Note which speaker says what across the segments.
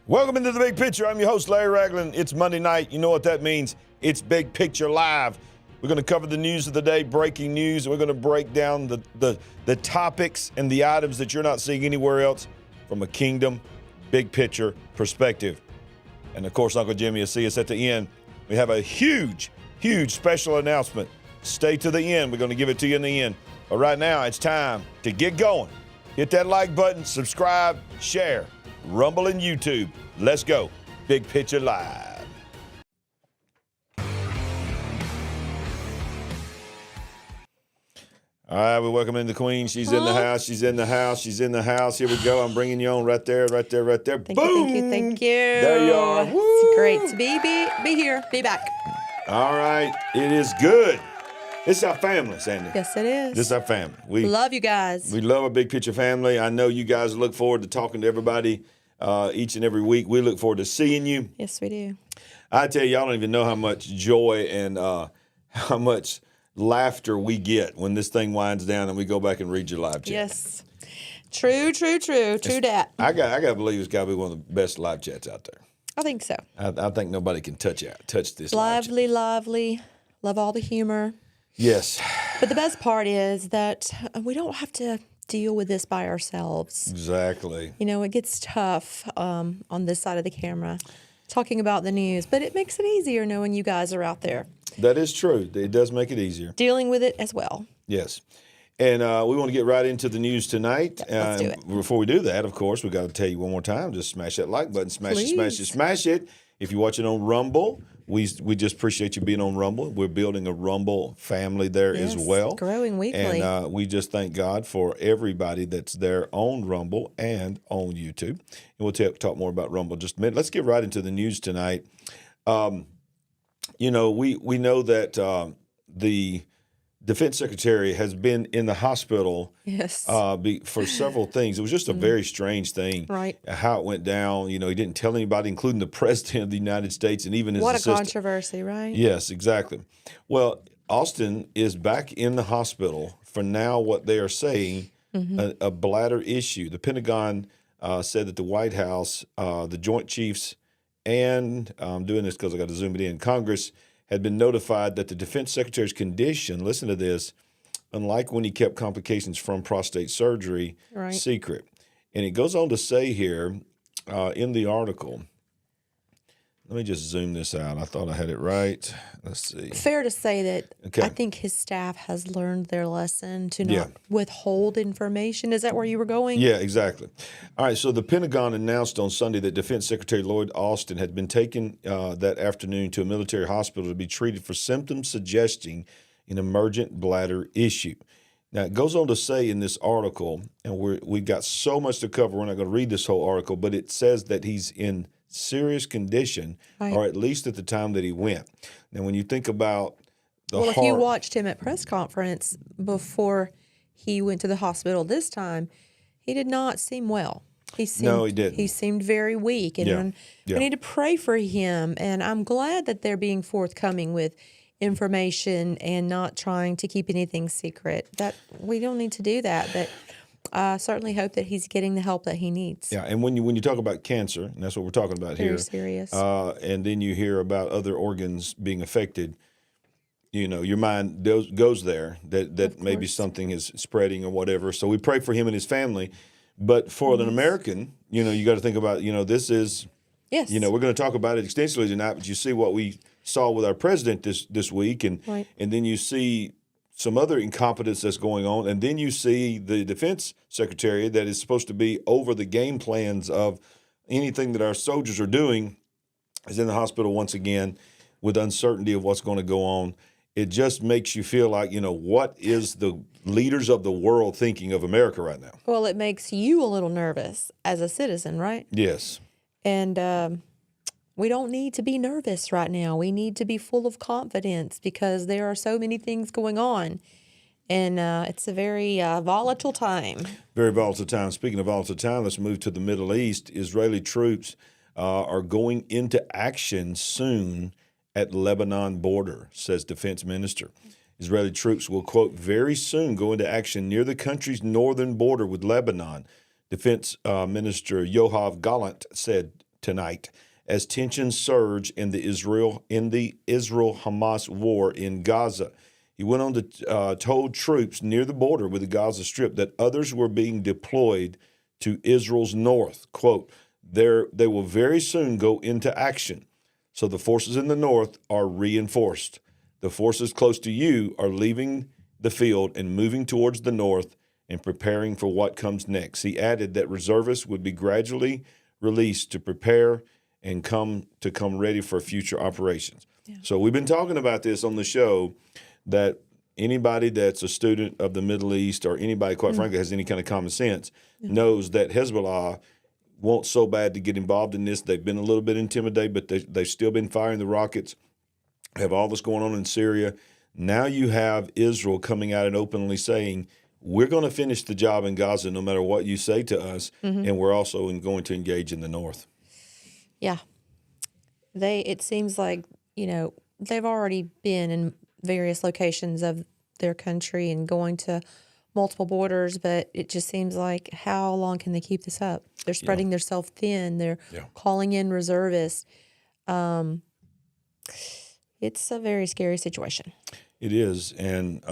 Speaker 1: Welcome into the Big Picture. I'm your host, Larry Ragland. It's Monday night. You know what that means. It's Big Picture Live. We're going to cover the news of the day, breaking news. We're going to break down the topics and the items that you're not seeing anywhere else from a kingdom, big picture perspective. And, of course, Uncle Jimmy will see us at the end. We have a huge, huge special announcement. Stay to the end. We're going to give it to you in the end. But right now, it's time to get going. Hit that like button, subscribe, share. Rumble and YouTube. Let's go. Big Picture Live. All right, we welcome in the Queen. She's in the house. She's in the house. She's in the house. Here we go. I'm bringing you on right there, right there, right there. Boom!
Speaker 2: Thank you.
Speaker 1: There you are. Woo!
Speaker 2: It's great to be here, be back.
Speaker 1: All right. It is good. This is our family, Sandy.
Speaker 2: Yes, it is.
Speaker 1: This is our family.
Speaker 2: We love you guys.
Speaker 1: We love our Big Picture family. I know you guys look forward to talking to everybody each and every week. We look forward to seeing you.
Speaker 2: Yes, we do.
Speaker 1: I tell you, y'all don't even know how much joy and how much laughter we get when this thing winds down and we go back and read your live chat.
Speaker 2: Yes. True that.
Speaker 1: I got to believe it's got to be one of the best live chats out there.
Speaker 2: I think so.
Speaker 1: I think nobody can touch this
Speaker 2: Lively. Love all the humor.
Speaker 1: Yes.
Speaker 2: But the best part is that we don't have to deal with this by ourselves.
Speaker 1: Exactly.
Speaker 2: You know, it gets tough on this side of the camera talking about the news, but it makes it easier knowing you guys are out there.
Speaker 1: That is true. It does make it easier.
Speaker 2: Dealing with it as well.
Speaker 1: Yes. And we want to get right into the news tonight.
Speaker 2: Let's do it.
Speaker 1: Before we do that, of course, we got to tell you one more time, just smash that like button. Smash it. If you're watching on Rumble, we just appreciate you being on Rumble. We're building a Rumble family there as well.
Speaker 2: Growing weekly.
Speaker 1: And we just thank God for everybody that's there on Rumble and on YouTube. And we'll talk more about Rumble in just a minute. Let's get right into the news tonight. You know, we know that the Defense Secretary has been in the hospital for several things. It was just a very strange thing,
Speaker 2: right?
Speaker 1: How it went down. You know, he didn't tell anybody, including the President of the United States and even his assistant.
Speaker 2: What a controversy, right?
Speaker 1: Yes, exactly. Well, Austin is back in the hospital for now what they are saying, a bladder issue. The Pentagon said that the White House, the Joint Chiefs, and I'm doing this because I got to zoom it in, Congress had been notified that the Defense Secretary's condition, listen to this, unlike when he kept complications from prostate surgery secret. And it goes on to say here in the article, let me just zoom this out. I thought I had it right. Let's see.
Speaker 2: Fair to say that I think his staff has learned their lesson to not withhold information. Is that where you were going?
Speaker 1: Yeah, exactly. All right, so the Pentagon announced on Sunday that Defense Secretary Lloyd Austin had been taken that afternoon to a military hospital to be treated for symptoms suggesting an emergent bladder issue. Now, it goes on to say in this article, and we've got so much to cover, we're not going to read this whole article, but it says that he's in serious condition, or at least at the time that he went. Now, when you think about
Speaker 2: if you watched him at press conference before he went to the hospital this time, he did not seem well.
Speaker 1: No, he didn't.
Speaker 2: He seemed very weak, and we need to pray for him. And I'm glad that they're being forthcoming with information and not trying to keep anything secret. That we don't need to do that, but I certainly hope that he's getting the help that he needs.
Speaker 1: Yeah, and when you talk about cancer, and that's what we're talking about here.
Speaker 2: Very serious.
Speaker 1: And then you hear about other organs being affected, you know, your mind goes there, that maybe something is spreading or whatever. So we pray for him and his family. But for an American, you know, you got to think about, you know, this is, you know, we're going to talk about it extensively tonight, but you see what we saw with our president this week, and then you see some other incompetence that's going on, and then you see the defense secretary that is supposed to be over the game plans of anything that our soldiers are doing is in the hospital once again with uncertainty of what's going to go on. It just makes you feel like, you know, what is the leaders of the world thinking of America right now?
Speaker 2: Well, it makes you a little nervous as a citizen, right?
Speaker 1: Yes.
Speaker 2: And we don't need to be nervous right now. We need to be full of confidence because there are so many things going on. And it's a very volatile time. Very
Speaker 1: volatile time. Speaking of volatile time, let's move to the Middle East. Israeli troops are going into action soon at Lebanon border, says defense minister. Israeli troops will, quote, very soon go into action near the country's northern border with Lebanon. Defense Minister Yoav Gallant said tonight as tensions surge in the Israel-Hamas war in Gaza. He went on to told troops near the border with the Gaza Strip that others were being deployed to Israel's north. Quote, they will very soon go into action. So the forces in the north are reinforced. The forces close to you are leaving the field and moving towards the north and preparing for what comes next. He added that reservists would be gradually released to prepare and come ready for future operations. Yeah. So we've been talking about this on the show, that anybody that's a student of the Middle East or anybody, quite frankly, has any kind of common sense knows that Hezbollah wants so bad to get involved in this. They've been a little bit intimidated, but they've still been firing the rockets, have all this going on in Syria. Now you have Israel coming out and openly saying, we're going to finish the job in Gaza no matter what you say to us, and we're also going to engage in the north.
Speaker 2: Yeah. It seems like, they've already been in various locations of their country and going to multiple borders, but it just seems like, how long can they keep this up? They're spreading themselves thin. They're calling in reservists. It's a very scary situation.
Speaker 1: It is, and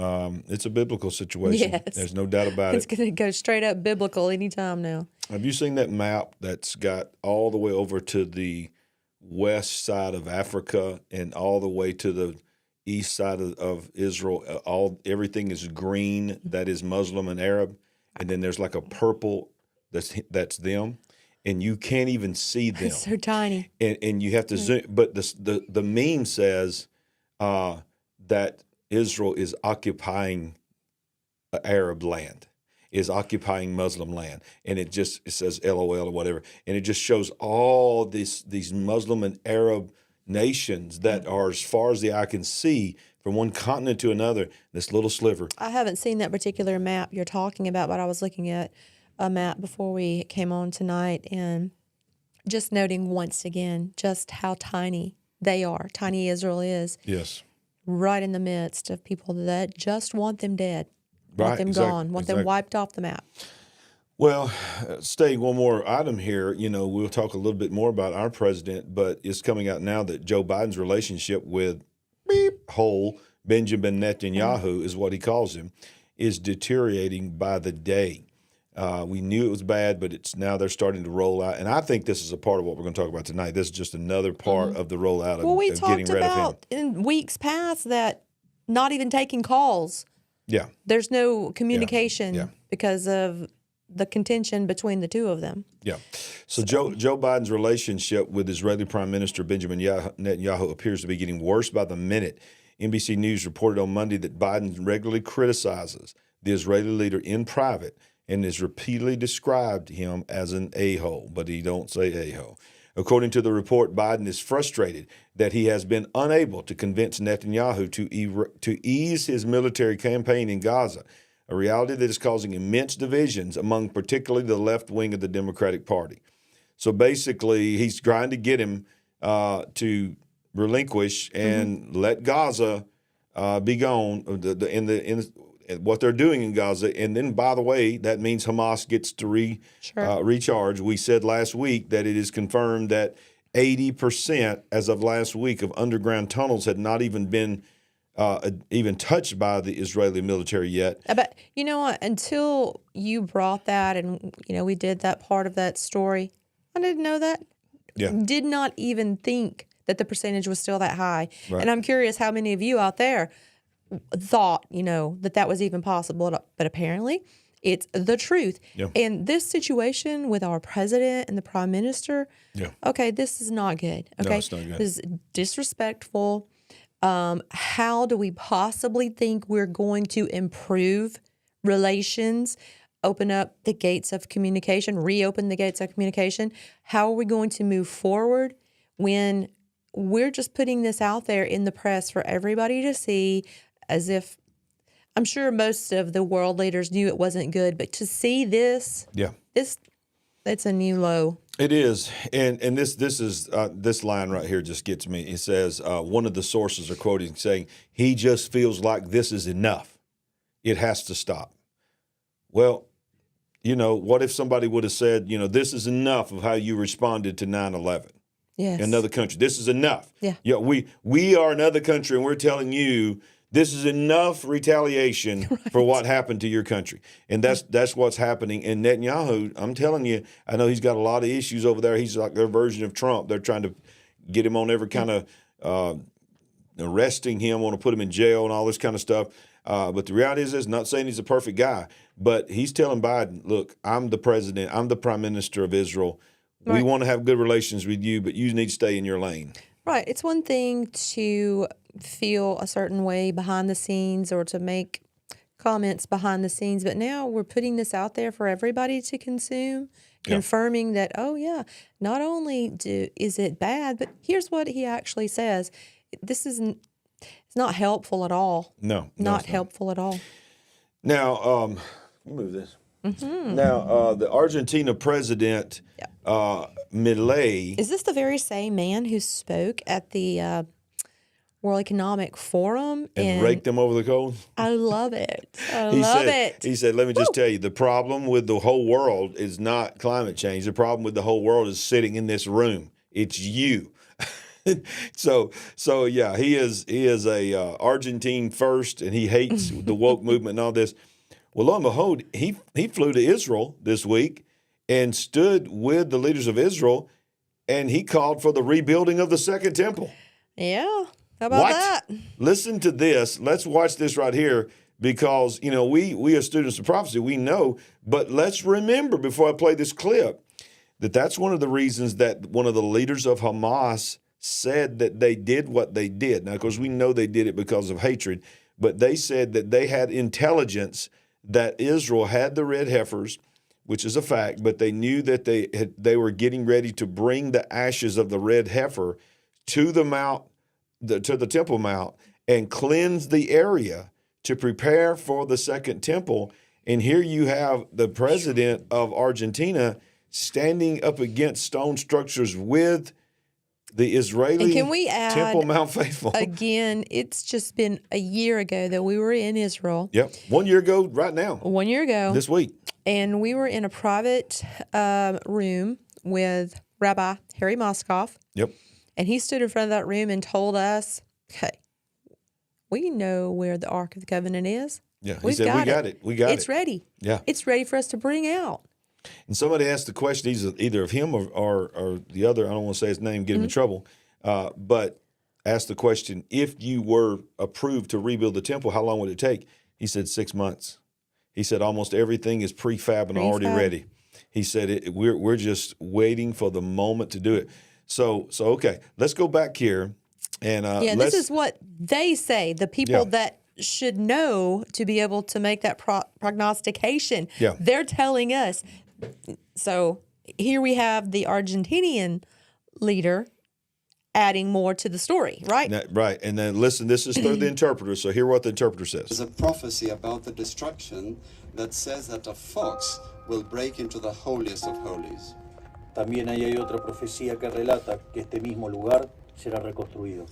Speaker 1: it's a biblical situation.
Speaker 2: Yes.
Speaker 1: There's no doubt about
Speaker 2: It's
Speaker 1: it.
Speaker 2: going to go straight up biblical anytime now.
Speaker 1: Have you seen that map that's got all the way over to the west side of Africa and all the way to the east side of Israel? Everything is green. That is Muslim and Arab, and then there's like a purple that's them, and you can't even see them.
Speaker 2: It's so tiny,
Speaker 1: and you have to zoom. But the meme says that Israel is occupying Arab land, is occupying Muslim land, and it says LOL or whatever, and it just shows all these Muslim and Arab nations that are as far as the eye can see from one continent to another, this little sliver.
Speaker 2: I haven't seen that particular map you're talking about, but I was looking at a map before we came on tonight and just noting once again just how tiny they are, tiny Israel is.
Speaker 1: Yes.
Speaker 2: Right in the midst of people that just want them dead, want them gone, want them wiped off the map.
Speaker 1: Well, stay one more item here. We'll talk a little bit more about our president, but it's coming out now that Joe Biden's relationship with Benjamin Netanyahu is what he calls him, is deteriorating by the day. We knew it was bad, but they're starting to roll out. And I think this is a part of what we're going to talk about tonight. This is just another part of the rollout of
Speaker 2: we
Speaker 1: getting rid of him.
Speaker 2: talked about in weeks past that not even taking calls.
Speaker 1: Yeah.
Speaker 2: There's no communication because of the contention between the two of them.
Speaker 1: Yeah. So Joe Biden's relationship with Israeli Prime Minister Benjamin Netanyahu appears to be getting worse by the minute. NBC News reported on Monday that Biden regularly criticizes the Israeli leader in private and has repeatedly described him as an a-hole, but he don't say a-hole. According to the report, Biden is frustrated that he has been unable to convince Netanyahu to ease his military campaign in Gaza, a reality that is causing immense divisions among particularly the left wing of the Democratic Party. So basically, he's trying to get him to relinquish and let Gaza be gone in what they're doing in Gaza. And then, by the way, that means Hamas gets to recharge. We said last week that it is confirmed that 80% as of last week of underground tunnels had not even been even touched by the Israeli military yet.
Speaker 2: But you know what? Until you brought that and, we did that part of that story, I didn't know that.
Speaker 1: Yeah.
Speaker 2: Did not even think that the percentage was still that high.
Speaker 1: Right.
Speaker 2: And I'm curious how many of you out there thought, that was even possible. But apparently it's the truth.
Speaker 1: Yeah.
Speaker 2: And this situation with our president and the prime minister, okay, this is not good. Okay,
Speaker 1: no, it's not good.
Speaker 2: This is disrespectful. How do we possibly think we're going to improve relations, open up the gates of communication, reopen the gates of communication? How are we going to move forward when we're just putting this out there in the press for everybody to see, as if, I'm sure most of the world leaders knew it wasn't good, but to see this, it's a new low.
Speaker 1: It is, and this is this line right here just gets me. It says one of the sources are quoting saying he just feels like this is enough. It has to stop. Well, You know, what if somebody would have said, you know, this is enough of how you responded to 9/11?
Speaker 2: Yes.
Speaker 1: Another country. This is enough.
Speaker 2: Yeah.
Speaker 1: Yeah. We are another country, and we're telling you this is enough retaliation for what happened to your country. And that's what's happening. And Netanyahu, I'm telling you, I know he's got a lot of issues over there. He's like their version of Trump. They're trying to get him on every kind of arresting him, want to put him in jail and all this kind of stuff. But the reality is, not saying he's a perfect guy, but he's telling Biden, look, I'm the president. I'm the prime minister of Israel.
Speaker 2: Right.
Speaker 1: We want to have good relations with you, but you need to stay in your lane.
Speaker 2: Right. It's one thing to feel a certain way behind the scenes or to make comments behind the scenes, but now we're putting this out there for everybody to consume, confirming that, oh, yeah, not only is it bad, but here's what he actually says. This isn't, it's not helpful at all.
Speaker 1: No.
Speaker 2: Not helpful at all.
Speaker 1: Now, move this. Mm-hmm. Now, the Argentina president, Milei.
Speaker 2: Is this the very same man who spoke at the World Economic Forum?
Speaker 1: And raked them over the coals?
Speaker 2: I love it. Love it.
Speaker 1: He said, let me just tell you, the problem with the whole world is not climate change. The problem with the whole world is sitting in this room. It's you. So yeah, he is a Argentine first, and he hates the woke movement and all this. Well, lo and behold, he flew to Israel this week and stood with the leaders of Israel, and he called for the rebuilding of the Second Temple.
Speaker 2: Yeah, how about that?
Speaker 1: Listen to this. Let's watch this right here, because you know we are students of prophecy. We know, but let's remember before I play this clip that that's one of the reasons that one of the leaders of Hamas said that they did what they did. Now, of course, we know they did it because of hatred, but they said that they had intelligence that Israel had the red heifers, which is a fact, but they knew that they were getting ready to bring the ashes of the red heifer to the mount, to the Temple Mount, and cleanse the area to prepare for the Second Temple. And here you have the president of Argentina standing up against stone structures with the Israeli
Speaker 2: and can we add,
Speaker 1: Temple Mount Faithful.
Speaker 2: Again, it's just been a year ago that we were in Israel.
Speaker 1: Yep. 1 year ago right now.
Speaker 2: 1 year ago.
Speaker 1: This week.
Speaker 2: And we were in a private room with Rabbi Harry Moskoff.
Speaker 1: Yep.
Speaker 2: And he stood in front of that room and told us, hey, we know where the Ark of the Covenant is.
Speaker 1: Yeah. He said, we got it. We got it.
Speaker 2: It's ready.
Speaker 1: Yeah.
Speaker 2: It's ready for us to bring out.
Speaker 1: And somebody asked the question, either of him or the other, I don't want to say his name, get him in trouble, but asked the question, if you were approved to rebuild the temple, how long would it take? He said 6 months. He said almost everything is prefab and already ready. He said we're just waiting for the moment to do it. So okay, let's go back here. And
Speaker 2: this is what they say, the people that should know to be able to make that prognostication.
Speaker 1: Yeah.
Speaker 2: They're telling us. So here we have the Argentinian leader adding more to the story, right?
Speaker 1: Right. And then listen, this is through the interpreter. So hear what the interpreter says.
Speaker 3: There's a prophecy about the destruction that says that a fox will break into the holiest of holies.
Speaker 4: También ahí hay otra profecía que relata que este mismo lugar será reconstruido.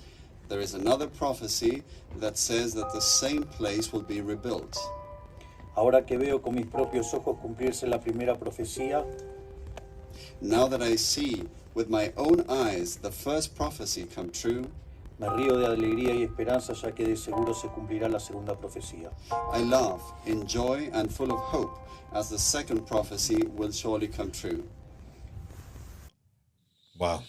Speaker 3: There is another prophecy that says that the same place will be rebuilt.
Speaker 4: Ahora que veo con mis propios ojos cumplirse la primera profecía,
Speaker 3: now that I see with my own eyes the first prophecy come true,
Speaker 4: me río de alegría y esperanza, ya que de seguro se cumplirá la segunda profecía.
Speaker 3: I laugh in joy and full of hope, as the second prophecy will surely come true.
Speaker 1: Wow.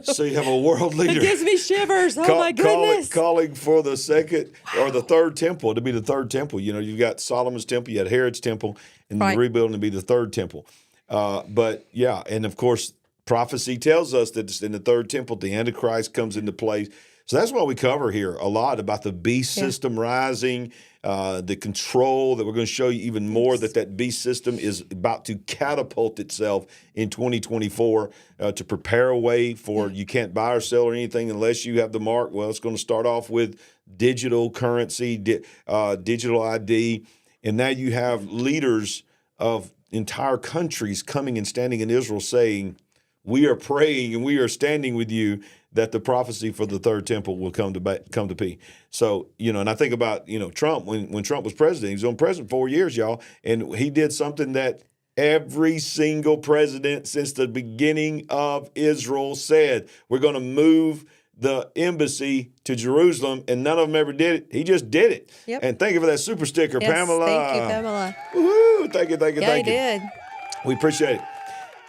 Speaker 1: So you have a world leader.
Speaker 2: It gives me shivers. Oh, my goodness.
Speaker 1: Calling for the second or the third temple, to be the third temple. You know, you've got Solomon's temple, you had Herod's temple, and the rebuilding to be the third temple. But, yeah, and, of course, prophecy tells us that it's in the third temple, the Antichrist comes into place. So that's why we cover here a lot about the beast system rising, the control that we're going to show you even more, that beast system is about to catapult itself in 2024 to prepare a way for you can't buy or sell or anything unless you have the mark. Well, it's going to start off with digital currency, digital ID. And now you have leaders of entire countries coming and standing in Israel saying, we are praying and we are standing with you that the prophecy for the third temple will come to be. So, and I think about, Trump, when Trump was president, he was on president 4 years, y'all, and he did something that every single president since the beginning of Israel said. We're going to move the embassy to Jerusalem, and none of them ever did it. He just did it.
Speaker 2: Yep.
Speaker 1: And thank you for that super sticker,
Speaker 2: Yes,
Speaker 1: Pamela.
Speaker 2: thank you, Kamala.
Speaker 1: Woohoo! Thank you.
Speaker 2: Yeah, he did.
Speaker 1: We appreciate it.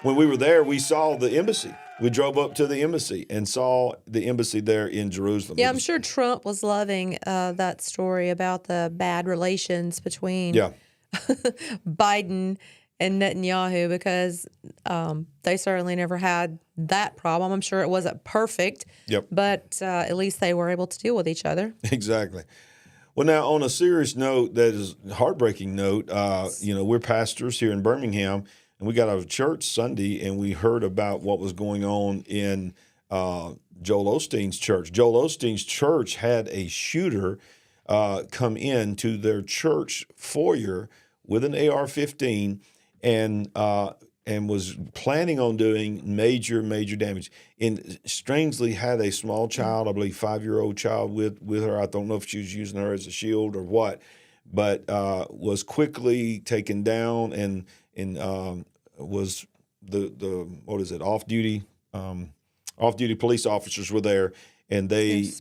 Speaker 1: When we were there, we saw the embassy. We drove up to the embassy and saw the embassy there in Jerusalem.
Speaker 2: Yeah, I'm sure Trump was loving that story about the bad relations between Biden and Netanyahu, because they certainly never had that problem. I'm sure it wasn't perfect, but at least they were able to deal with each other.
Speaker 1: Exactly. Well, now, on a serious note, that is a heartbreaking note, we're pastors here in Birmingham, and we got out of church Sunday, and we heard about what was going on in Joel Osteen's church. Joel Osteen's church had a shooter come into their church foyer with an AR-15 and was planning on doing major damage. And strangely had a small child, I believe 5-year-old child with her. I don't know if she was using her as a shield or what, but was quickly taken down and was the off-duty police officers were there, and they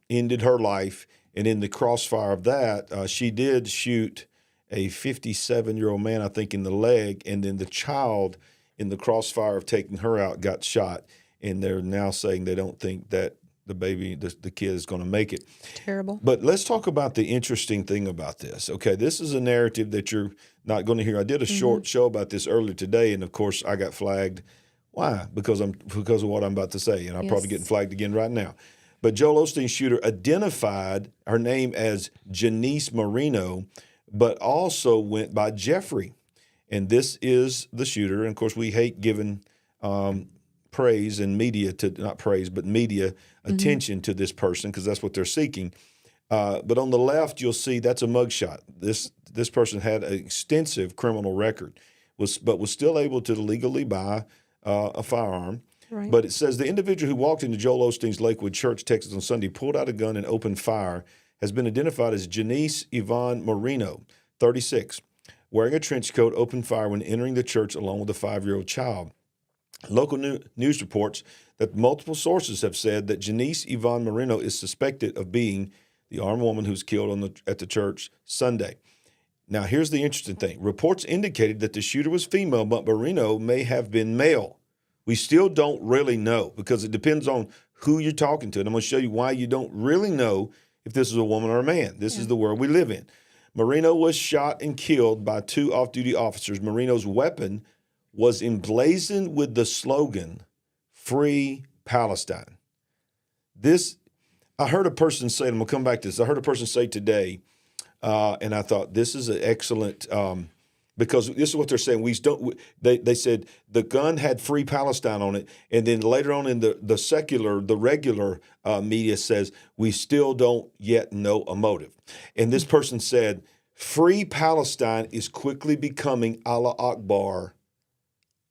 Speaker 1: ended her life. And in the crossfire of that, she did shoot a 57-year-old man, I think, in the leg, and then the child in the crossfire of taking her out got shot. And they're now saying they don't think that the baby, the kid, is going to make it.
Speaker 2: Terrible.
Speaker 1: But let's talk about the interesting thing about this. Okay, this is a narrative that you're not going to hear. I did a short show about this earlier today, and of course I got flagged. Why? Because of what I'm about to say, and I'm probably getting flagged again right now. But Joel Osteen's shooter identified her name as Janice Marino, but also went by Jeffrey. And this is the shooter. And of course, we hate giving praise and media media attention to this person, because that's what they're seeking. But on the left, you'll see that's a mugshot. This person had an extensive criminal record, but was still able to legally buy a firearm.
Speaker 2: Right.
Speaker 1: But it says the individual who walked into Joel Osteen's Lakewood Church, Texas on Sunday, pulled out a gun and opened fire, has been identified as Janice Yvonne Marino, 36, wearing a trench coat, opened fire when entering the church along with a 5-year-old child. Local news reports that multiple sources have said that Janice Yvonne Marino is suspected of being the armed woman who was killed at the church Sunday. Now, here's the interesting thing. Reports indicated that the shooter was female, but Marino may have been male. We still don't really know, because it depends on who you're talking to. And I'm going to show you why you don't really know if this is a woman or a man. This is the world we live in. Marino was shot and killed by 2 off-duty officers. Marino's weapon was emblazoned with the slogan, "Free Palestine." I heard a person say, and I'm going to come back to this, I heard a person say today, and I thought this is an excellent, because this is what they're saying. They said the gun had "Free Palestine" on it, and then later on in the regular media says we still don't yet know a motive. And this person said, "Free Palestine" is quickly becoming Allah Akbar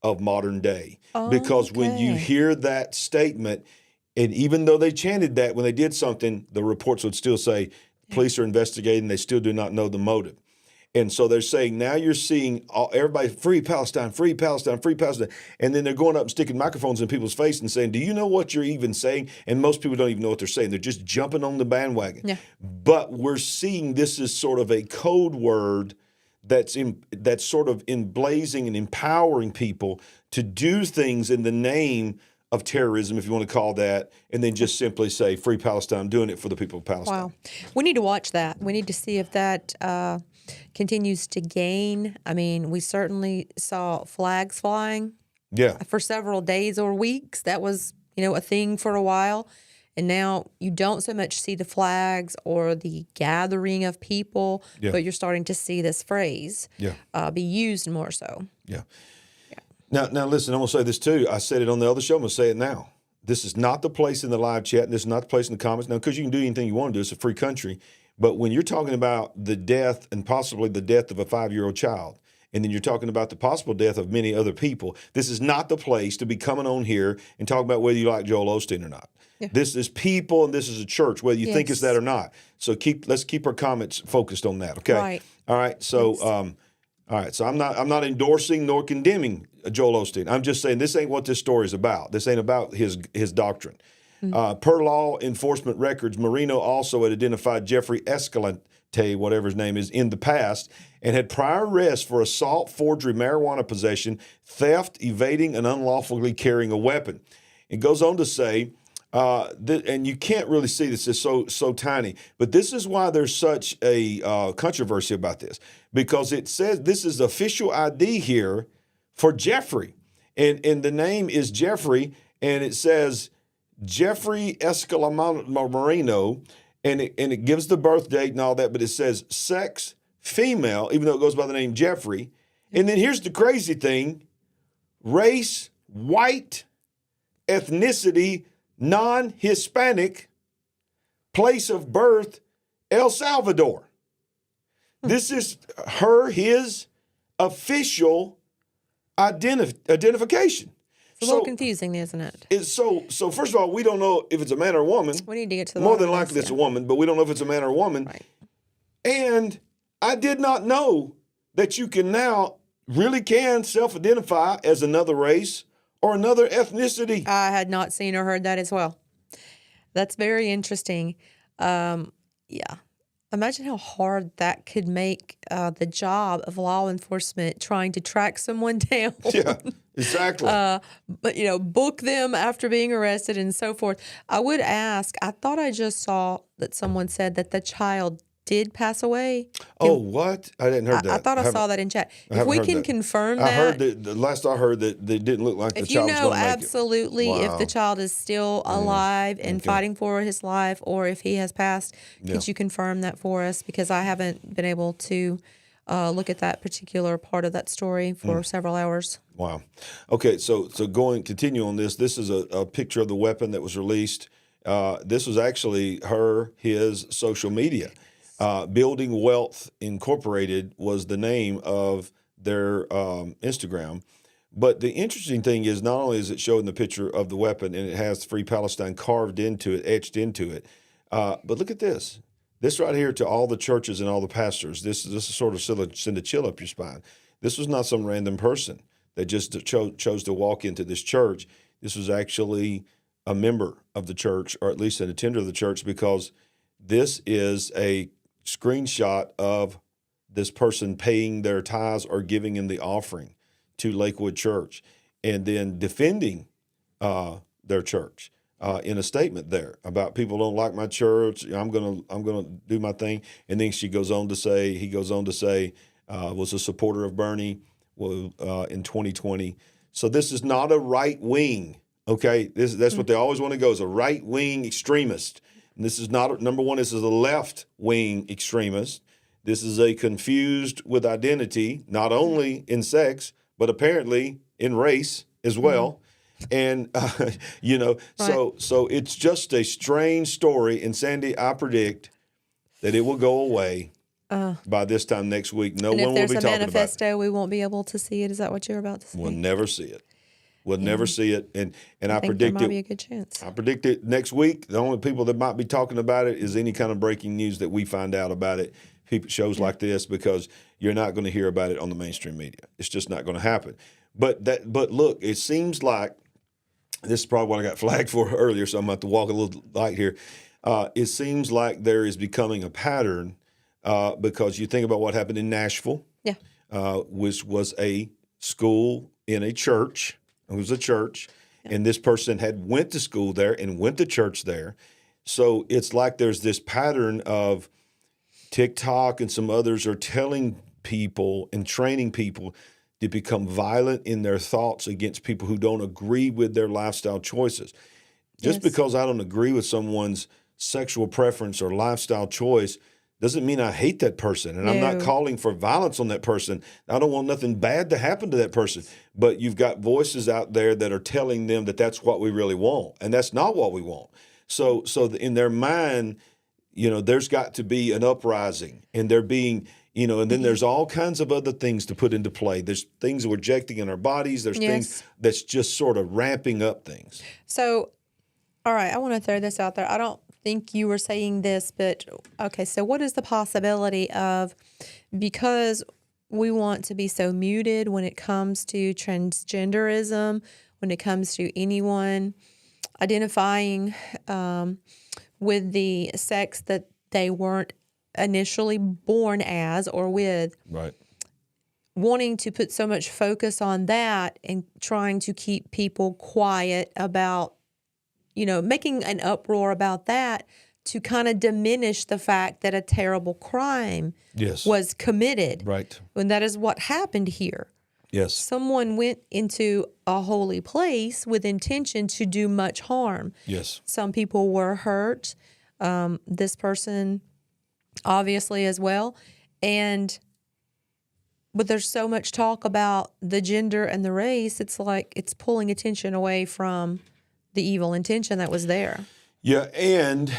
Speaker 1: of modern day, because when you hear that statement, and even though they chanted that when they did something, the reports would still say police are investigating. They still do not know the motive. And so they're saying now you're seeing everybody, "Free Palestine, free Palestine, free Palestine." And then they're going up and sticking microphones in people's face and saying, "Do you know what you're even saying?" And most people don't even know what they're saying. They're just jumping on the bandwagon. Yeah. But we're seeing this is sort of a code word that's sort of emblazing and empowering people to do things in the name of terrorism, if you want to call that, and then just simply say, "Free Palestine," doing it for the people of Palestine.
Speaker 2: Wow. We need to watch that. We need to see if that continues to gain. I mean, we certainly saw flags flying for several days or weeks. That was, a thing for a while. And now you don't so much see the flags or the gathering of people, but you're starting to see this phrase be used more so.
Speaker 1: Yeah. Now, listen, I'm going to say this too. I said it on the other show. I'm going to say it now. This is not the place in the live chat, and this is not the place in the comments. Now, because you can do anything you want to do. It's a free country. But when you're talking about the death and possibly the death of a 5-year-old child, and then you're talking about the possible death of many other people. This is not the place to be coming on here and talking about whether you like Joel Osteen or not. Yeah. This is people, and this is a church, whether you think it's that or not. So let's keep our comments focused on that. Okay.
Speaker 2: Right.
Speaker 1: All right. So, all right. So I'm not endorsing nor condemning Joel Osteen. I'm just saying this ain't what this story is about. This ain't about his doctrine. Per law enforcement records, Marino also had identified Jeffrey Escalante, whatever his name is, in the past, and had prior arrests for assault, forgery, marijuana possession, theft, evading, and unlawfully carrying a weapon. It goes on to say, and you can't really see this, it's so tiny, but this is why there's such a controversy about this, because it says this is the official ID here for Jeffrey, and the name is Jeffrey, and it says Jeffrey Escalante Marino, and it gives the birth date and all that, but it says sex female, even though it goes by the name Jeffrey. And then here's the crazy thing: race white, ethnicity non-Hispanic, place of birth El Salvador. This is his official identification.
Speaker 2: It's a little confusing, isn't it?
Speaker 1: So first of all, we don't know if it's a man or a woman.
Speaker 2: We need to get to the
Speaker 1: more than likely it's a woman, but we don't know if it's a man or a woman.
Speaker 2: Right.
Speaker 1: And I did not know that you can now really can self-identify as another race or another ethnicity.
Speaker 2: I had not seen or heard that as well. That's very interesting. Yeah. Imagine how hard that could make the job of law enforcement trying to track someone down.
Speaker 1: Yeah, exactly.
Speaker 2: But, book them after being arrested and so forth. I would ask, I thought I just saw that someone said that the child did pass away.
Speaker 1: Oh, what? I didn't heard that.
Speaker 2: I thought I saw that in chat. If we can confirm that.
Speaker 1: I heard that, the last I heard that they didn't look like the child was going to make it.
Speaker 2: Absolutely, if the child is still alive and fighting for his life, or if he has passed, could you confirm that for us? Because I haven't been able to look at that particular part of that story for several hours.
Speaker 1: Wow. Okay, so continue on this. This is a picture of the weapon that was released. This was actually his social media. Building Wealth Incorporated was the name of their Instagram. But the interesting thing is, not only is it showing the picture of the weapon and it has Free Palestine carved into it, etched into it, but look at this. This right here to all the churches and all the pastors. This is sort of send a chill up your spine. This was not some random person that just chose to walk into this church. This was actually a member of the church, or at least an attender of the church, because this is a screenshot of this person paying their tithes or giving in the offering to Lakewood Church, and then defending their church in a statement there about people don't like my church. I'm gonna do my thing, and then he goes on to say was a supporter of Bernie in 2020. So this is not a right wing. Okay, that's what they always want to go, is a right wing extremist. And this is not, number one, this is a left-wing extremist. This is a confused with identity, not only in sex, but apparently in race as well. And, right. So it's just a strange story. And Sandy, I predict that it will go away by this time next week. No one will be talking about it.
Speaker 2: If there's a manifesto, we won't be able to see it. Is that what you're about to say?
Speaker 1: We'll never see it. We'll never see it, and I predict
Speaker 2: there might be a good chance.
Speaker 1: I predict it next week. The only people that might be talking about it is any kind of breaking news that we find out about it. Shows like this, because you're not going to hear about it on the mainstream media. It's just not going to happen. But look, it seems like this is probably what I got flagged for earlier, so I'm going to have to walk a little light here. It seems like there is becoming a pattern because you think about what happened in Nashville, which was a school in a church. It was a church, and this person had went to school there and went to church there. So it's like there's this pattern of TikTok and some others are telling people and training people to become violent in their thoughts against people who don't agree with their lifestyle choices. Just because I don't agree with someone's sexual preference or lifestyle choice doesn't mean I hate that person. And I'm not calling for violence on that person. I don't want nothing bad to happen to that person. But you've got voices out there that are telling them that that's what we really want. And that's not what we want. So in their mind, there's got to be an uprising. And they're being And then there's all kinds of other things to put into play. There's things we're injecting in our bodies. There's things that's just sort of ramping up things.
Speaker 2: So, all right, I want to throw this out there. I don't think you were saying this, but okay, so what is the possibility of, because we want to be so muted when it comes to transgenderism, when it comes to anyone identifying with the sex that they weren't initially born as or with,
Speaker 1: right?
Speaker 2: Wanting to put so much focus on that and trying to keep people quiet about, making an uproar about that to kind of diminish the fact that a terrible crime was committed.
Speaker 1: Right.
Speaker 2: And that is what happened here.
Speaker 1: Yes.
Speaker 2: Someone went into a holy place with intention to do much harm.
Speaker 1: Yes.
Speaker 2: Some people were hurt. This person obviously as well. But there's so much talk about the gender and the race. It's like it's pulling attention away from the evil intention that was there.
Speaker 1: Yeah, and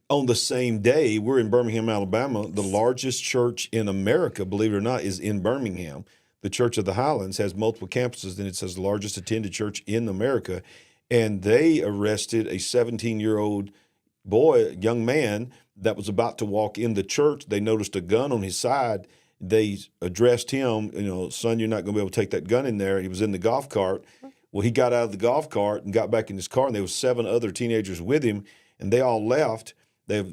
Speaker 1: on the same day, we're in Birmingham, Alabama. The largest church in America, believe it or not, is in Birmingham. The Church of the Highlands has multiple campuses, and it says the largest attended church in America. And they arrested a 17-year-old boy, young man, that was about to walk in the church. They noticed a gun on his side. They addressed him, son, you're not going to be able to take that gun in there. He was in the golf cart. Well, he got out of the golf cart and got back in his car, and there was 7 other teenagers with him, and they all left. They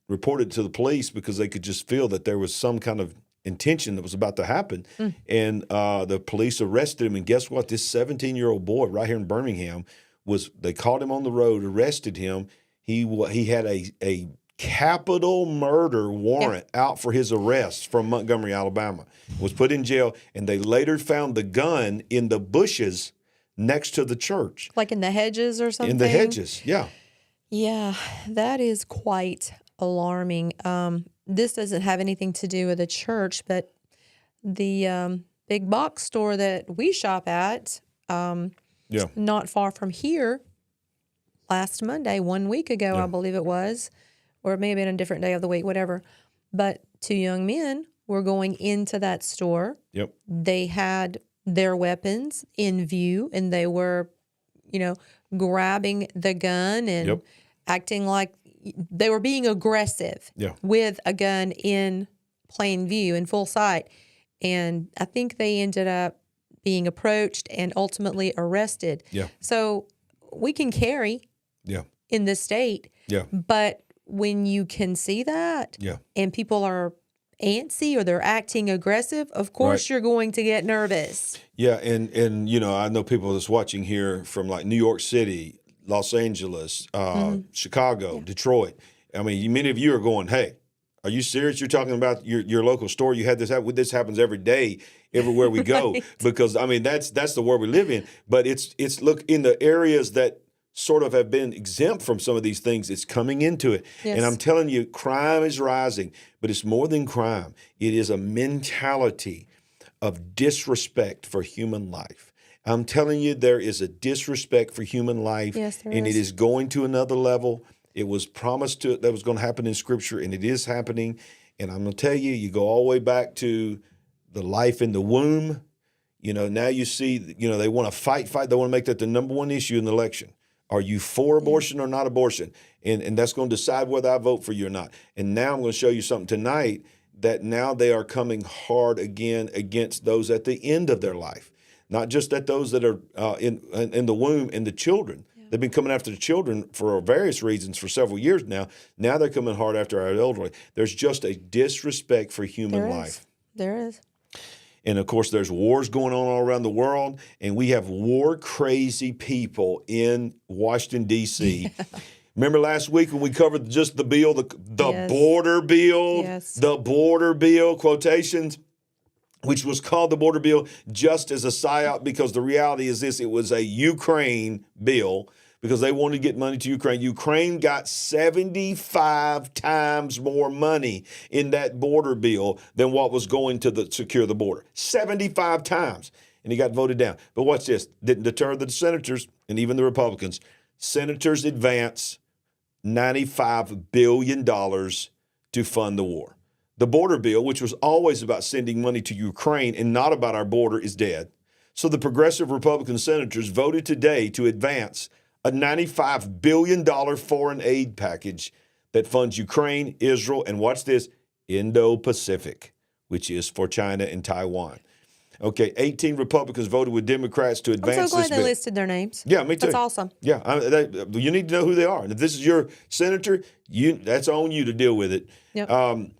Speaker 1: reported to the police because they could just feel that there was some kind of intention that was about to happen. And the police arrested him, and guess what? This 17-year-old boy right here in Birmingham they caught him on the road, arrested him. He had a capital murder warrant out for his arrest from Montgomery, Alabama. Was put in jail, and they later found the gun in the bushes next to the church.
Speaker 2: Like in the hedges or something?
Speaker 1: In the hedges, yeah.
Speaker 2: Yeah, that is quite alarming. This doesn't have anything to do with the church, but the big box store that we shop at, not far from here, last Monday, 1 week ago, I believe it was, or it may have been a different day of the week, whatever. But 2 young men were going into that store.
Speaker 1: Yep.
Speaker 2: They had their weapons in view, and they were, grabbing the gun and acting like they were being aggressive with a gun in plain view, in full sight. And I think they ended up being approached and ultimately arrested.
Speaker 1: Yeah.
Speaker 2: So we can carry in this state.
Speaker 1: Yeah.
Speaker 2: But when you can see that and people are antsy or they're acting aggressive, of course you're going to get nervous.
Speaker 1: Yeah, and I know people that's watching here from like New York City, Los Angeles, Chicago, Detroit. I mean, many of you are going, hey, are you serious? You're talking about your local store. You had this happen. This happens every day, everywhere we go. Because, I mean, that's the world we live in. But it's look, in the areas that sort of have been exempt from some of these things, it's coming into it.
Speaker 2: Yes.
Speaker 1: And I'm telling you, crime is rising. But it's more than crime. It is a mentality of disrespect for human life. I'm telling you, there is a disrespect for human life.
Speaker 2: Yes, there
Speaker 1: and
Speaker 2: is.
Speaker 1: it is going to another level. It was promised that was going to happen in Scripture, and it is happening. And I'm going to tell you, you go all the way back to the life in the womb. Now you see, they want to fight. They want to make that the number one issue in the election. Are you for abortion or not abortion? And that's going to decide whether I vote for you or not. And now I'm going to show you something tonight that now they are coming hard again against those at the end of their life, not just at those that are in the womb and the children. They've been coming after the children for various reasons for several years now. Now they're coming hard after our elderly. There's just a disrespect for human life.
Speaker 2: There is.
Speaker 1: And, of course, there's wars going on all around the world, and we have war-crazy people in Washington, D.C. Remember last week when we covered just the bill, the border bill, the border bill, quotations, which was called the border bill just as a psyop, because the reality is this: it was a Ukraine bill because they wanted to get money to Ukraine. Ukraine got 75 times more money in that border bill than what was going to secure the border. 75 times. And he got voted down. But watch this. Didn't deter the senators and even the Republicans. Senators advance $95 billion to fund the war. The border bill, which was always about sending money to Ukraine and not about our border, is dead. So the progressive Republican senators voted today to advance a $95 billion foreign aid package that funds Ukraine, Israel, and watch this, Indo-Pacific, which is for China and Taiwan. Okay, 18 Republicans voted with Democrats to advance
Speaker 2: I'm so glad
Speaker 1: this
Speaker 2: they
Speaker 1: bill.
Speaker 2: listed their names.
Speaker 1: Yeah, me too.
Speaker 2: That's awesome.
Speaker 1: Yeah, you need to know who they are. And if this is your senator, that's on you to deal with it.
Speaker 2: Yep.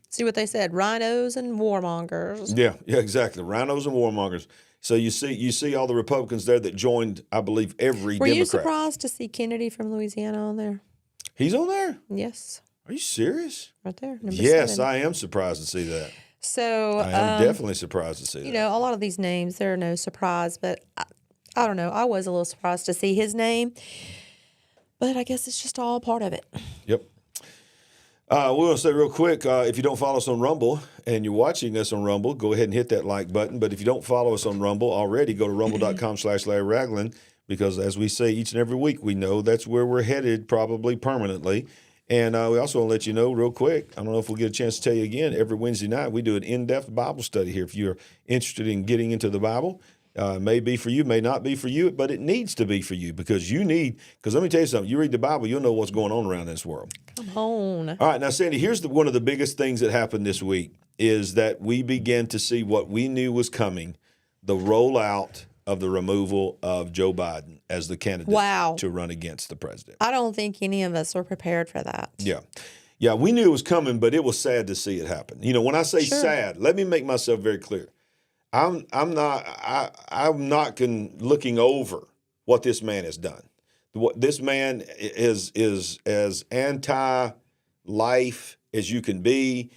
Speaker 2: See what they said, rhinos and warmongers.
Speaker 1: Yeah, exactly. Rhinos and warmongers. So you see all the Republicans there that joined, I believe, every
Speaker 2: Were
Speaker 1: Democrat.
Speaker 2: you surprised to see Kennedy from Louisiana on there?
Speaker 1: He's on there?
Speaker 2: Yes.
Speaker 1: Are you serious?
Speaker 2: Right there. Number
Speaker 1: Yes,
Speaker 2: 7.
Speaker 1: I am surprised to see that.
Speaker 2: So
Speaker 1: I am definitely surprised to see that.
Speaker 2: You know, a lot of these names, they're no surprise, but I don't know. I was a little surprised to see his name, but I guess it's just all part of it.
Speaker 1: Yep. We want to say real quick, if you don't follow us on Rumble and you're watching us on Rumble, go ahead and hit that like button. But if you don't follow us on Rumble already, go to rumble.com/Larry Ragland, because as we say each and every week, we know that's where we're headed probably permanently. And we also want to let you know real quick, I don't know if we'll get a chance to tell you again, every Wednesday night we do an in-depth Bible study here. If you're interested in getting into the Bible, it may be for you, may not be for you, but it needs to be for you because let me tell you something, you read the Bible, you'll know what's going on around this world.
Speaker 2: Come on.
Speaker 1: All right, now, Sandy, here's one of the biggest things that happened this week is that we began to see what we knew was coming, the rollout of the removal of Joe Biden as the candidate to run against the president.
Speaker 2: I don't think any of us were prepared for that.
Speaker 1: Yeah, we knew it was coming, but it was sad to see it happen. You know, when I say sad, let me make myself very clear. I'm not looking over what this man has done. What this man is as anti-life as you can be.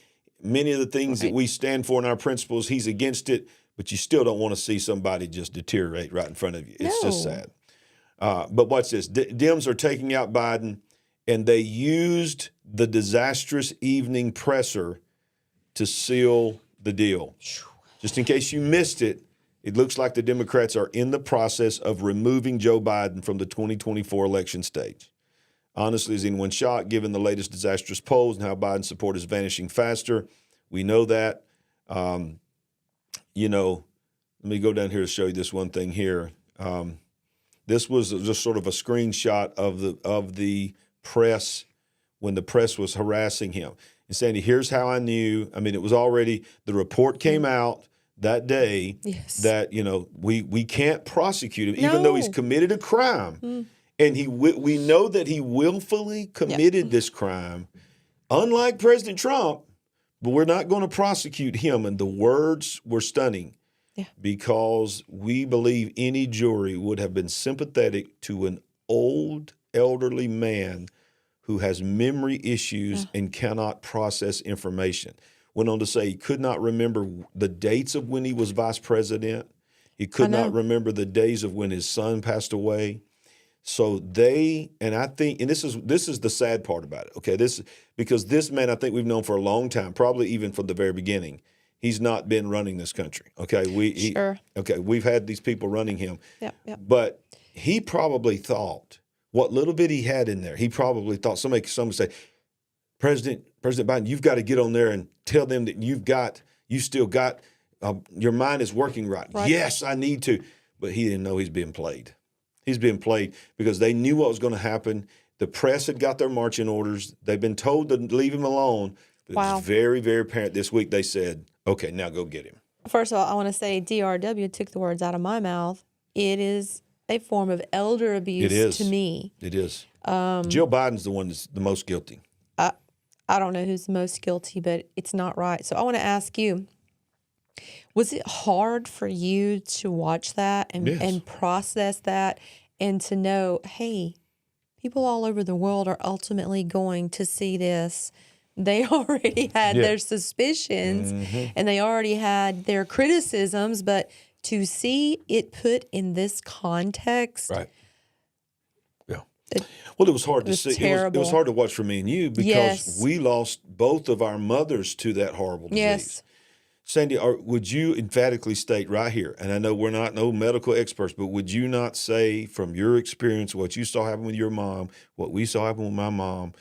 Speaker 1: Many of the things that we stand for in our principles, he's against it. But you still don't want to see somebody just deteriorate right in front of you. It's just sad. But watch this. Dems are taking out Biden, and they used the disastrous evening presser to seal the deal. Just in case you missed it, it looks like the Democrats are in the process of removing Joe Biden from the 2024 election stage. Honestly, is anyone shocked given the latest disastrous polls and how Biden's support is vanishing faster? We know that. You know, let me go down here to show you this one thing here. This was just sort of a screenshot of the press when the press was harassing him. And Sandy, here's how I knew. I mean, it was already, the report came out that day that, you know, we can't prosecute him, even though he's committed a crime. And we know that he willfully committed this crime, unlike President Trump. But we're not going to prosecute him. And the words were stunning because we believe any jury would have been sympathetic to an old, elderly man who has memory issues and cannot process information. Went on to say he could not remember the dates of when he was vice president. He could not remember the days of when his son passed away. So I think, and this is the sad part about it. Okay, because this man, I think we've known for a long time, probably even from the very beginning, he's not been running this country. Okay, we've had these people running him. But he probably thought what little bit he had in there. He probably thought somebody say, President Biden, you've got to get on there and tell them that you still got your mind is working right. Yes, I need to, but he didn't know he's being played. He's being played because they knew what was going to happen. The press had got their marching orders. They've been told to leave him alone. But it was very, very apparent this week. They said, okay, now go get him.
Speaker 2: First of all, I want to say DRW took the words out of my mouth. It is a form of elder abuse to me.
Speaker 1: It is. Jill Biden's the one that's the most guilty.
Speaker 2: I don't know who's the most guilty, but it's not right. So I want to ask you, was it hard for you to watch that and process that and to know, hey, people all over the world are ultimately going to see this? They already had their suspicions and they already had their criticisms, but to see it put in this context.
Speaker 1: Right. Yeah. Well, it was hard to see. It was hard to watch for me and you because we lost both of our mothers to that horrible disease.
Speaker 2: Yes.
Speaker 1: Sandy, would you emphatically state right here, and I know we're not no medical experts, but would you not say from your experience what you saw happen with your mom, what we saw happen with my mom,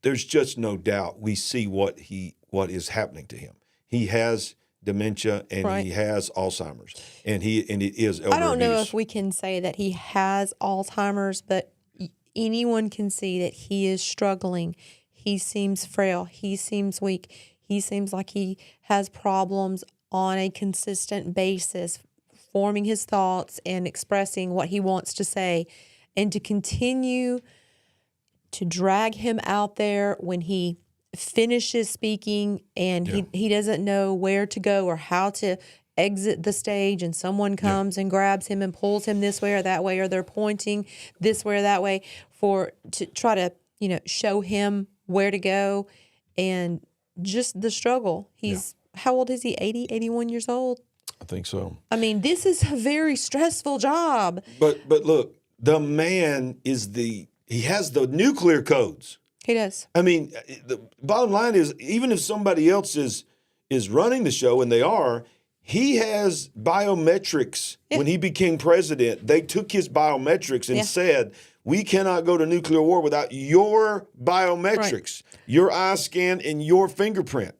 Speaker 1: there's just no doubt we see what what is happening to him. He has dementia and
Speaker 2: Right.
Speaker 1: he has Alzheimer's, and it is elder
Speaker 2: I don't know
Speaker 1: abuse.
Speaker 2: if we can say that he has Alzheimer's, but anyone can see that he is struggling. He seems frail. He seems weak. He seems like he has problems on a consistent basis, forming his thoughts and expressing what he wants to say. And to continue to drag him out there when he finishes speaking and he doesn't know where to go or how to exit the stage, and someone comes and grabs him and pulls him this way or that way, or they're pointing this way or that way to try to, show him where to go, and just the struggle. He's how old is he? 80, 81 years old?
Speaker 1: I think so.
Speaker 2: I mean, this is a very stressful job.
Speaker 1: But look, the man he has the nuclear codes.
Speaker 2: He does.
Speaker 1: I mean, the bottom line is, even if somebody else is running the show, and they are, he has biometrics.
Speaker 2: Yeah.
Speaker 1: When he became president, they took his biometrics and said, we cannot go to nuclear war without your biometrics, your eye scan and your fingerprint.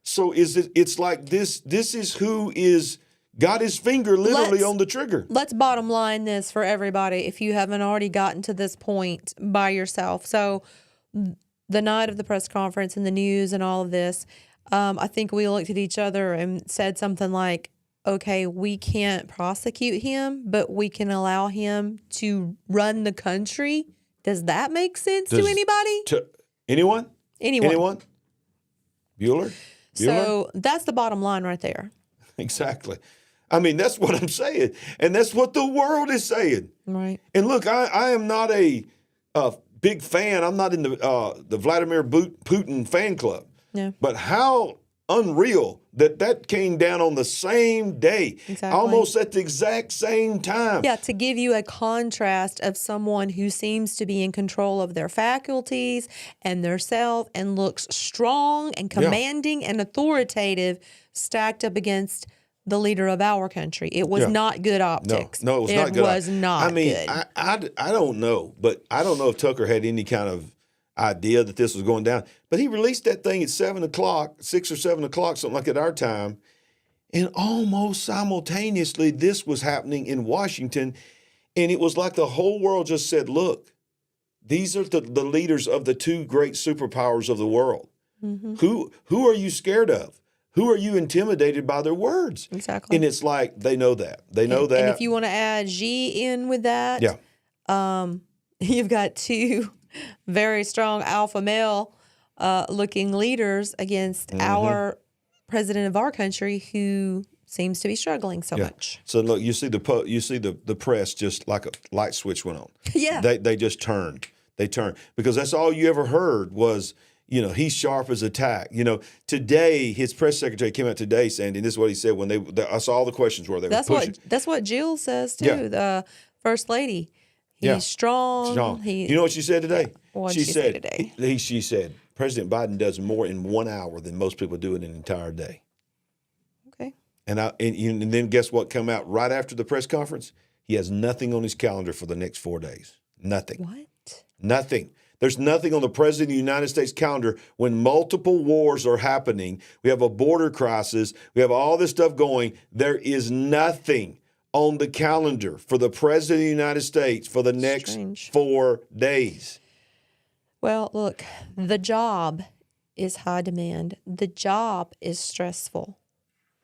Speaker 1: So it's like this is who is got his finger literally on the trigger.
Speaker 2: Let's bottom line this for everybody if you haven't already gotten to this point by yourself. So the night of the press conference and the news and all of this, I think we looked at each other and said something like, okay, we can't prosecute him, but we can allow him to run the country. Does that make sense to anybody?
Speaker 1: To anyone?
Speaker 2: Anyone.
Speaker 1: Bueller?
Speaker 2: So that's the bottom line right there.
Speaker 1: Exactly. I mean, that's what I'm saying. And that's what the world is saying.
Speaker 2: Right.
Speaker 1: And look, I am not a big fan. I'm not in the Vladimir Putin fan club.
Speaker 2: Yeah.
Speaker 1: But how unreal that came down on the same day,
Speaker 2: Exactly.
Speaker 1: almost at the exact same time.
Speaker 2: Yeah, to give you a contrast of someone who seems to be in control of their faculties and their self and looks strong and commanding and authoritative, stacked up against the leader of our country. It was not good optics.
Speaker 1: No, it was not good.
Speaker 2: It was not
Speaker 1: I mean,
Speaker 2: good.
Speaker 1: I don't know, but I don't know if Tucker had any kind of idea that this was going down. But he released that thing at 7 o'clock, 6 or 7 o'clock, something like at our time. And almost simultaneously, this was happening in Washington. And it was like the whole world just said, look, these are the leaders of the two great superpowers of the world. Mm-hmm. Who are you scared of? Who are you intimidated by their words?
Speaker 2: Exactly.
Speaker 1: And it's like they know that. They know that.
Speaker 2: And if you want to add Xi in with that, you've got two very strong alpha male looking leaders against our president of our country, who seems to be struggling so much.
Speaker 1: So look, you see the press just like a light switch went on.
Speaker 2: Yeah.
Speaker 1: They just turned. They turned because that's all you ever heard was, he's sharp as a tack. Today his press secretary came out today saying, and this is what he said when I saw all the questions were
Speaker 2: That's what Jill says too. The first lady. He's strong.
Speaker 1: You know what she said today?
Speaker 2: What did she say today?
Speaker 1: She said President Biden does more in 1 hour than most people do in an entire day.
Speaker 2: Okay.
Speaker 1: And then guess what came out right after the press conference? He has nothing on his calendar for the next 4 days. Nothing.
Speaker 2: What?
Speaker 1: Nothing. There's nothing on the President of the United States calendar when multiple wars are happening. We have a border crisis. We have all this stuff going. There is nothing on the calendar for the President of the United States for the next 4 days.
Speaker 2: Well, look, the job is high demand. The job is stressful.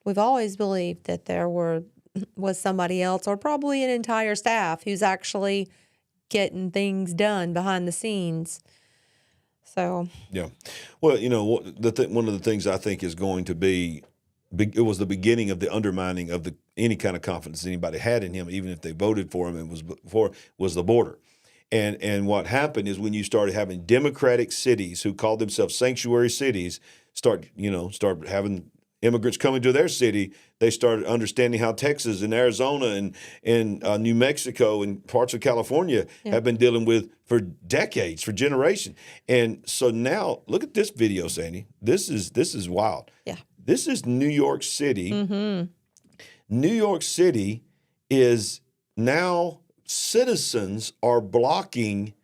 Speaker 2: We've always believed that there was somebody else, or probably an entire staff, who's actually getting things done behind the scenes. So
Speaker 1: yeah, well, one of the things I think is going to be, it was the beginning of the undermining of any kind of confidence anybody had in him, even if they voted for him. Was the border. And what happened is when you started having democratic cities who called themselves sanctuary cities start having immigrants coming to their city, they started understanding how Texas and Arizona and New Mexico and parts of California have been dealing with for decades, for generations. And so now look at this video, Sandy. This is wild.
Speaker 2: Yeah.
Speaker 1: This is New York City.
Speaker 2: Mm-hmm.
Speaker 1: New York City is now, citizens are blocking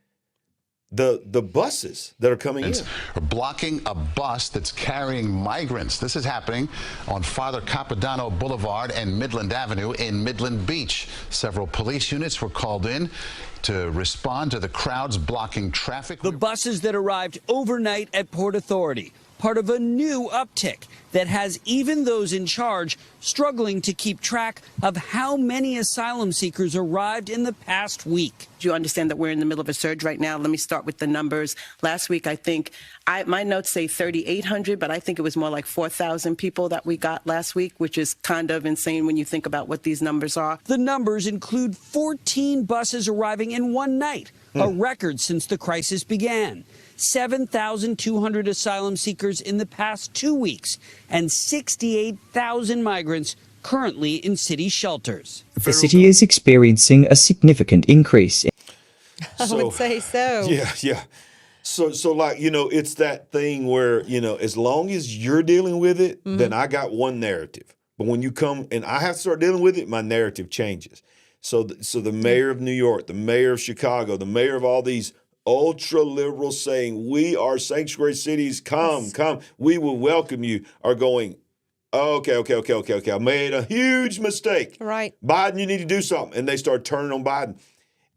Speaker 1: the buses that are coming in.
Speaker 5: Blocking a bus that's carrying migrants. This is happening on Father Capodanno Boulevard and Midland Avenue in Midland Beach. Several police units were called in to respond to the crowds blocking traffic.
Speaker 6: The buses that arrived overnight at Port Authority, part of a new uptick that has even those in charge struggling to keep track of how many asylum seekers arrived in the past week.
Speaker 7: You understand that we're in the middle of a surge right now. Let me start with the numbers. Last week, I think, my notes say 3,800, but I think it was more like 4,000 people that we got last week, which is kind of insane when you think about what these numbers are.
Speaker 6: The numbers include 14 buses arriving in one night, a record since the crisis began. 7,200 asylum seekers in the past 2 weeks, and 68,000 migrants currently in city shelters.
Speaker 8: The city is experiencing a significant increase.
Speaker 2: I would say so.
Speaker 1: Yeah. So like, it's that thing where, as long as you're dealing with it, then I got one narrative. But when you come and I have to start dealing with it, my narrative changes. So the mayor of New York, the mayor of Chicago, the mayor of all these ultra liberals saying, we are sanctuary cities, come, we will welcome you, are going, okay, I made a huge mistake.
Speaker 2: Right.
Speaker 1: Biden, you need to do something. And they start turning on Biden.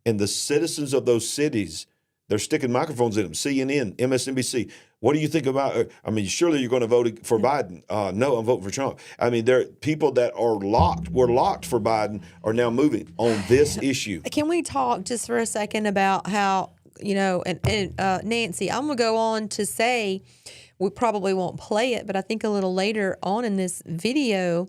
Speaker 1: And the citizens of those cities, they're sticking microphones in them, CNN, MSNBC. What do you think about, surely you're going to vote for Biden. No, I'm voting for Trump. There are people that were locked for Biden are now moving on this issue.
Speaker 2: Can we talk just for a second about how, Nancy, I'm going to go on to say, we probably won't play it, but I think a little later on in this video,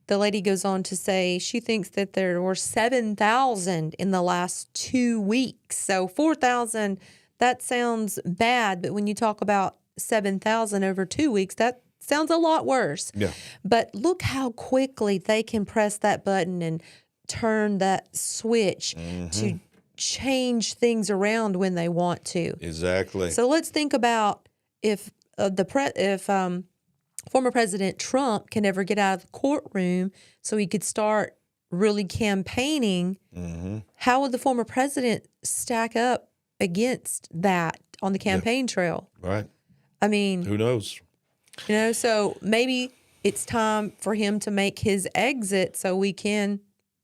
Speaker 2: the lady goes on to say she thinks that there were 7,000 in the last 2 weeks. So 4,000, that sounds bad, but when you talk about 7,000 over 2 weeks, that sounds a lot worse.
Speaker 1: Yeah.
Speaker 2: But look how quickly they can press that button and turn that switch to change things around when they want to.
Speaker 1: Exactly.
Speaker 2: So let's think about if former President Trump can ever get out of the courtroom so he could start really campaigning, how would the former president stack up against that on the campaign trail?
Speaker 1: Right.
Speaker 2: Who
Speaker 1: knows?
Speaker 2: So maybe it's time for him to make his exit so we can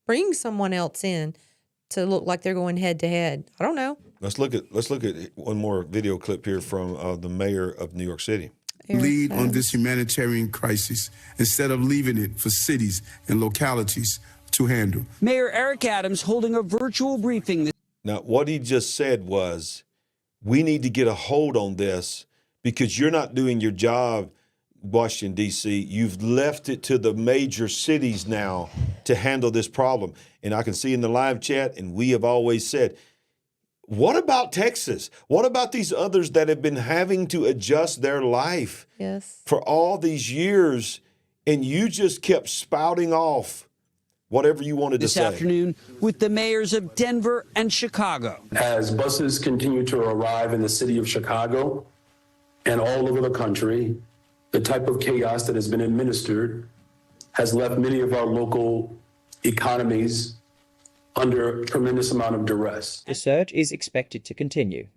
Speaker 2: bring someone else in to look like they're going head to head. I don't know.
Speaker 1: Let's look at one more video clip here from the mayor of New York City.
Speaker 9: Lead on this humanitarian crisis instead of leaving it for cities and localities to handle.
Speaker 6: Mayor Eric Adams holding a virtual briefing.
Speaker 1: Now, what he just said was, we need to get a hold on this because you're not doing your job, Washington, D.C. You've left it to the major cities now to handle this problem. And I can see in the live chat, and we have always said, what about Texas? What about these others that have been having to adjust their life for all these years, and you just kept spouting off whatever you wanted to say?
Speaker 6: This afternoon with the mayors of Denver and Chicago.
Speaker 10: As buses continue to arrive in the city of Chicago and all over the country, the type of chaos that has been administered has left many of our local economies under a tremendous amount of duress.
Speaker 8: The surge is expected to continue.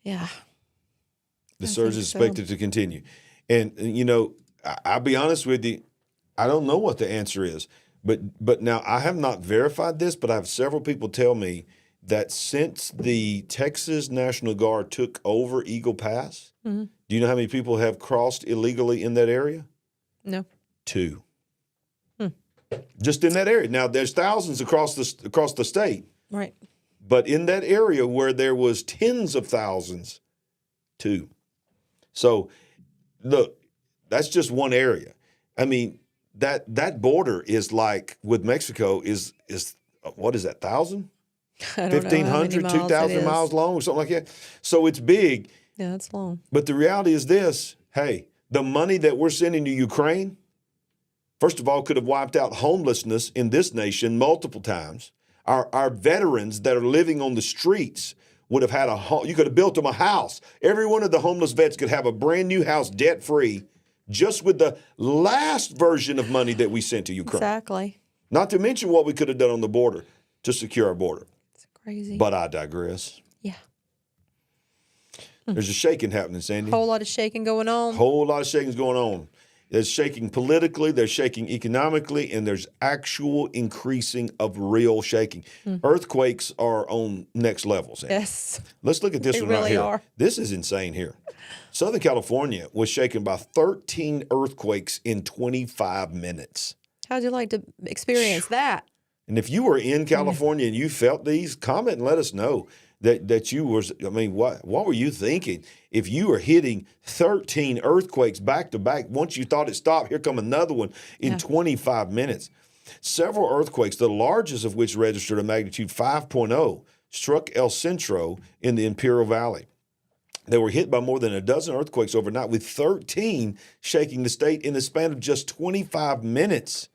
Speaker 2: Yeah.
Speaker 1: The surge is expected to continue. And, I'll be honest with you, I don't know what the answer is. But now I have not verified this, but I have several people tell me that since the Texas National Guard took over Eagle Pass, do you know how many people have crossed illegally in that area?
Speaker 2: No.
Speaker 1: 2. Just in that area. Now, there's thousands across the state.
Speaker 2: Right.
Speaker 1: But in that area where there was tens of thousands, 2. So, look, that's just one area. That border is like, with Mexico, is what is that, 1,000? 1,500, 2,000 miles long or something like that. So it's big.
Speaker 2: Yeah, it's long.
Speaker 1: But the reality is this, hey, the money that we're sending to Ukraine, first of all, could have wiped out homelessness in this nation multiple times. Our veterans that are living on the streets would have had you could have built them a house. Every one of the homeless vets could have a brand new house debt-free just with the last version of money that we sent to Ukraine.
Speaker 2: Exactly.
Speaker 1: Not to mention what we could have done on the border to secure our border.
Speaker 2: Crazy.
Speaker 1: But I digress.
Speaker 2: Yeah.
Speaker 1: There's a shaking happening, Sandy.
Speaker 2: Whole lot of shaking going on.
Speaker 1: Whole lot of shaking going on. There's shaking politically, there's shaking economically, and there's actual increasing of real shaking. Earthquakes are on next level, Sandy.
Speaker 2: Yes.
Speaker 1: Let's look at this
Speaker 2: They
Speaker 1: one right
Speaker 2: really
Speaker 1: here.
Speaker 2: are.
Speaker 1: This is insane here. Southern California was shaken by 13 earthquakes in 25 minutes.
Speaker 2: How'd you like to experience that?
Speaker 1: And if you were in California and you felt these, comment and let us know that you was. I mean, what were you thinking? If you were hitting 13 earthquakes back to back, once you thought it stopped, here come another one in 25 minutes. Several earthquakes, the largest of which registered a magnitude 5.0, struck El Centro in the Imperial Valley. They were hit by more than a dozen earthquakes overnight, with 13 shaking the state in the span of just 25 minutes.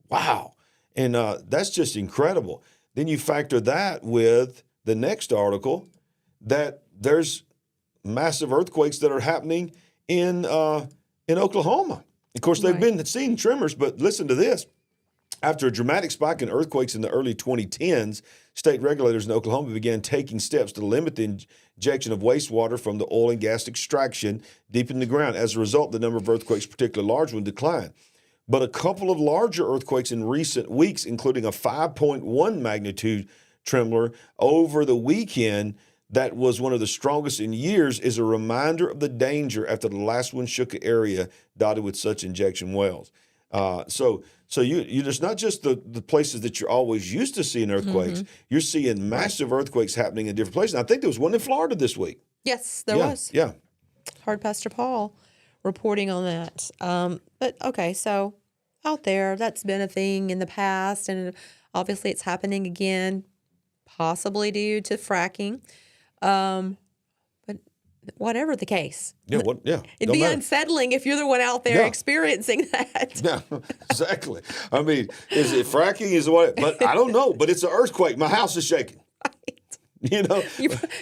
Speaker 1: Wow. And that's just incredible. Then you factor that with the next article that there's massive earthquakes that are happening in Oklahoma. Of course, they've been seeing tremors, but listen to this. After a dramatic spike in earthquakes in the early 2010s, state regulators in Oklahoma began taking steps to limit the injection of wastewater from the oil and gas extraction deep in the ground. As a result, the number of earthquakes, particularly large ones, declined. But a couple of larger earthquakes in recent weeks, including a 5.1 magnitude tremor over the weekend that was one of the strongest in years, is a reminder of the danger after the last one shook an area dotted with such injection wells. So you there's not just the places that you're always used to seeing earthquakes. You're seeing massive earthquakes happening in different places. And I think there was one in Florida this week.
Speaker 2: Yes, there was.
Speaker 1: Yeah.
Speaker 2: Heard Pastor Paul reporting on that. But okay, so out there, that's been a thing in the past, and obviously it's happening again, possibly due to fracking. But whatever the case.
Speaker 1: Yeah,
Speaker 2: It'd be unsettling if you're the one out there experiencing that.
Speaker 1: Yeah, exactly. I mean, is it fracking? Is what? But I don't know. But it's an earthquake. My house is shaking.
Speaker 2: Right.
Speaker 1: You know,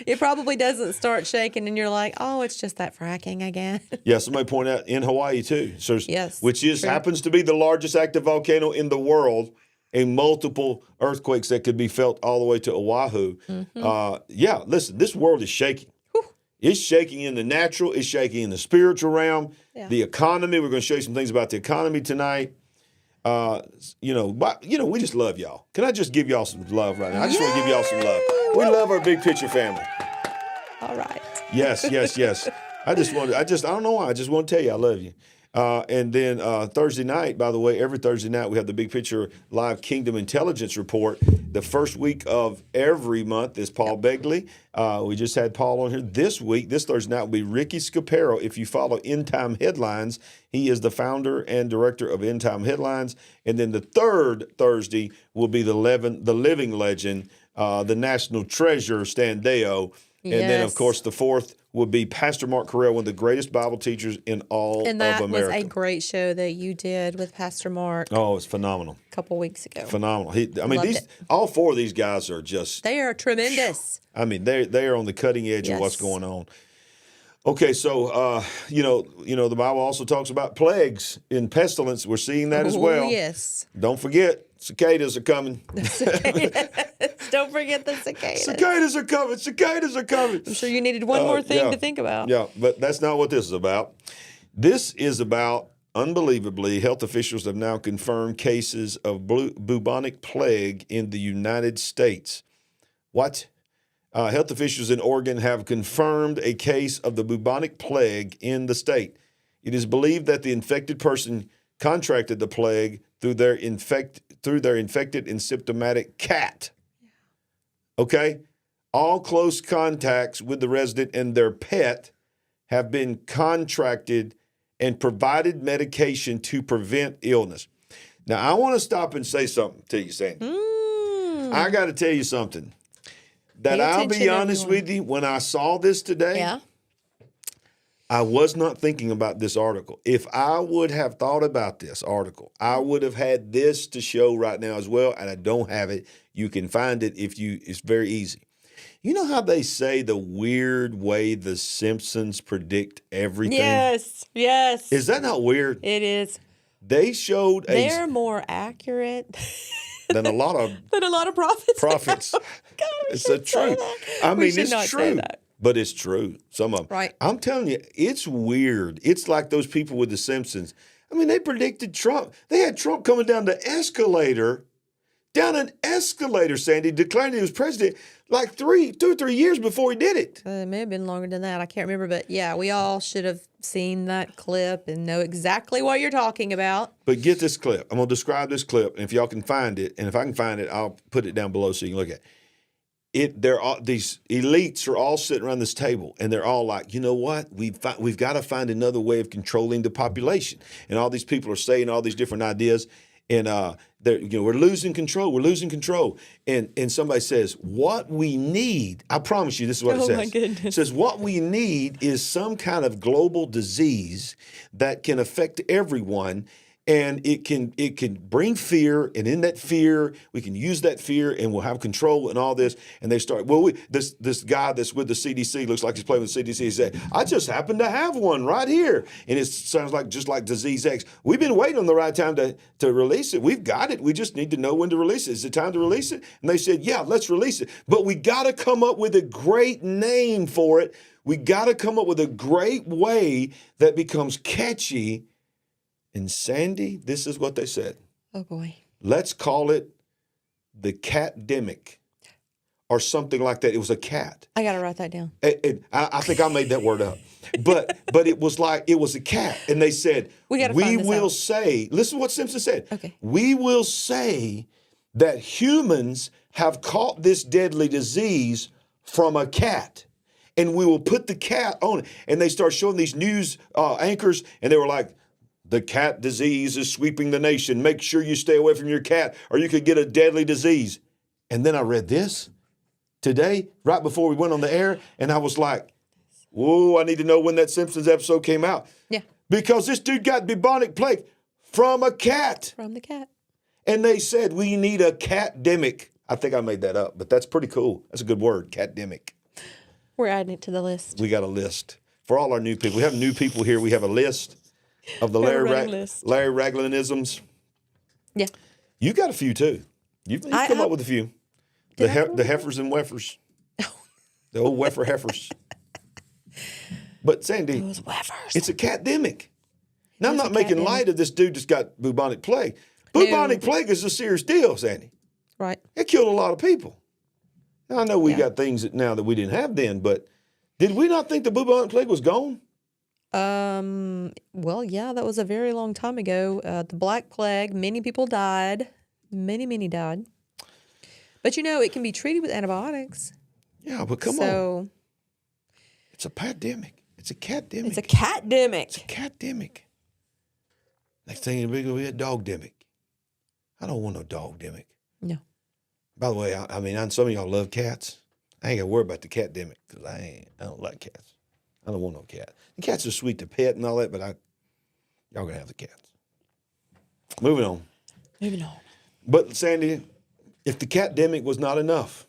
Speaker 2: it probably doesn't start shaking, and you're like, "Oh, it's just that fracking again."
Speaker 1: Yeah, somebody pointed out in Hawaii too. So,
Speaker 2: yes,
Speaker 1: which happens to be the largest active volcano in the world, and multiple earthquakes that could be felt all the way to Oahu. Listen, this world is shaking. It's shaking in the natural. It's shaking in the spiritual realm. Yeah. The economy. We're going to show you some things about the economy tonight. We just love y'all. Can I just give y'all some love right now? I just want to give y'all some love. We love our big picture family.
Speaker 2: All right.
Speaker 1: Yes. I don't know why. I just want to tell you I love you. And then Thursday night, by the way, every Thursday night we have the Big Picture Live Kingdom Intelligence Report. The first week of every month is Paul Begley. We just had Paul on here. This Thursday night will be Ricky Scaparo. If you follow End Time Headlines, he is the founder and director of End Time Headlines. And then the third Thursday will be the living legend, the national treasure, Stan Deo. And then, of course, the fourth will be Pastor Mark Carrell, one of the greatest Bible teachers in all of America.
Speaker 2: And that was a great show that you did with Pastor Mark.
Speaker 1: Oh, it's phenomenal.
Speaker 2: A couple weeks ago.
Speaker 1: Phenomenal. All four of these guys are just...
Speaker 2: They are tremendous.
Speaker 1: I mean, they are on the cutting edge of what's going on. Okay, so, the Bible also talks about plagues and pestilence. We're seeing that as well.
Speaker 2: Yes.
Speaker 1: Don't forget, cicadas are coming.
Speaker 2: Don't forget the cicadas.
Speaker 1: Cicadas are coming. Cicadas are coming.
Speaker 2: I'm sure you needed one more thing to think about.
Speaker 1: Yeah, but that's not what this is about. This is about, unbelievably, health officials have now confirmed cases of bubonic plague in the United States. What? Health officials in Oregon have confirmed a case of the bubonic plague in the state. It is believed that the infected person contracted the plague through their infected and symptomatic cat. Okay? All close contacts with the resident and their pet have been contracted and provided medication to prevent illness. Now, I want to stop and say something to you, Sandy. I got to tell you something. That I'll be honest with you, when I saw this today, I was not thinking about this article. If I would have thought about this article, I would have had this to show right now as well, and I don't have it. You can find it it's very easy. You know how they say the weird way the Simpsons predict everything?
Speaker 2: Yes.
Speaker 1: Is that not weird?
Speaker 2: It is.
Speaker 1: They showed
Speaker 2: They're more accurate.
Speaker 1: than a lot of
Speaker 2: prophets.
Speaker 1: prophets.
Speaker 2: God,
Speaker 1: It's the truth. I mean, it's true.
Speaker 2: That.
Speaker 1: But it's true. Some of them.
Speaker 2: Right.
Speaker 1: I'm telling you, it's weird. It's like those people with The Simpsons. I mean, they predicted Trump. They had Trump coming down an escalator, Sandy, declaring he was president like 2 or 3 years before he did it.
Speaker 2: It may have been longer than that. I can't remember. But yeah, we all should have seen that clip and know exactly what you're talking about.
Speaker 1: But get this clip. I'm going to describe this clip. And if y'all can find it, and if I can find it, I'll put it down below so you can look at it. These elites are all sitting around this table, and they're all like, you know what? We've got to find another way of controlling the population. And all these people are saying all these different ideas, and we're losing control. We're losing control. And somebody says, what we need, I promise you, this is what it says.
Speaker 2: Oh my goodness.
Speaker 1: It says, what we need is some kind of global disease that can affect everyone. And it can bring fear, and in that fear, we can use that fear, and we'll have control and all this. And they start, this guy that's with the CDC, looks like he's playing with the CDC, he said, I just happen to have one right here. And it sounds like just like Disease X. We've been waiting on the right time to release it. We've got it. We just need to know when to release it. Is it time to release it? And they said, yeah, let's release it. But we got to come up with a great name for it. We got to come up with a great way that becomes catchy. And Sandy, this is what they said.
Speaker 2: Oh, boy.
Speaker 1: Let's call it the cat-demic or something like that. It was a cat.
Speaker 2: I got to write that down.
Speaker 1: I think I made that word up. But it was like, it was a cat. And they said, we will say, listen to what Simpson said.
Speaker 2: Okay.
Speaker 1: We will say that humans have caught this deadly disease from a cat. And we will put the cat on it. And they start showing these news anchors, and they were like, the cat disease is sweeping the nation. Make sure you stay away from your cat or you could get a deadly disease. And then I read this today, right before we went on the air, and I was like, whoa, I need to know when that Simpsons episode came out.
Speaker 2: Yeah.
Speaker 1: Because this dude got bubonic plague from a cat.
Speaker 2: From the cat.
Speaker 1: And they said, we need a cat-demic. I think I made that up, but that's pretty cool. That's a good word, cat-demic.
Speaker 2: We're adding it to the list.
Speaker 1: We got a list. For all our new people, we have new people here. We have a list of the Larry Raglinisms.
Speaker 2: Yeah.
Speaker 1: You got a few, too. You've come up with a few. The heifers and weffers. The old weffer heifers. But, Sandy,
Speaker 2: Those weffers.
Speaker 1: It's a cat-demic. Now, I'm not making light of this dude that's got bubonic plague. Bubonic plague is a serious deal, Sandy.
Speaker 2: Right.
Speaker 1: It killed a lot of people. Now, I know we got things now that we didn't have then, but did we not think the bubonic plague was gone?
Speaker 2: Well, yeah, that was a very long time ago. The Black Plague, many people died. Many died. But, it can be treated with antibiotics.
Speaker 1: Yeah, but come on. It's a pandemic. It's a cat-demic.
Speaker 2: It's a cat-demic.
Speaker 1: It's a cat-demic. Next thing it'll be a dog-demic. I don't want no dog-demic.
Speaker 2: No.
Speaker 1: By the way, I mean, some of y'all love cats. I ain't got to worry about the cat-demic because I don't like cats. I don't want no cat. The cats are sweet to pet and all that, but y'all going to have the cats. Moving on. But, Sandy, if the cat-demic was not enough,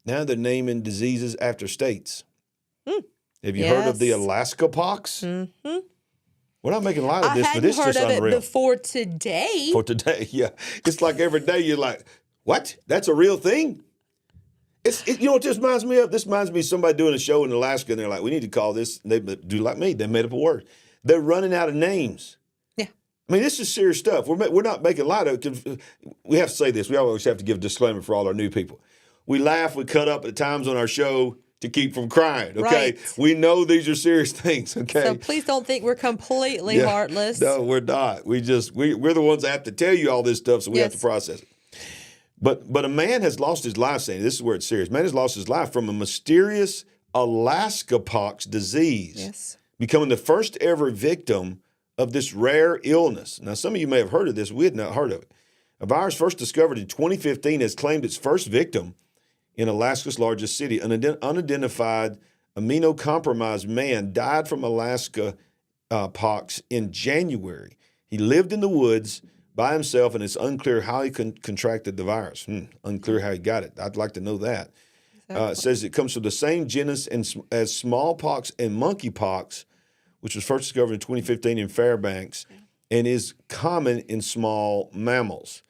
Speaker 1: now they're naming diseases after states. Have you heard of the Alaska pox? Mm-hmm. We're not making light of this, but it's just unreal. I hadn't heard of it
Speaker 2: before today.
Speaker 1: For today, yeah. It's like every day you're like, what? That's a real thing? You know what this reminds me of? This reminds me of somebody doing a show in Alaska, and they're like, we need to call this. They do like me. They made up a word. They're running out of names.
Speaker 2: Yeah.
Speaker 1: I mean, this is serious stuff. We're not making light of it. We have to say this. We always have to give a disclaimer for all our new people. We laugh, we cut up at times on our show to keep from crying, okay?
Speaker 2: Right.
Speaker 1: We know these are serious things, okay?
Speaker 2: So please don't think we're completely heartless.
Speaker 1: No, we're not. We're the ones that have to tell you all this stuff, so we have to process it. But a man has lost his life, Sandy. This is where it's serious. Man has lost his life from a mysterious Alaska pox disease, becoming the first ever victim of this rare illness. Now, some of you may have heard of this. We had not heard of it. A virus first discovered in 2015 has claimed its first victim in Alaska's largest city. An unidentified immunocompromised man died from Alaska pox in January. He lived in the woods by himself, and it's unclear how he contracted the virus. Unclear how he got it. I'd like to know that. It says it comes from the same genus as smallpox and monkeypox, which was first discovered in 2015 in Fairbanks, and is common in small mammals.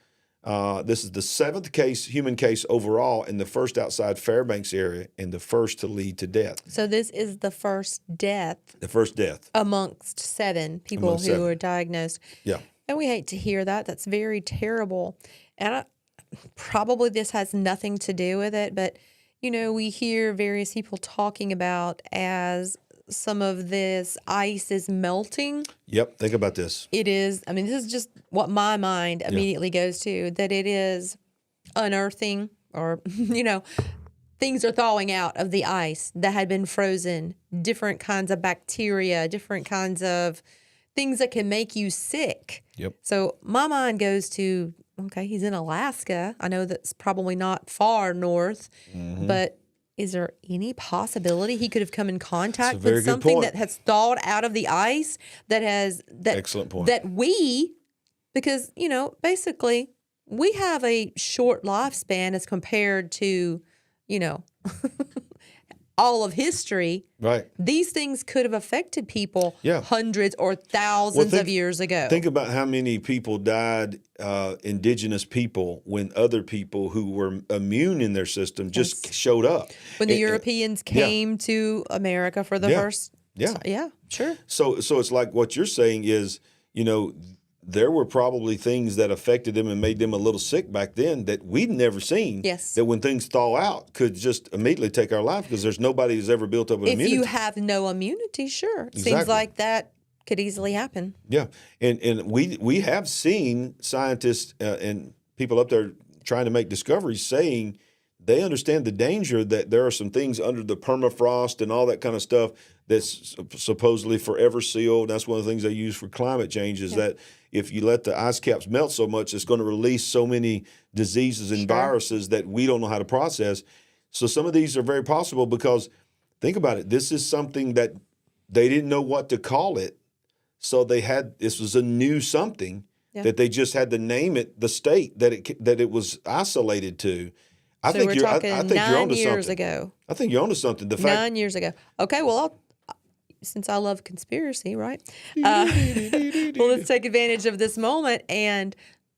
Speaker 1: This is the 7th human case overall, and the first outside Fairbanks area, and the first to lead to death.
Speaker 2: So this is the first death.
Speaker 1: The first death
Speaker 2: Amongst 7 people who are diagnosed.
Speaker 1: Yeah.
Speaker 2: And we hate to hear that. That's very terrible. And probably this has nothing to do with it, but, we hear various people talking about as some of this ice is melting.
Speaker 1: Yep. Think about this.
Speaker 2: It is, this is just what my mind immediately goes to, that it is unearthing or, things are thawing out of the ice that had been frozen, different kinds of bacteria, different kinds of things that can make you sick.
Speaker 1: Yep.
Speaker 2: So my mind goes to, okay, he's in Alaska. I know that's probably not far north, but is there any possibility he could have come in contact with something that has thawed out of the ice
Speaker 1: Excellent point.
Speaker 2: Because, basically we have a short lifespan as compared to, all of history.
Speaker 1: Right.
Speaker 2: These things could have affected people
Speaker 1: Yeah.
Speaker 2: hundreds or thousands of years ago.
Speaker 1: Think about how many people died, indigenous people, when other people who were immune in their system just showed up.
Speaker 2: When the Europeans came to America for the first. Yeah, sure.
Speaker 1: So it's like what you're saying is, there were probably things that affected them and made them a little sick back then that we'd never seen.
Speaker 2: Yes.
Speaker 1: That when things thaw out could just immediately take our life because there's nobody who's ever built up an immunity.
Speaker 2: If you have no immunity, sure. It seems like that could easily happen.
Speaker 1: Yeah. And we have seen scientists and people up there trying to make discoveries saying they understand the danger that there are some things under the permafrost and all that kind of stuff that's supposedly forever sealed. That's one of the things they use for climate change is that if you let the ice caps melt so much, it's going to release so many diseases and viruses that we don't know how to process. So some of these are very possible because think about it. This is something that they didn't know what to call it. So this was a new something that they just had to name it the state that it was isolated to. I think you're onto something.
Speaker 2: 9 years ago.
Speaker 1: I think you're onto something.
Speaker 2: 9 years ago. Okay, well, since I love conspiracy, right? Well, let's take advantage of this moment. And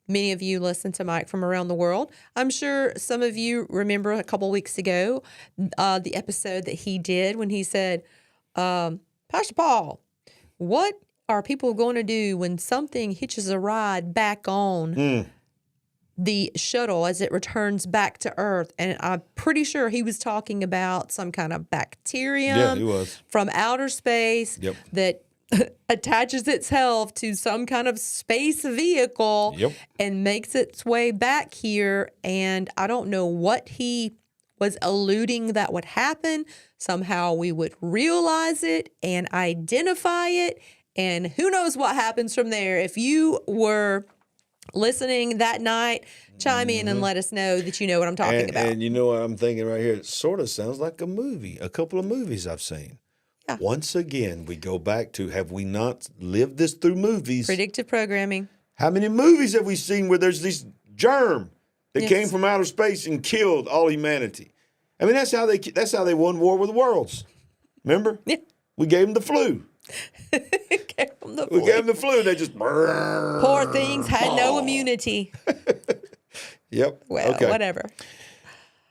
Speaker 2: many of you listen to Mike from around the world. I'm sure some of you remember a couple weeks ago the episode that he did when he said, Pastor Paul, what are people going to do when something hitches a ride back on the shuttle as it returns back to Earth? And I'm pretty sure he was talking about some kind of bacterium from outer space that attaches itself to some kind of space vehicle and makes its way back here. And I don't know what he was alluding that would happen. Somehow we would realize it and identify it. And who knows what happens from there. If you were listening that night, chime in and let us know that you know what I'm talking about.
Speaker 1: And you know what I'm thinking right here? It sort of sounds like a movie, a couple of movies I've seen. Yeah. Once again, we go back to, have we not lived this through movies?
Speaker 2: Predictive programming.
Speaker 1: How many movies have we seen where there's this germ that came from outer space and killed all humanity? I mean, that's how they won War with the Worlds. Remember? Yeah. We gave them the flu. We gave them the flu. They just
Speaker 2: poor things had no immunity.
Speaker 1: Yep.
Speaker 2: Well, whatever.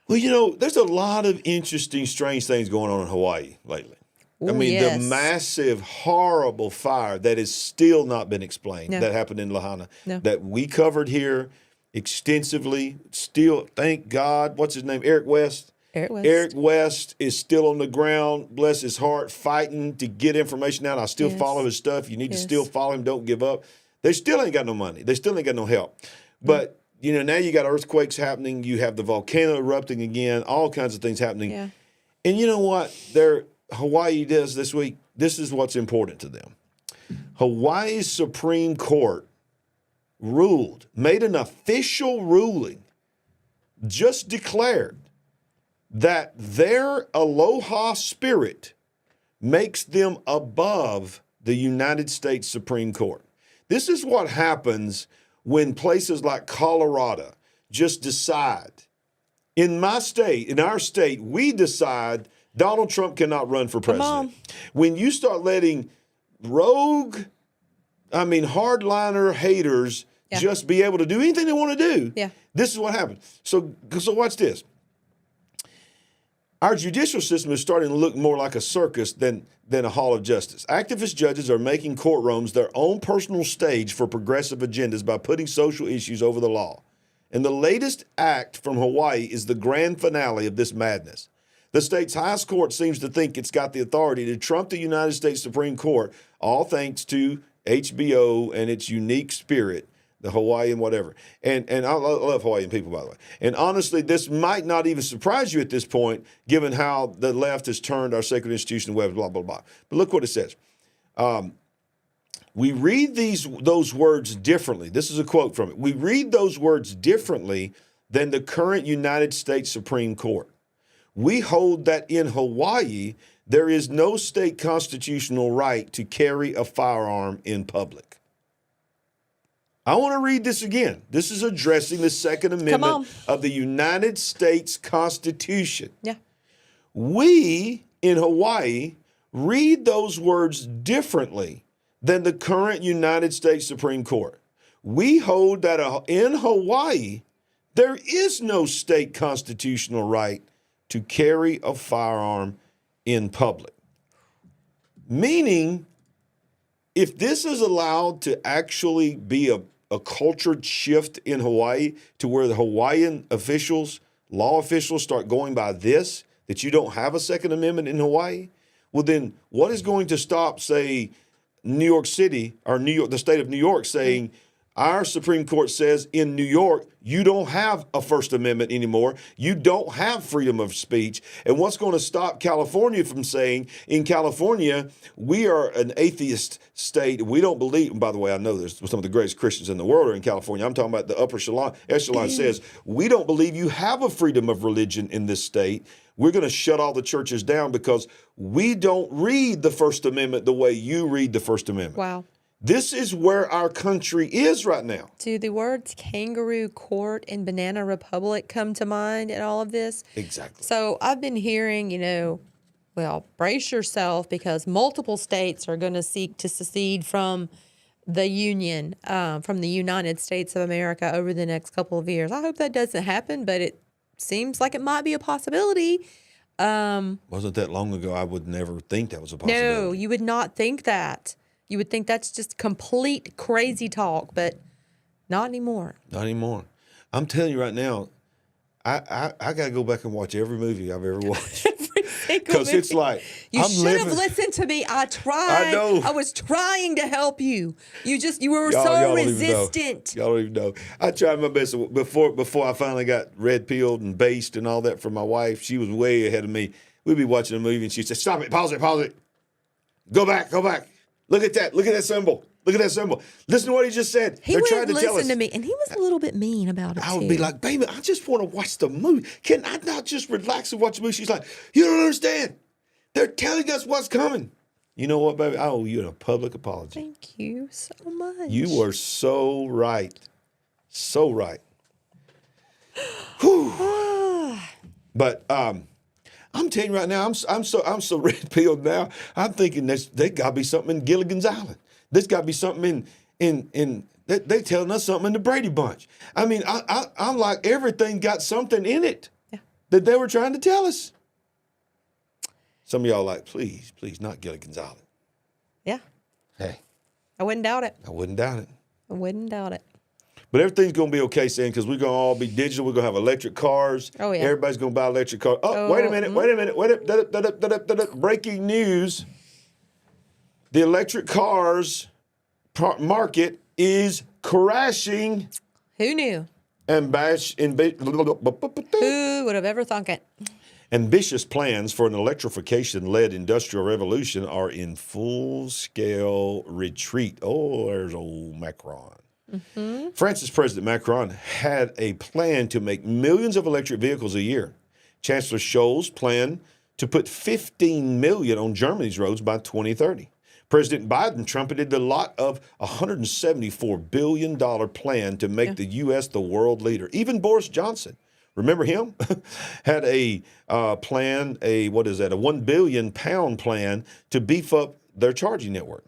Speaker 1: Well, there's a lot of interesting, strange things going on in Hawaii lately.
Speaker 2: Ooh,
Speaker 1: I mean, the massive, horrible fire that has still not been explained that happened in Lahaina that we covered here extensively. Still, thank God. What's his name? Eric West. Eric West is still on the ground, bless his heart, fighting to get information out. I still follow his stuff. You need to still follow him. Don't give up. They still ain't got no money. They still ain't got no help. But, now you got earthquakes happening. You have the volcano erupting again, all kinds of things happening. Yeah. And you know what Hawaii does this week? This is what's important to them. Hawaii's Supreme Court made an official ruling, just declared that their aloha spirit makes them above the United States Supreme Court. This is what happens when places like Colorado just decide. In our state, we decide Donald Trump cannot run for president. When you start letting hardliner haters just be able to do anything they want to do.
Speaker 2: Yeah.
Speaker 1: This is what happened. So watch this. Our judicial system is starting to look more like a circus than a hall of justice. Activist judges are making courtrooms their own personal stage for progressive agendas by putting social issues over the law. And the latest act from Hawaii is the grand finale of this madness. The state's highest court seems to think it's got the authority to trump the United States Supreme Court, all thanks to HBO and its unique spirit, the Hawaiian whatever. And I love Hawaiian people, by the way. And honestly, this might not even surprise you at this point, given how the left has turned our sacred institution away, blah, blah, blah. But look what it says. We read those words differently. This is a quote from it. We read those words differently than the current United States Supreme Court. We hold that in Hawaii, there is no state constitutional right to carry a firearm in public. I want to read this again. This is addressing the Second Amendment of the United States Constitution.
Speaker 2: Yeah.
Speaker 1: We in Hawaii read those words differently than the current United States Supreme Court. We hold that in Hawaii, there is no state constitutional right to carry a firearm in public. Meaning, if this is allowed to actually be a cultured shift in Hawaii to where the Hawaiian officials, law officials start going by this, that you don't have a Second Amendment in Hawaii, well then what is going to stop, say, New York City or the state of New York saying, our Supreme Court says in New York, you don't have a First Amendment anymore. You don't have freedom of speech. And what's going to stop California from saying, in California, we are an atheist state. We don't believe, by the way, I know there's some of the greatest Christians in the world are in California. I'm talking about the upper echelon says, we don't believe you have a freedom of religion in this state. We're going to shut all the churches down because we don't read the First Amendment the way you read the First Amendment.
Speaker 2: Wow.
Speaker 1: This is where our country is right now.
Speaker 2: Do the words kangaroo court and banana republic come to mind in all of this?
Speaker 1: Exactly.
Speaker 2: So I've been hearing, brace yourself because multiple states are going to seek to secede from the Union, from the United States of America over the next couple of years. I hope that doesn't happen, but it seems like it might be a possibility.
Speaker 1: Wasn't that long ago? I would never think that was a possibility.
Speaker 2: No, you would not think that. You would think that's just complete crazy talk, but not anymore.
Speaker 1: Not anymore. I'm telling you right now, I got to go back and watch every movie I've ever watched. Because it's like,
Speaker 2: you should have listened to me. I tried.
Speaker 1: I know.
Speaker 2: I was trying to help you. You were
Speaker 1: y'all
Speaker 2: so
Speaker 1: don't
Speaker 2: resistant.
Speaker 1: Y'all don't even know. I tried my best. Before I finally got red pilled and based and all that from my wife, she was way ahead of me. We'd be watching a movie and she'd say, stop it, pause it. Go back. Look at that symbol. Listen to what he just said.
Speaker 2: He wouldn't listen to me, and he was a little bit mean about it,
Speaker 1: I would be like, baby, I just want to watch the movie. Can I not just relax and watch the movie? She's like, you don't understand. They're telling us what's coming. You know what, baby? I owe you a public apology.
Speaker 2: Thank you so much.
Speaker 1: You were so right. So right. Whew. But I'm telling you right now, I'm so red pilled now. I'm thinking there got to be something in Gilligan's Island. There's got to be something in they telling us something in the Brady Bunch. I mean, I'm like everything got something in it that they were trying to tell us. Some of y'all like, please, not Gilligan's Island.
Speaker 2: Yeah.
Speaker 1: Hey.
Speaker 2: I wouldn't doubt it.
Speaker 1: I wouldn't doubt it. But everything's going to be okay, Sam, because we're going to all be digital. We're going to have electric cars.
Speaker 2: Oh, yeah.
Speaker 1: Everybody's going to buy electric cars. Oh, wait a minute. Breaking news. The electric cars market is crashing.
Speaker 2: Who knew?
Speaker 1: Who
Speaker 2: would have ever thunk it?
Speaker 1: Ambitious plans for an electrification-led industrial revolution are in full-scale retreat. Oh, there's old Macron. Mm-hmm. France's President Macron had a plan to make millions of electric vehicles a year. Chancellor Scholz planned to put 15 million on Germany's roads by 2030. President Biden trumpeted the lot of $174 billion plan to make the U.S. the world leader. Even Boris Johnson, remember him? had a plan, a £1 billion plan to beef up their charging network.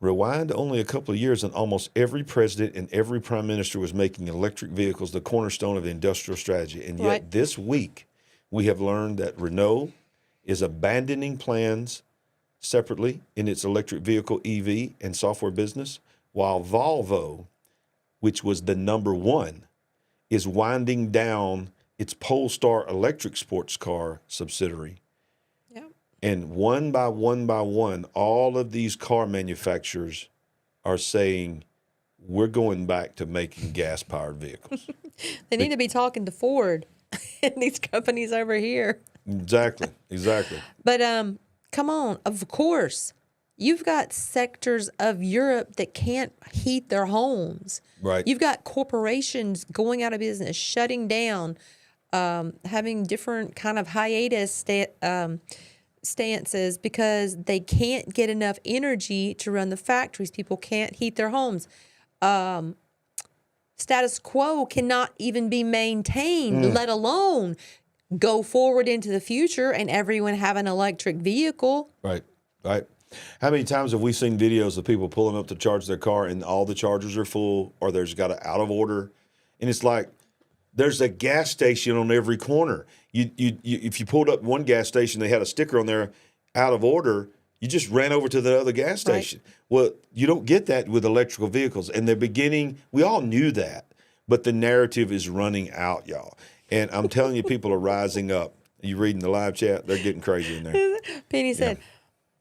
Speaker 1: Rewind only a couple of years, and almost every president and every prime minister was making electric vehicles the cornerstone of the industrial strategy. And yet this week, we have learned that Renault is abandoning plans separately in its electric vehicle EV and software business, while Volvo, which was the number one, is winding down its Polestar electric sports car subsidiary. And one by one, all of these car manufacturers are saying, we're going back to making gas-powered vehicles.
Speaker 2: They need to be talking to Ford and these companies over here.
Speaker 1: Exactly.
Speaker 2: But come on, of course, you've got sectors of Europe that can't heat their homes.
Speaker 1: Right.
Speaker 2: You've got corporations going out of business, shutting down, having different kind of hiatus stances because they can't get enough energy to run the factories. People can't heat their homes. Status quo cannot even be maintained, let alone go forward into the future and everyone have an electric vehicle.
Speaker 1: Right. How many times have we seen videos of people pulling up to charge their car and all the chargers are full, or there's got an out of order? And it's like, there's a gas station on every corner. If you pulled up one gas station, they had a sticker on there, out of order, you just ran over to the other gas station. Right. Well, you don't get that with electrical vehicles. And they're beginning, we all knew that, but the narrative is running out, y'all. And I'm telling you, people are rising up. You reading the live chat? They're getting crazy in there.
Speaker 2: Penny said,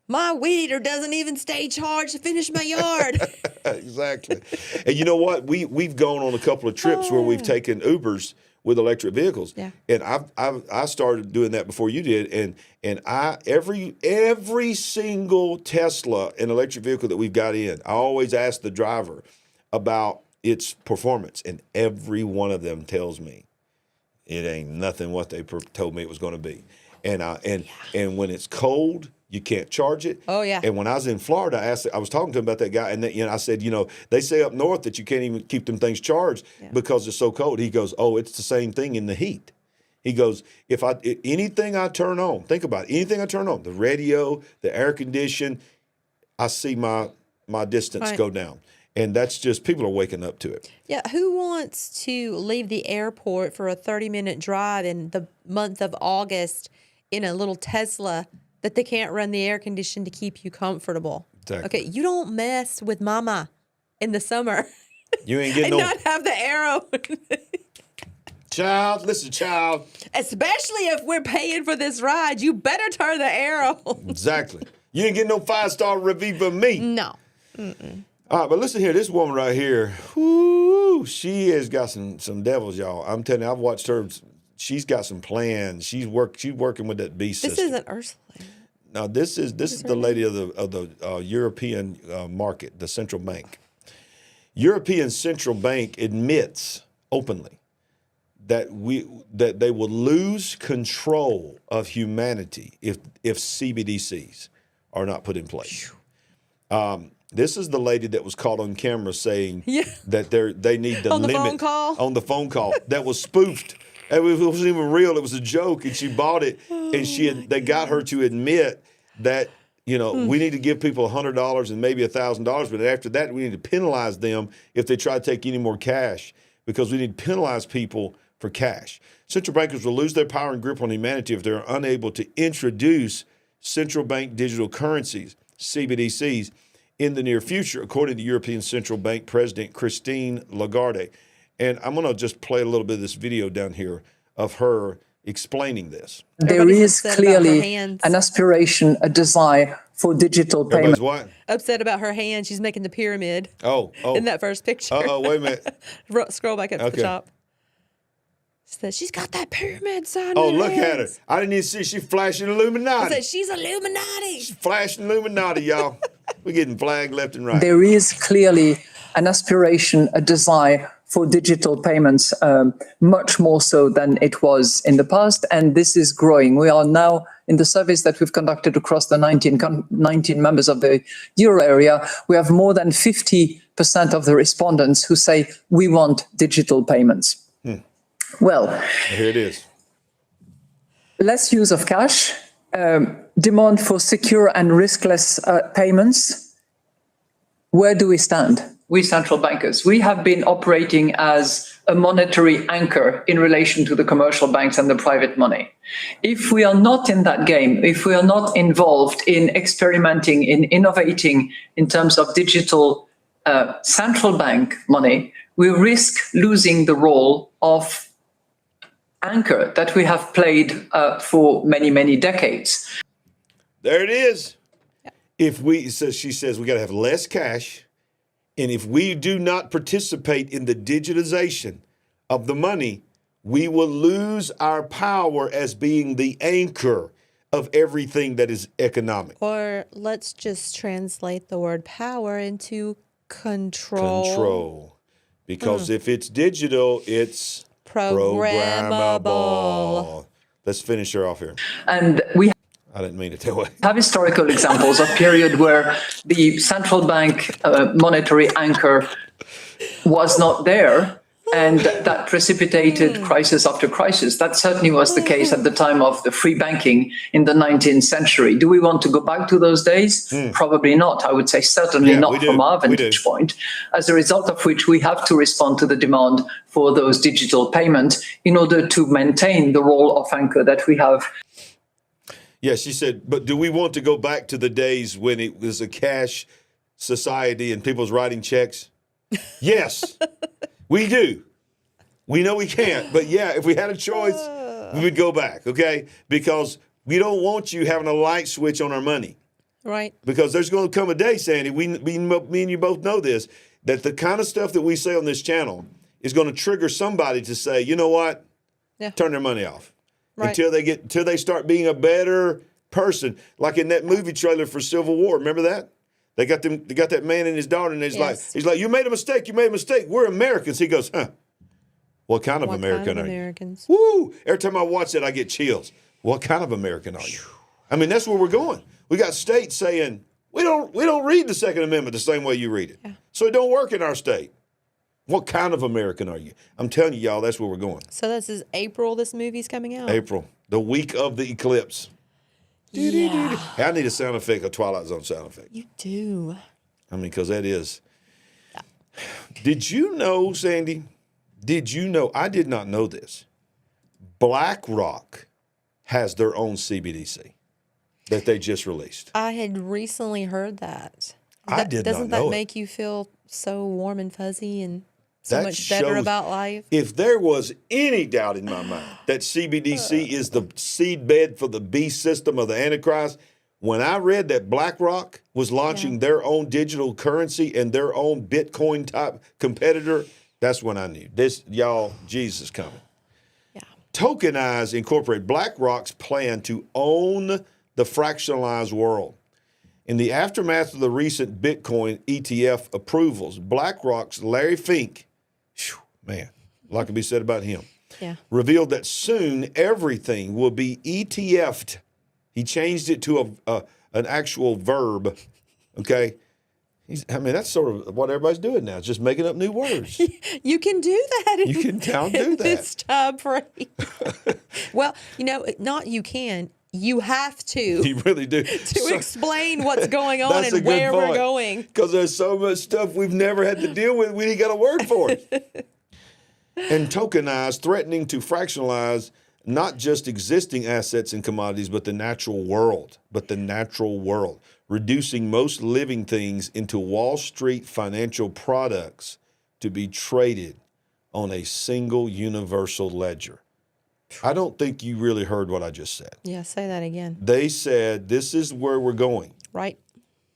Speaker 2: my weed eater doesn't even stay charged to finish my yard.
Speaker 1: Exactly. And you know what? We've gone on a couple of trips where we've taken Ubers with electric vehicles. Yeah. And I started doing that before you did. And every single Tesla and electric vehicle that we've got in, I always ask the driver about its performance. And every one of them tells me it ain't nothing what they told me it was going to be. And when it's cold, you can't charge it.
Speaker 2: Oh, yeah.
Speaker 1: And when I was in Florida, I was talking to him about that guy, and I said, they say up north that you can't even keep them things charged because it's so cold. He goes, oh, it's the same thing in the heat. He goes, anything I turn on, think about it, anything I turn on, the radio, the air condition, I see my distance go down. And that's just, people are waking up to it.
Speaker 2: Yeah, who wants to leave the airport for a 30-minute drive in the month of August in a little Tesla that they can't run the air condition to keep you comfortable? Exactly. Okay, you don't mess with mama in the summer.
Speaker 1: You ain't getting
Speaker 2: and not have the arrow.
Speaker 1: Child, listen, child.
Speaker 2: Especially if we're paying for this ride, you better turn the arrow.
Speaker 1: Exactly. You ain't getting no 5-star review from me.
Speaker 2: No. Mm-mm.
Speaker 1: All right, but listen here. This woman right here, whoo, she has got some devils, y'all. I'm telling you, I've watched her. She's got some plans. She's working with that beast system.
Speaker 2: This isn't Ursula.
Speaker 1: No, this is the lady of the European market, the central bank. European Central Bank admits openly that they will lose control of humanity if CBDCs are not put in place. This is the lady that was caught on camera saying that they need to limit on the phone call that was spoofed. It wasn't even real. It was a joke, and she bought it, and they got her to admit that we need to give people $100 and maybe $1,000, but after that we need to penalize them if they try to take any more cash, because we need to penalize people for cash. Central bankers will lose their power and grip on humanity if they're unable to introduce central bank digital currencies, CBDCs, in the near future, according to European Central Bank President Christine Lagarde. And I'm going to just play a little bit of this video down here of her explaining this.
Speaker 11: There is clearly an aspiration, a desire for digital payment.
Speaker 1: What?
Speaker 2: Upset about her hand. She's making the pyramid.
Speaker 1: Oh.
Speaker 2: In that first picture.
Speaker 1: Wait a minute.
Speaker 2: Scroll back up to the top. Said she's got that pyramid sign.
Speaker 1: Oh, look at her. I didn't even see she flashing Illuminati.
Speaker 2: I said she's Illuminati.
Speaker 1: She's flashing Illuminati, y'all. We're getting flagged left and right.
Speaker 11: There is clearly an aspiration, a desire for digital payments, much more so than it was in the past. And this is growing. We are now, in the surveys that we've conducted across the 19 members of the Euro area, we have more than 50% of the respondents who say, we want digital payments. Well,
Speaker 1: here it is.
Speaker 11: Less use of cash, demand for secure and riskless payments, where do we stand? We central bankers, we have been operating as a monetary anchor in relation to the commercial banks and the private money. If we are not in that game, if we are not involved in experimenting, in innovating in terms of digital central bank money, we risk losing the role of anchor that we have played for many, many decades.
Speaker 1: There it is. If we, so she says, we got to have less cash. And if we do not participate in the digitization of the money, we will lose our power as being the anchor of everything that is economic.
Speaker 2: Or let's just translate the word power into control.
Speaker 1: Control. Because if it's digital, it's
Speaker 2: programmable.
Speaker 1: Let's finish her off here.
Speaker 11: And we
Speaker 1: I didn't mean it that way.
Speaker 11: have historical examples of period where the central bank monetary anchor was not there, and that precipitated crisis after crisis. That certainly was the case at the time of the free banking in the 19th century. Do we want to go back to those days? Probably not. I would say certainly not from our vantage point, as a result of which we have to respond to the demand for those digital payments in order to maintain the role of anchor that we have.
Speaker 1: Yeah, she said, but do we want to go back to the days when it was a cash society and people was writing checks? Yes, we do. We know we can't, but yeah, if we had a choice, we would go back, okay? Because we don't want you having a light switch on our money.
Speaker 2: Right.
Speaker 1: Because there's going to come a day, Sandy, me and you both know this, that the kind of stuff that we say on this channel is going to trigger somebody to say, you know what?
Speaker 2: Yeah.
Speaker 1: Turn their money off.
Speaker 2: Right.
Speaker 1: Until they start being a better person, like in that movie trailer for Civil War. Remember that? They got that man and his daughter, and he's like, you made a mistake. You made a mistake. We're Americans. He goes, huh? What kind of American are you? Woo! Every time I watch it, I get chills. What kind of American are you? I mean, that's where we're going. We got states saying we don't read the Second Amendment the same way you read it, so it don't work in our state. What kind of American are you? I'm telling you, y'all, that's where we're going.
Speaker 2: So this is April. This movie's coming out.
Speaker 1: April, the week of the eclipse.
Speaker 2: Yeah.
Speaker 1: I need a sound effect, a Twilight Zone sound effect.
Speaker 2: You do.
Speaker 1: I mean, because that is. Did you know, Sandy? Did you know? I did not know this. BlackRock has their own CBDC that they just released.
Speaker 2: I had recently heard that.
Speaker 1: I did not know
Speaker 2: Doesn't that
Speaker 1: it.
Speaker 2: make you feel so warm and fuzzy and so
Speaker 1: That
Speaker 2: much better
Speaker 1: shows-
Speaker 2: about life?
Speaker 1: If there was any doubt in my mind that CBDC is the seedbed for the beast system of the Antichrist, when I read that BlackRock was launching their own digital currency and their own Bitcoin type competitor, that's when I knew this, y'all, Jesus is coming.
Speaker 2: Yeah.
Speaker 1: Tokenize Incorporated, BlackRock's plan to own the fractionalized world. In the aftermath of the recent Bitcoin ETF approvals, BlackRock's Larry Fink, man, a lot can be said about him, revealed that soon everything will be ETF'd. He changed it to an actual verb, okay? That's sort of what everybody's doing now. It's just making up new words.
Speaker 2: You can do that.
Speaker 1: You can now do that.
Speaker 2: It's time frame. Well, not you can. You have to.
Speaker 1: You really do.
Speaker 2: To explain what's going on
Speaker 1: That's a
Speaker 2: and
Speaker 1: good
Speaker 2: where we're
Speaker 1: point.
Speaker 2: going.
Speaker 1: Because there's so much stuff we've never had to deal with. We ain't got a word for it. And tokenize, threatening to fractionalize not just existing assets and commodities, but the natural world. Reducing most living things into Wall Street financial products to be traded on a single universal ledger. I don't think you really heard what I just said.
Speaker 2: Yeah, say that again.
Speaker 1: They said this is where we're going.
Speaker 2: Right.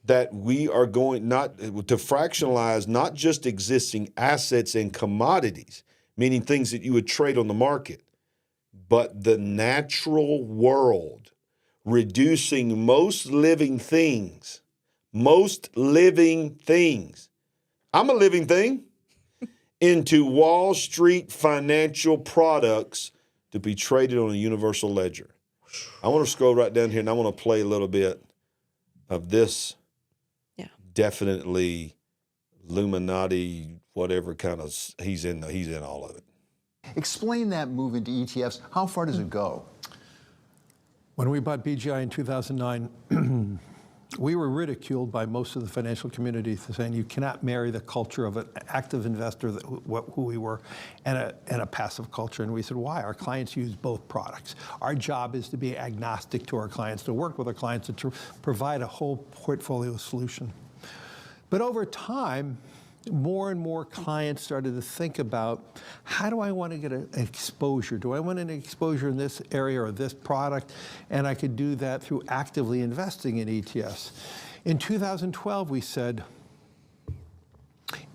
Speaker 1: That we are going not to fractionalize not just existing assets and commodities, meaning things that you would trade on the market, but the natural world, reducing most living things. I'm a living thing, into Wall Street financial products to be traded on a universal ledger. I want to scroll right down here and I want to play a little bit of this.
Speaker 2: Yeah.
Speaker 1: Definitely Illuminati, whatever kind of, he's in all of it.
Speaker 12: Explain that move into ETFs. How far does it go?
Speaker 13: When we bought BGI in 2009, we were ridiculed by most of the financial community for saying you cannot marry the culture of an active investor, who we were, and a passive culture. And we said, why? Our clients use both products. Our job is to be agnostic to our clients, to work with our clients, and to provide a whole portfolio solution. But over time, more and more clients started to think about, how do I want to get an exposure? Do I want an exposure in this area or this product? And I could do that through actively investing in ETFs. In 2012, we said,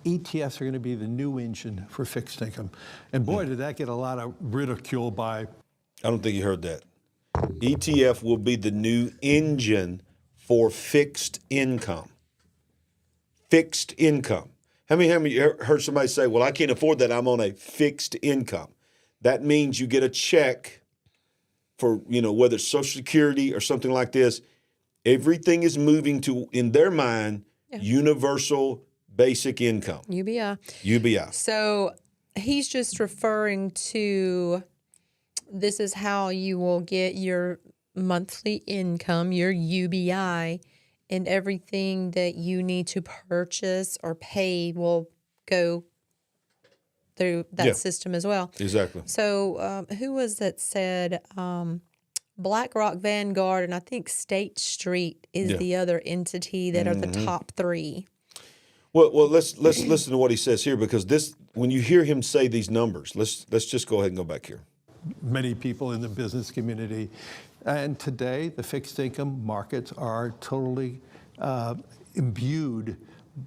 Speaker 13: ETFs are going to be the new engine for fixed income. And boy, did that get a lot of ridicule by...
Speaker 1: I don't think you heard that. ETF will be the new engine for fixed income. Fixed income. How many heard somebody say, well, I can't afford that, I'm on a fixed income? That means you get a check for, whether it's Social Security or something like this. Everything is moving to, in their mind, universal basic income. UBI.
Speaker 2: So he's just referring to, this is how you will get your monthly income, your UBI, and everything that you need to purchase or pay will go through that system as well.
Speaker 1: Exactly.
Speaker 2: So who was that said BlackRock, Vanguard, and I think State Street is the other entity that are the top three.
Speaker 1: Well, let's listen to what he says here, because this, when you hear him say these numbers, let's just go ahead and go back here.
Speaker 13: Many people in the business community. And today, the fixed income markets are totally imbued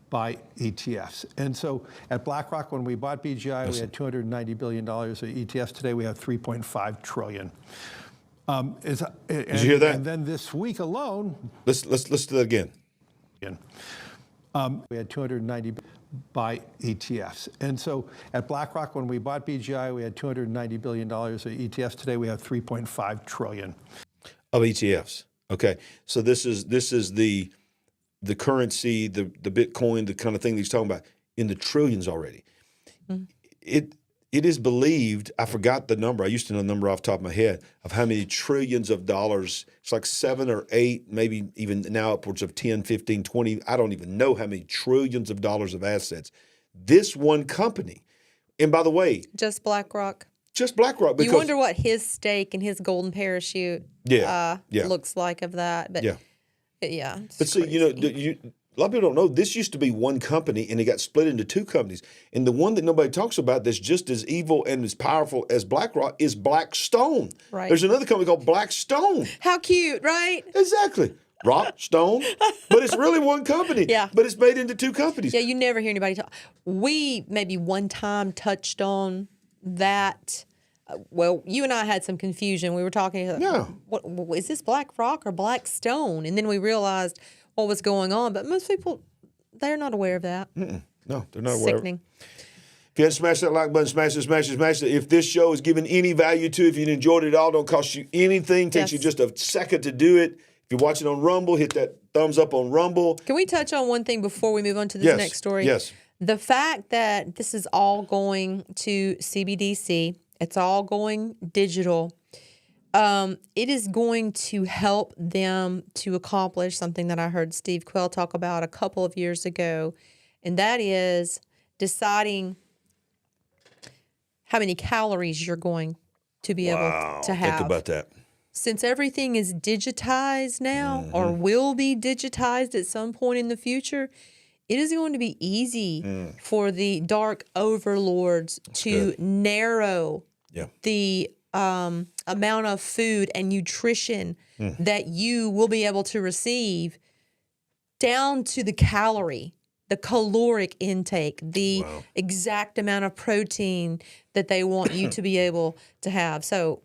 Speaker 13: by ETFs. And so at BlackRock, when we bought BGI, we had $290 billion of ETFs. Today, we have $3.5 trillion. Did you
Speaker 1: hear that?
Speaker 13: And then this week alone...
Speaker 1: Let's do that again.
Speaker 13: We had 290 by ETFs. And so at BlackRock, when we bought BGI, we had $290 billion of ETFs. Today, we have $3.5 trillion.
Speaker 1: Of ETFs. Okay. So this is the currency, the Bitcoin, the kind of thing that he's talking about, in the trillions already. It is believed, I forgot the number, I used to know the number off the top of my head, of how many trillions of dollars. It's like 7 or 8, maybe even now upwards of 10, 15, 20. I don't even know how many trillions of dollars of assets. This one company, and by the way.
Speaker 2: Just BlackRock.
Speaker 1: Just BlackRock. Because,
Speaker 2: you wonder what his stake and his golden parachute looks like of that. But
Speaker 1: But see, a lot of people don't know, this used to be one company, and it got split into two companies. And the one that nobody talks about that's just as evil and as powerful as BlackRock is Blackstone.
Speaker 2: Right.
Speaker 1: There's another company called Blackstone.
Speaker 2: How cute, right?
Speaker 1: Exactly. Rock, stone. But it's really one company.
Speaker 2: Yeah.
Speaker 1: But it's made into two companies.
Speaker 2: Yeah, you never hear anybody talk. We maybe one time touched on that. Well, you and I had some confusion. We were talking, what is this BlackRock or Blackstone? And then we realized what was going on. But most people, they're not aware of that.
Speaker 1: No, they're not aware.
Speaker 2: Sickening.
Speaker 1: If you hadn't smashed that like button, smash it, smash it, smash it. If this show is given any value to, if you enjoyed it at all, don't cost you anything. Takes you just a second to do it. If you're watching on Rumble, hit that thumbs up on Rumble.
Speaker 2: Can we touch on one thing before we move on to this next story?
Speaker 1: Yes.
Speaker 2: The fact that this is all going to CBDC, it's all going digital. It is going to help them to accomplish something that I heard Steve Quell talk about a couple of years ago, and that is deciding how many calories you're going to be able to have.
Speaker 1: Think about that.
Speaker 2: Since everything is digitized now or will be digitized at some point in the future, it is going to be easy for the dark overlords to narrow the amount of food and nutrition that you will be able to receive down to the calorie, the caloric intake, the exact amount of protein that they want you to be able to have. So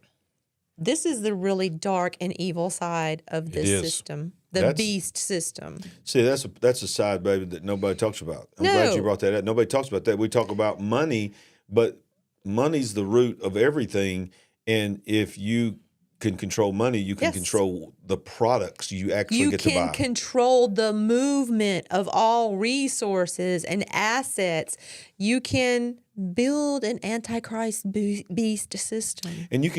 Speaker 2: this is the really dark and evil side of this system, the beast system.
Speaker 1: See, that's a side, baby, that nobody talks about. I'm glad you brought that up. Nobody talks about that. We talk about money, but money's the root of everything. And if you can control money, you can control the products you actually get to buy.
Speaker 2: You can control the movement of all resources and assets. You can build an antichrist beast system.
Speaker 1: And you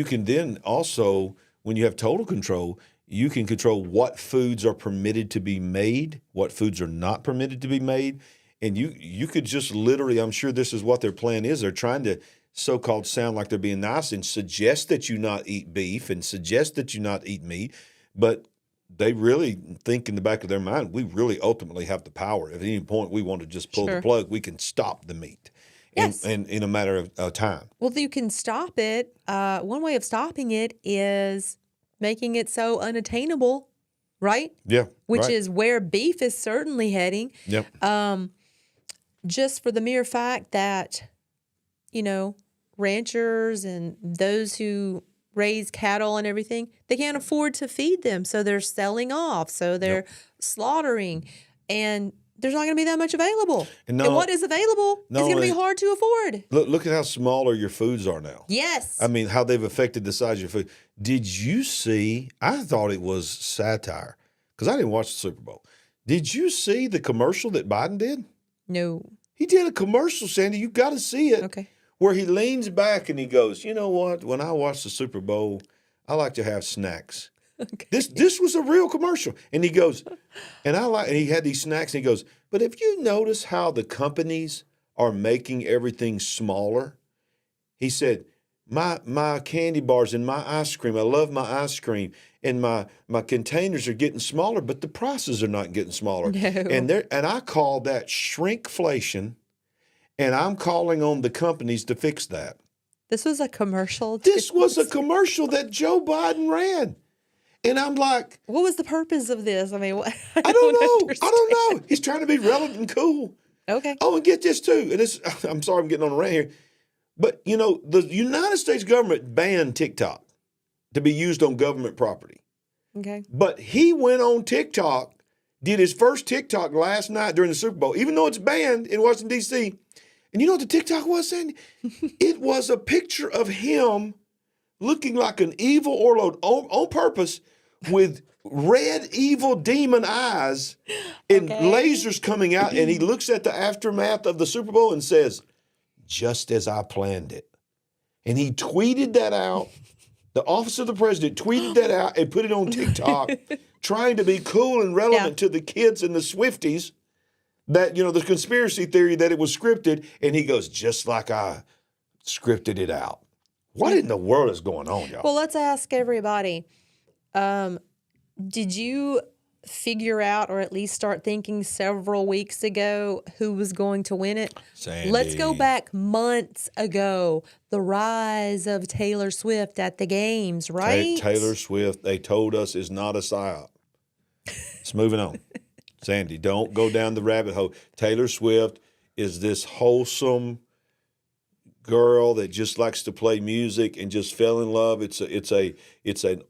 Speaker 1: can then also, when you have total control, You can control what foods are permitted to be made, what foods are not permitted to be made. And you could just literally, I'm sure this is what their plan is. They're trying to so-called sound like they're being nice and suggest that you not eat beef and suggest that you not eat meat. But they really think in the back of their mind, we really ultimately have the power. At any point we want to just pull the plug, we can stop the meat in a matter of time.
Speaker 2: Well, you can stop it. One way of stopping it is making it so unattainable, right?
Speaker 1: Yeah.
Speaker 2: Which is where beef is certainly heading.
Speaker 1: Yep.
Speaker 2: Just for the mere fact that, ranchers and those who raise cattle and everything, they can't afford to feed them. So they're selling off. So they're slaughtering. And there's not going to be that much available. And what is available is going to be hard to afford.
Speaker 1: Look at how smaller your foods are now.
Speaker 2: Yes.
Speaker 1: I mean, how they've affected the size of your food. Did you see, I thought it was satire because I didn't watch the Super Bowl. Did you see the commercial that Biden did?
Speaker 2: No.
Speaker 1: He did a commercial, Sandy. You got to see it.
Speaker 2: Okay.
Speaker 1: Where he leans back and he goes, you know what? When I watch the Super Bowl, I like to have snacks. Okay. This was a real commercial. And he goes, and he had these snacks and he goes, but have you noticed how the companies are making everything smaller? He said, my candy bars and my ice cream, I love my ice cream, and my containers are getting smaller, but the prices are not getting smaller.
Speaker 2: No.
Speaker 1: And I call that shrinkflation, and I'm calling on the companies to fix that.
Speaker 2: This was a commercial?
Speaker 1: This was a commercial that Joe Biden ran. And I'm like,
Speaker 2: what was the purpose of this? I mean,
Speaker 1: I don't know. He's trying to be relevant and cool.
Speaker 2: Okay.
Speaker 1: Oh, and get this too. And I'm sorry I'm getting on a rant here. But, the United States government banned TikTok to be used on government property.
Speaker 2: Okay.
Speaker 1: But he went on TikTok, did his first TikTok last night during the Super Bowl, even though it's banned in Washington, D.C. And you know what the TikTok was, Sandy? It was a picture of him looking like an evil warlord on purpose with red evil demon eyes and lasers coming out. And he looks at the aftermath of the Super Bowl and says, just as I planned it. And he tweeted that out. The office of the president tweeted that out and put it on TikTok, trying to be cool and relevant to the kids and the Swifties, that, the conspiracy theory that it was scripted. And he goes, just like I scripted it out. What in the world is going on, y'all?
Speaker 2: Well, let's ask everybody. Did you figure out, or at least start thinking several weeks ago, who was going to win it?
Speaker 1: Sandy.
Speaker 2: Let's go back months ago. The rise of Taylor Swift at the games, right?
Speaker 1: Taylor Swift, they told us, is not a psyop. It's moving on. Sandy, don't go down the rabbit hole. Taylor Swift is this wholesome girl that just likes to play music and just fell in love. It's a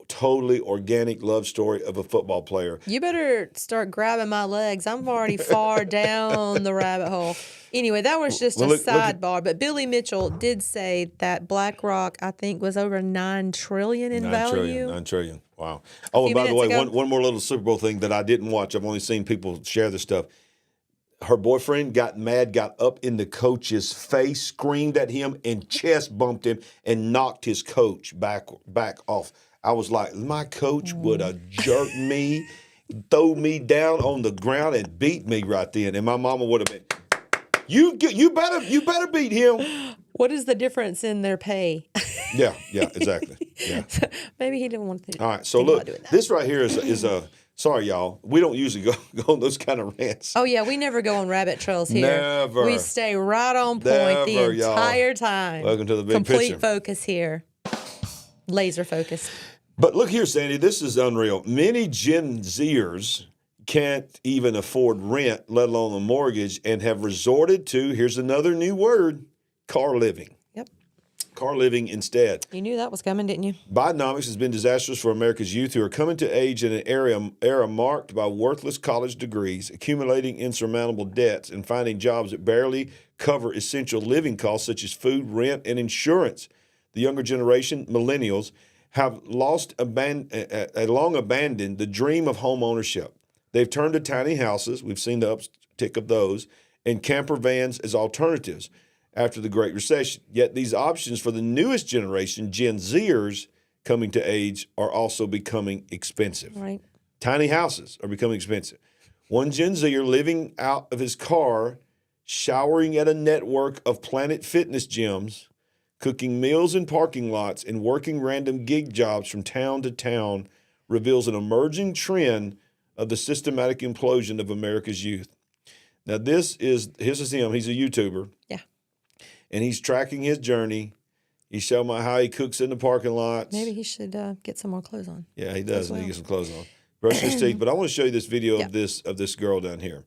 Speaker 1: totally organic love story of a football player.
Speaker 2: You better start grabbing my legs. I'm already far down the rabbit hole. Anyway, that was just a sidebar. But Billy Mitchell did say that BlackRock, I think, was over $9 trillion in value.
Speaker 1: $9 trillion. Wow. Oh, and by the way, one more little Super Bowl thing that I didn't watch. I've only seen people share this stuff. Her boyfriend got mad, got up in the coach's face, screamed at him, and chest bumped him and knocked his coach back off. I was like, my coach would have jerked me, throw me down on the ground, and beat me right then. And my mama would have been, you better beat him.
Speaker 2: What is the difference in their pay?
Speaker 1: Yeah, exactly. Yeah.
Speaker 2: Maybe he didn't want to.
Speaker 1: All right, so look, this right here is a. Sorry, y'all. We don't usually go on those kind of rants.
Speaker 2: Oh, yeah. We never go on rabbit trails here.
Speaker 1: Never.
Speaker 2: We stay right on point the entire time.
Speaker 1: Welcome to the big
Speaker 2: Complete
Speaker 1: picture.
Speaker 2: focus here. Laser focus.
Speaker 1: But look here, Sandy. This is unreal. Many Gen Zers can't even afford rent, let alone a mortgage, and have resorted to, here's another new word, car living. Car living instead.
Speaker 2: You knew that was coming, didn't you?
Speaker 1: Bidenomics has been disastrous for America's youth who are coming to age in an era marked by worthless college degrees, accumulating insurmountable debts, and finding jobs that barely cover essential living costs such as food, rent, and insurance. The younger generation, millennials, have long abandoned the dream of home ownership. They've turned to tiny houses, we've seen the uptick of those, and camper vans as alternatives after the Great Recession. Yet these options for the newest generation, Gen Zers, coming to age are also becoming expensive.
Speaker 2: Right.
Speaker 1: Tiny houses are becoming expensive. One Gen Zer living out of his car, showering at a network of Planet Fitness gyms, cooking meals in parking lots, and working random gig jobs from town to town reveals an emerging trend of the systematic implosion of America's youth. Now, here's him. He's a YouTuber.
Speaker 2: Yeah.
Speaker 1: And he's tracking his journey. He's showing me how he cooks in the parking lots.
Speaker 2: Maybe he should get some more clothes on.
Speaker 1: Yeah, he does. Well. He gets some clothes on. Brush his teeth. But I want to show you this video of this girl down here.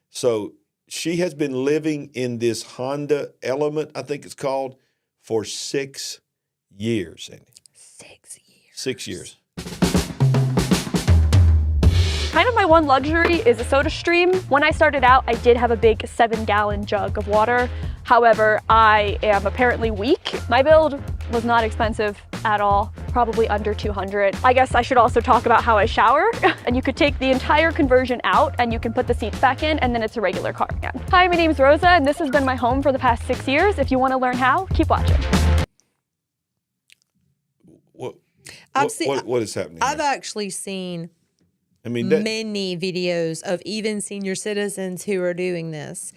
Speaker 1: So she has been living in this Honda Element, I think it's called, for 6 years, Sandy.
Speaker 2: 6 years.
Speaker 1: 6 years.
Speaker 14: Kind of my one luxury is a soda stream. When I started out, I did have a big 7-gallon jug of water. However, I am apparently weak. My build was not expensive at all, probably under 200. I guess I should also talk about how I shower. And you could take the entire conversion out and you can put the seats back in and then it's a regular car again. Hi, my name's Rosa and this has been my home for the past 6 years. If you want to learn how, keep watching.
Speaker 1: What is happening?
Speaker 2: I've actually seen many videos of even senior citizens who are doing this.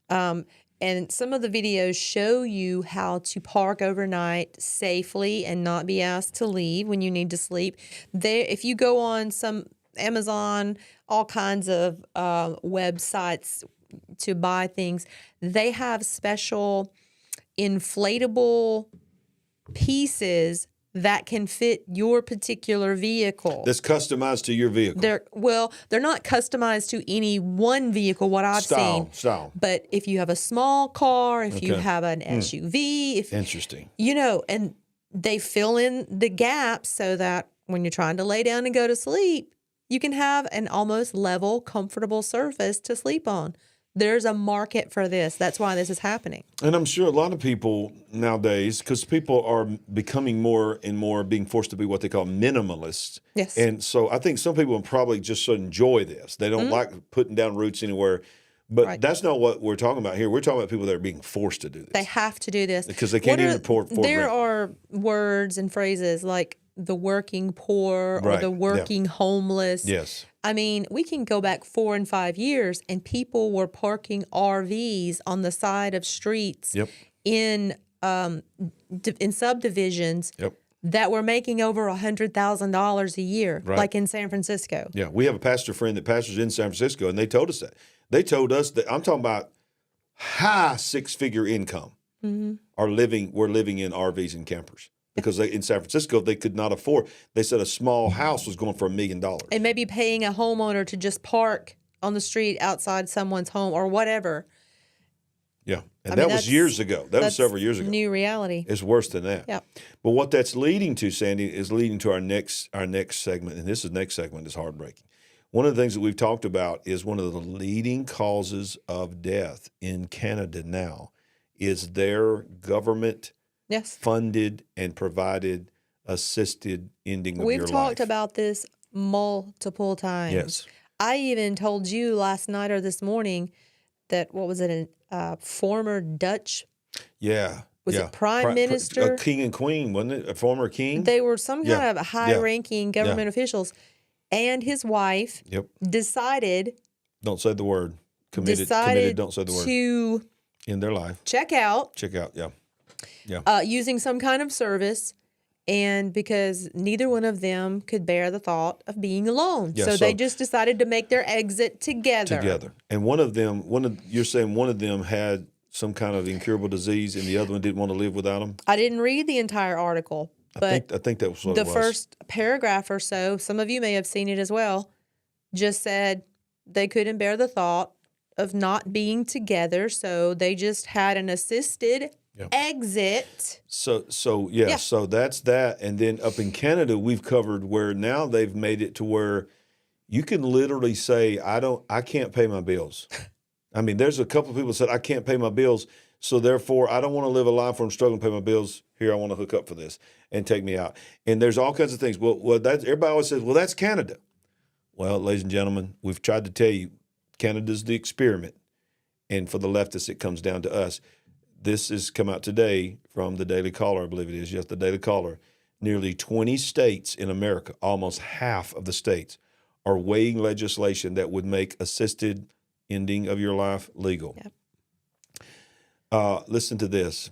Speaker 2: And some of the videos show you how to park overnight safely and not be asked to leave when you need to sleep. If you go on some Amazon, all kinds of websites to buy things, they have special inflatable pieces that can fit your particular vehicle.
Speaker 1: That's customized to your vehicle.
Speaker 2: They're not customized to any one vehicle, what I've seen.
Speaker 1: Style.
Speaker 2: But if you have a small car, if you have an SUV,
Speaker 1: interesting.
Speaker 2: And they fill in the gaps so that when you're trying to lay down and go to sleep, you can have an almost level, comfortable surface to sleep on. There's a market for this. That's why this is happening.
Speaker 1: And I'm sure a lot of people nowadays, because people are becoming more and more being forced to be what they call minimalists.
Speaker 2: Yes.
Speaker 1: And so I think some people probably just enjoy this. They don't like putting down roots anywhere. But that's not what we're talking about here. We're talking about people that are being forced to do this.
Speaker 2: They have to do this.
Speaker 1: Because they can't even afford
Speaker 2: There
Speaker 1: rent.
Speaker 2: are words and phrases like the working poor or the working homeless.
Speaker 1: Yes.
Speaker 2: I mean, we can go back 4 and 5 years and people were parking RVs on the side of streets in subdivisions that were making over $100,000 a year, like in San Francisco.
Speaker 1: Yeah, we have a pastor friend that pastors in San Francisco, and they told us that. They told us that, I'm talking about high 6-figure income we're living in RVs and campers. Because in San Francisco, they could not afford. They said a small house was going for $1 million.
Speaker 2: And maybe paying a homeowner to just park on the street outside someone's home or whatever.
Speaker 1: Yeah, and that was years ago. That was several years ago.
Speaker 2: New reality.
Speaker 1: It's worse than that.
Speaker 2: Yeah.
Speaker 1: But what that's leading to, Sandy, is leading to our next segment, and this next segment is heartbreaking. One of the things that we've talked about is one of the leading causes of death in Canada now is their government funded and provided assisted ending of your life.
Speaker 2: We've talked about this multiple times.
Speaker 1: Yes.
Speaker 2: I even told you last night or this morning that, what was it, a former Dutch?
Speaker 1: Yeah.
Speaker 2: Was it prime minister?
Speaker 1: A king and queen, wasn't it? A former king?
Speaker 2: They were some kind of high-ranking government officials. And his wife decided.
Speaker 1: Don't say the word. Committed, don't say the word.
Speaker 2: To
Speaker 1: in their life.
Speaker 2: Check out,
Speaker 1: yeah.
Speaker 2: using some kind of service, and because neither one of them could bear the thought of being alone.
Speaker 1: Yeah,
Speaker 2: so they just decided to make their exit together.
Speaker 1: And you're saying one of them had some kind of incurable disease and the other one didn't want to live without him?
Speaker 2: I didn't read the entire article, but
Speaker 1: I think that was what it was.
Speaker 2: The first paragraph or so, some of you may have seen it as well, just said they couldn't bear the thought of not being together, so they just had an assisted exit.
Speaker 1: So that's that. And then up in Canada, we've covered where now they've made it to where you can literally say, I can't pay my bills. I mean, there's a couple of people that said, I can't pay my bills, so therefore I don't want to live a life where I'm struggling to pay my bills. Here, I want to hook up for this and take me out. And there's all kinds of things. Well, that's, everybody always says, well, that's Canada. Well, ladies and gentlemen, we've tried to tell you, Canada's the experiment. And for the leftists, it comes down to us. This has come out today from the Daily Caller, I believe it is. Yes, the Daily Caller. nearly 20 states in America, almost half of the states, are weighing legislation that would make assisted ending of your life legal. Yep. Listen to this.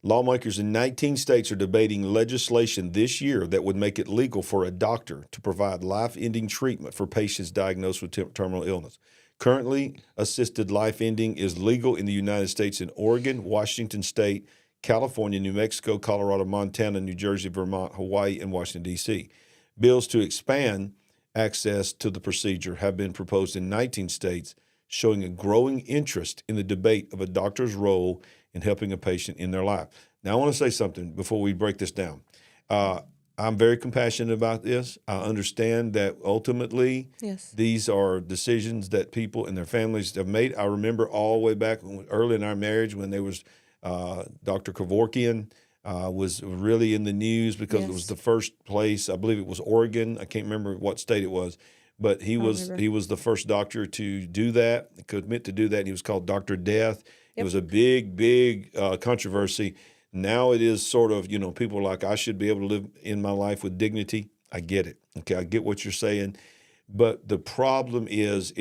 Speaker 1: Lawmakers in 19 states are debating legislation this year that would make it legal for a doctor to provide life-ending treatment for patients diagnosed with terminal illness. Currently, assisted life ending is legal in the United States in Oregon, Washington State, California, New Mexico, Colorado, Montana, New Jersey, Vermont, Hawaii, and Washington, D.C. Bills to expand access to the procedure have been proposed in 19 states, showing a growing interest in the debate of a doctor's role in helping a patient in their life. Now, I want to say something before we break this down. I'm very compassionate about this. I understand that ultimately these are decisions that people and their families have made. I remember all the way back early in our marriage when there was Dr. Kevorkian was really in the news because it was the first place, I believe it was Oregon. I can't remember what state it was, but he was the first doctor to do that, commit to do that. And he was called Dr. Death. It was a big controversy. Now it is sort of, people are like, I should be able to live in my life with dignity. I get it. Okay, I get what you're saying. But the problem is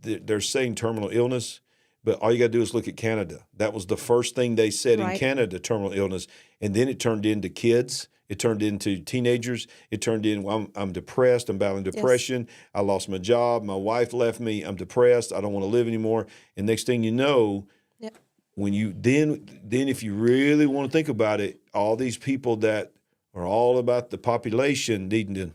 Speaker 1: they're saying terminal illness, but all you got to do is look at Canada. That was the first thing they said in Canada, terminal illness. And then it turned into kids. It turned into teenagers. It turned in, I'm depressed. I'm battling depression. I lost my job. My wife left me. I'm depressed. I don't want to live anymore. And next thing you know, when you then if you really want to think about it, all these people that are all about the population needing to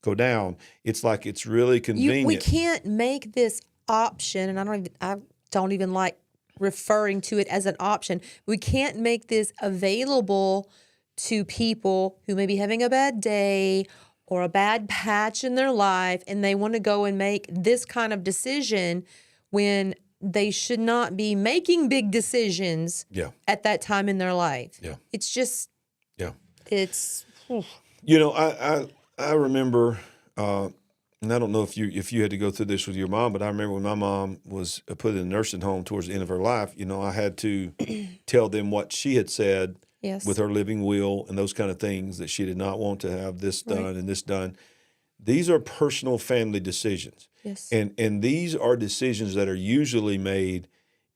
Speaker 1: go down, it's like it's really convenient.
Speaker 2: We can't make this option, and I don't even like referring to it as an option. We can't make this available to people who may be having a bad day or a bad patch in their life, and they want to go and make this kind of decision when they should not be making big decisions at that time in their life. Yeah. It's just, it's. Oof.
Speaker 1: I remember, and I don't know if you had to go through this with your mom, but I remember when my mom was put in a nursing home towards the end of her life, I had to tell them what she had said with her living will and those kind of things, that she did not want to have this done and this done. These are personal family decisions. Yes. And these are decisions that are usually made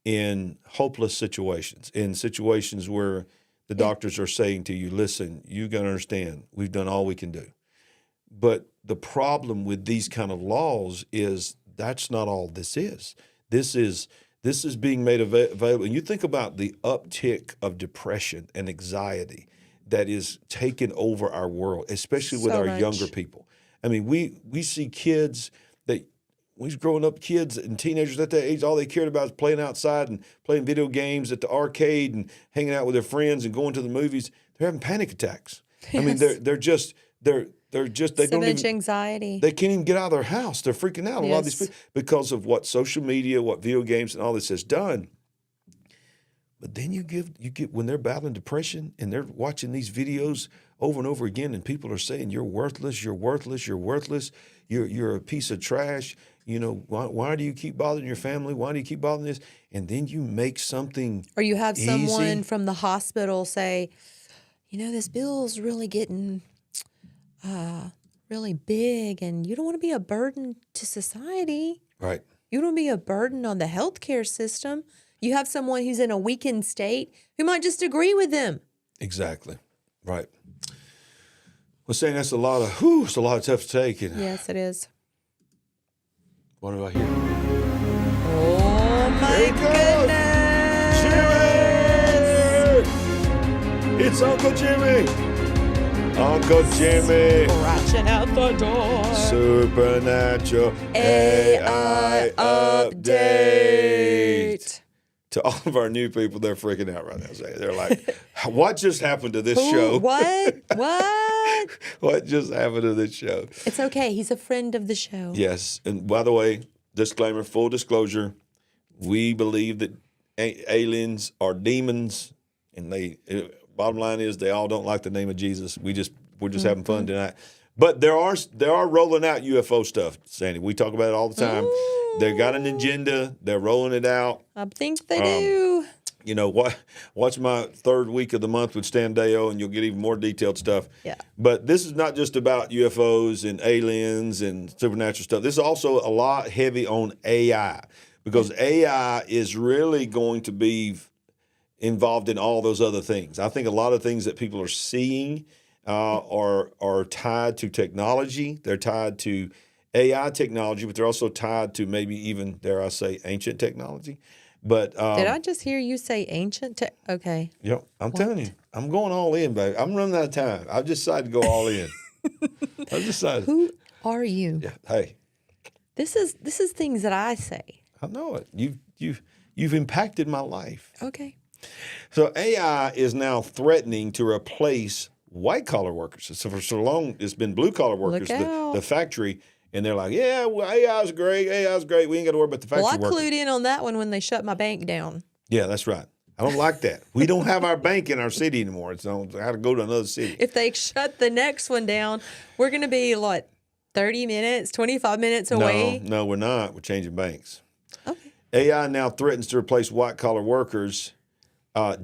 Speaker 1: in hopeless situations, in situations where the doctors are saying to you, listen, you got to understand, we've done all we can do. But the problem with these kind of laws is that's not all this is. This is being made available. And you think about the uptick of depression and anxiety that is taking over our world, especially with our younger people. I mean, we see kids that we're growing up, kids and teenagers at that age, all they cared about is playing outside and playing video games at the arcade and hanging out with their friends and going to the movies. They're having panic attacks. Yes. I mean, they don't even,
Speaker 2: anxiety.
Speaker 1: They can't even get out of their house. They're freaking out. A lot of these people because of what social media, what video games, and all this has done. But then you get when they're battling depression and they're watching these videos over and over again, and people are saying you're worthless, you're worthless, you're worthless, you're a piece of trash. Why do you keep bothering your family? Why do you keep bothering this? And then you make something
Speaker 2: or you have
Speaker 1: easy.
Speaker 2: Someone from the hospital say, this bill's really getting really big, and you don't want to be a burden to society.
Speaker 1: Right.
Speaker 2: You don't want to be a burden on the healthcare system. You have someone who's in a weakened state who might just agree with them.
Speaker 1: Exactly. Right. Well, saying that's a lot of tough to take. And
Speaker 2: yes, it is.
Speaker 1: What do I hear?
Speaker 2: Oh my goodness!
Speaker 1: Jimmy! It's Uncle Jimmy. Uncle Jimmy.
Speaker 2: Scratching out the door.
Speaker 1: Supernatural AI update. To all of our new people, they're freaking out right now. They're like, what just happened to this show?
Speaker 2: What?
Speaker 1: What just happened to this show?
Speaker 2: It's okay. He's a friend of the show.
Speaker 1: Yes. And by the way, disclaimer, full disclosure, we believe that aliens are demons, and bottom line is they all don't like the name of Jesus. We're just having fun tonight. But there are rolling out UFO stuff, Sandy. We talk about it all the time. They got an agenda. They're rolling it out.
Speaker 2: I think they do.
Speaker 1: watch my third week of the month with Stan Deo, and you'll get even more detailed stuff.
Speaker 2: Yeah.
Speaker 1: But this is not just about UFOs and aliens and supernatural stuff. This is also a lot heavy on AI, because AI is really going to be involved in all those other things. I think a lot of things that people are seeing are tied to technology. They're tied to AI technology, but they're also tied to maybe even, dare I say, ancient technology. But
Speaker 2: did I just hear you say ancient? Okay.
Speaker 1: Yep, I'm telling you, I'm going all in, baby. I'm running out of time. I've decided to go all in. I've decided.
Speaker 2: Who are you?
Speaker 1: Yeah. Hey.
Speaker 2: This is things that I say.
Speaker 1: I know it. You've impacted my life.
Speaker 2: Okay.
Speaker 1: So AI is now threatening to replace white collar workers. So for so long, it's been blue collar workers, the factory. And they're like, yeah, well, AI's great. AI's great. We ain't got to worry about the factory workers.
Speaker 2: Well, I clued in on that one when they shut my bank down.
Speaker 1: Yeah, that's right. I don't like that. We don't have our bank in our city anymore. So I had to go to another city.
Speaker 2: If they shut the next one down, we're going to be, 30 minutes, 25 minutes away?
Speaker 1: No, we're not. We're changing banks.
Speaker 2: Okay.
Speaker 1: AI now threatens to replace white-collar workers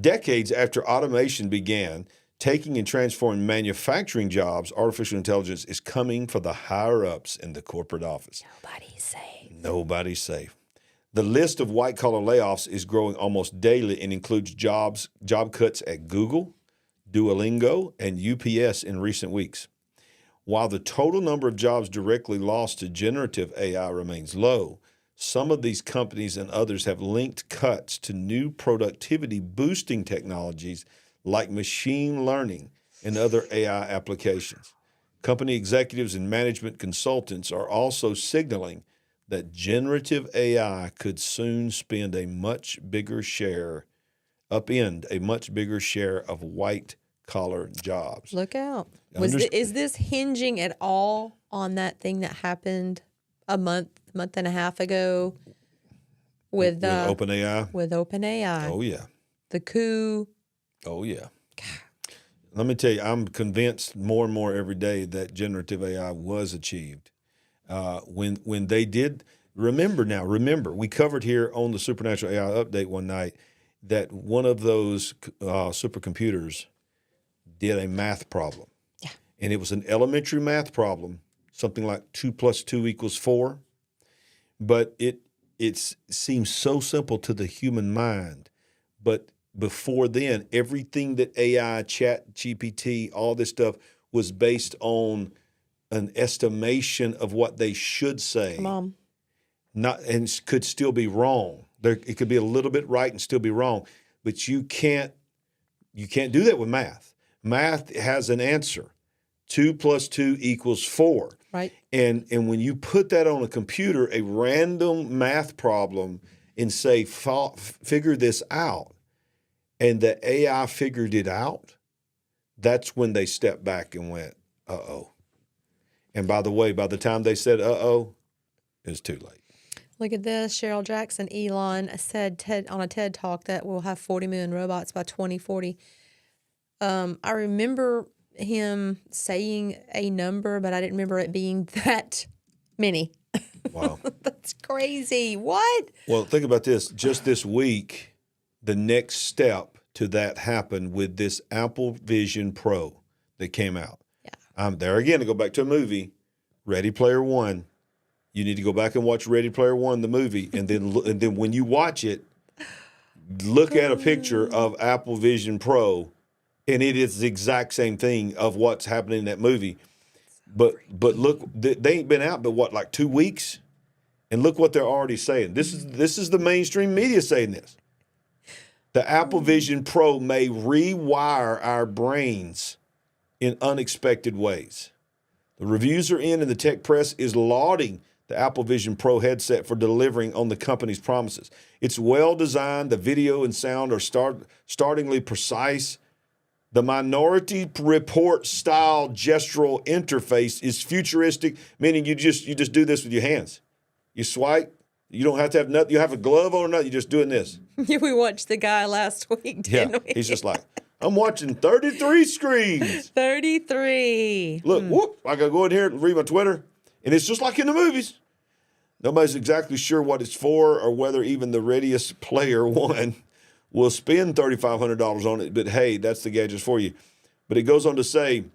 Speaker 1: decades after automation began taking and transforming manufacturing jobs. Artificial intelligence is coming for the higher-ups in the corporate office.
Speaker 2: Nobody's safe.
Speaker 1: Nobody's safe. The list of white-collar layoffs is growing almost daily and includes job cuts at Google, Duolingo, and UPS in recent weeks. While the total number of jobs directly lost to generative AI remains low, some of these companies and others have linked cuts to new productivity-boosting technologies like machine learning and other AI applications. Upending a much bigger share of white-collar jobs.
Speaker 2: Look out. Is this hinging at all on that thing that happened a month and a half ago with
Speaker 1: OpenAI?
Speaker 2: With OpenAI.
Speaker 1: Oh, yeah.
Speaker 2: The coup.
Speaker 1: Oh, yeah. Let me tell you, I'm convinced more and more every day that generative AI was achieved. When they did, remember, we covered here on the Supernatural AI Update one night that one of those supercomputers did a math problem.
Speaker 2: Yeah.
Speaker 1: And it was an elementary math problem, something like 2 + 2 = 4. But it seems so simple to the human mind. But before then, everything that AI, Chat, GPT, all this stuff was based on an estimation of what they should say.
Speaker 2: Come on.
Speaker 1: And could still be wrong. It could be a little bit right and still be wrong. But you can't do that with math. Math has an answer. 2 + 2 = 4.
Speaker 2: Right.
Speaker 1: And when you put that on a computer, a random math problem, and say, figure this out, and the AI figured it out, that's when they stepped back and went, uh-oh. And by the way, by the time they said, uh-oh, it's too late.
Speaker 2: Look at this. Cheryl Jackson, Elon said on a TED Talk that we'll have 40 million robots by 2040. I remember him saying a number, but I didn't remember it being that many.
Speaker 1: Wow.
Speaker 2: That's crazy. What?
Speaker 1: Well, think about this. Just this week, the next step to that happened with this Apple Vision Pro that came out.
Speaker 2: Yeah.
Speaker 1: I'm there again to go back to a movie, Ready Player One. You need to go back and watch Ready Player One, the movie, and then when you watch it, look at a picture of Apple Vision Pro, and it is the exact same thing of what's happening in that movie. But look, they ain't been out but what, like 2 weeks, and look what they're already saying. This is the mainstream media saying this. The Apple Vision Pro may rewire our brains in unexpected ways. The reviews are in, and the tech press is lauding the Apple Vision Pro headset for delivering on the company's promises. It's well designed. The video and sound are startlingly precise. The Minority Report style gestural interface is futuristic, meaning you just do this with your hands. You swipe. You don't have to have nothing. You have a glove on or nothing. You're just doing this.
Speaker 2: We watched the guy last week, didn't we?
Speaker 1: He's just like, I'm watching 33 screens.
Speaker 2: 33.
Speaker 1: Look, whoop, I got to go in here and read my Twitter, and it's just like in the movies. Nobody's exactly sure what it's for or whether even the readiest player one we'll spend $3,500 on it, but hey, that's the gadgets for you. But it goes on to say,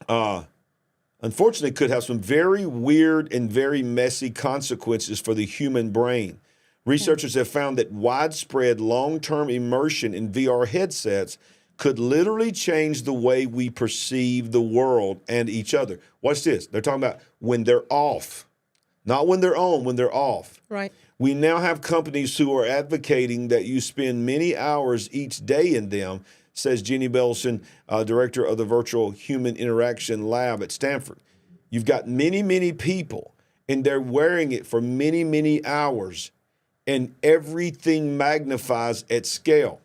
Speaker 1: unfortunately, it could have some very weird and very messy consequences for the human brain. Researchers have found that widespread long-term immersion in VR headsets could literally change the way we perceive the world and each other. Watch this. They're talking about when they're off, not when they're on, when they're off.
Speaker 2: Right.
Speaker 1: We now have companies who are advocating that you spend many hours each day in them, says Jenny Belson, director of the Virtual Human Interaction Lab at Stanford. You've got many, many people, and they're wearing it for many, many hours, and everything magnifies at scale.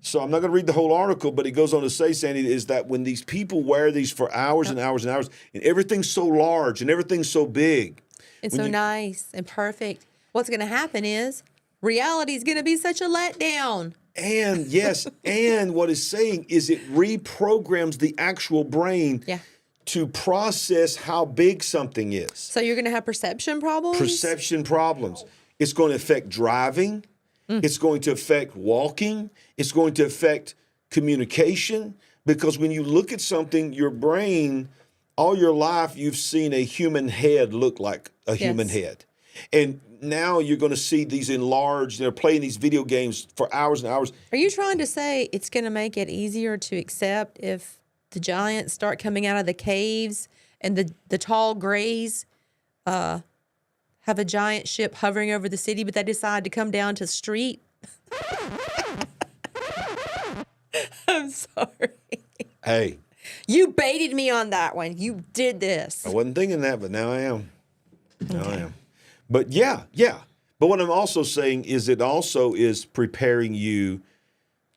Speaker 1: So I'm not going to read the whole article, but it goes on to say, Sandy, is that when these people wear these for hours and hours and hours, and everything's so large and everything's so big.
Speaker 2: It's so nice and perfect. What's going to happen is reality is going to be such a letdown.
Speaker 1: And yes, and what it's saying is it reprograms the actual brain to process how big something is.
Speaker 2: So you're going to have perception problems?
Speaker 1: Perception problems. It's going to affect driving. It's going to affect walking. It's going to affect communication. Because when you look at something, your brain, all your life, you've seen a human head look like a human head. And now you're going to see these enlarged, they're playing these video games for hours and hours.
Speaker 2: Are you trying to say it's going to make it easier to accept if the giants start coming out of the caves and the tall grays have a giant ship hovering over the city, but they decide to come down to the street? I'm sorry.
Speaker 1: Hey.
Speaker 2: You baited me on that one. You did this.
Speaker 1: I wasn't thinking that, but now I am. Now I am. But yeah. But what I'm also saying is it also is preparing you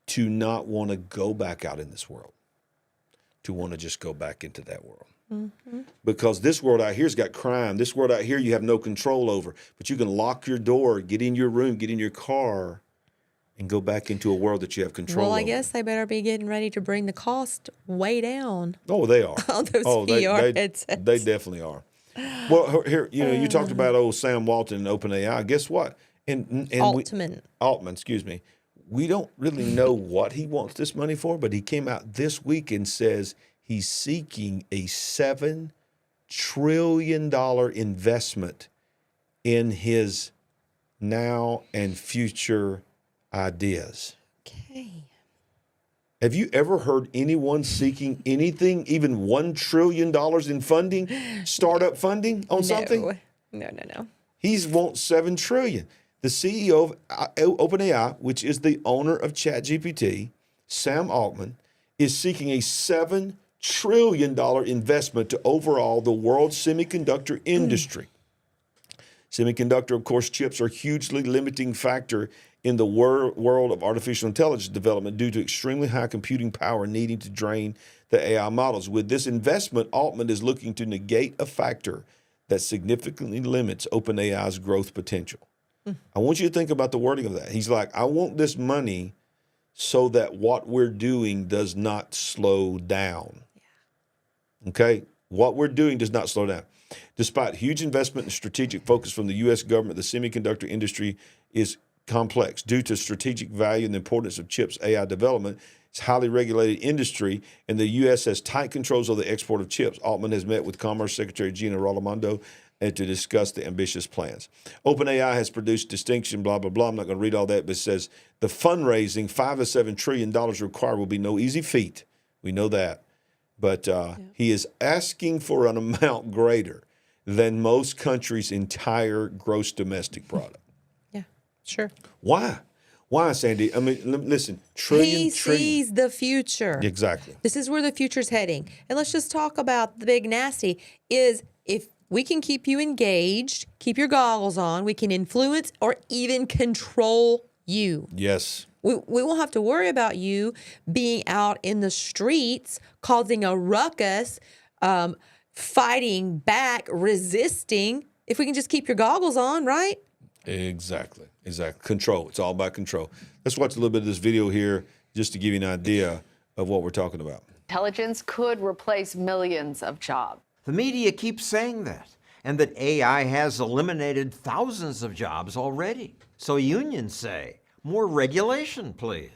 Speaker 1: to not want to go back out in this world, to want to just go back into that world. Mm-hmm. Because this world out here's got crime. This world out here you have no control over. But you can lock your door, get in your room, get in your car, and go back into a world that you have control over.
Speaker 2: Well, I guess they better be getting ready to bring the cost way down.
Speaker 1: Oh, they are.
Speaker 2: All those VR headsets.
Speaker 1: They definitely are. Well, here, you talked about old Sam Walton and OpenAI. Guess what? And Altman, excuse me. We don't really know what he wants this money for, but he came out this week and says he's seeking a $7 trillion investment in his now and future ideas.
Speaker 2: Okay.
Speaker 1: Have you ever heard anyone seeking anything, even $1 trillion in funding, startup funding on something?
Speaker 2: No.
Speaker 1: He wants $7 trillion. The CEO of OpenAI, which is the owner of ChatGPT, Sam Altman, is seeking a $7 trillion investment to overhaul the world's semiconductor industry. Semiconductor, of course, chips are a hugely limiting factor in the world of artificial intelligence development due to extremely high computing power needing to train the AI models. With this investment, Altman is looking to negate a factor that significantly limits OpenAI's growth potential. I want you to think about the wording of that. He's like, I want this money so that what we're doing does not slow down. Okay? What we're doing does not slow down. Despite huge investment and strategic focus from the U.S. government, the semiconductor industry is complex. Due to strategic value and the importance of chips AI development, it's a highly regulated industry, and the U.S. has tight controls over the export of chips. Altman has met with Commerce Secretary Gina Raimondo and to discuss the ambitious plans. OpenAI has produced distinction, blah, blah, blah. I'm not going to read all that, but it says the fundraising, $5 to $7 trillion required will be no easy feat. We know that. But he is asking for an amount greater than most countries' entire gross domestic product.
Speaker 2: Yeah, sure.
Speaker 1: Why? Why, Sandy? I mean, listen, trillion.
Speaker 2: He sees the future.
Speaker 1: Exactly.
Speaker 2: This is where the future's heading. And let's just talk about the big nasty is if we can keep you engaged, keep your goggles on, we can influence or even control you.
Speaker 1: Yes.
Speaker 2: We won't have to worry about you being out in the streets, causing a ruckus, fighting back, resisting, if we can just keep your goggles on, right?
Speaker 1: Exactly. Control. It's all about control. Let's watch a little bit of this video here just to give you an idea of what we're talking about.
Speaker 15: Intelligence could replace millions of jobs.
Speaker 16: The media keeps saying that, and that AI has eliminated thousands of jobs already. So unions say more regulation, please.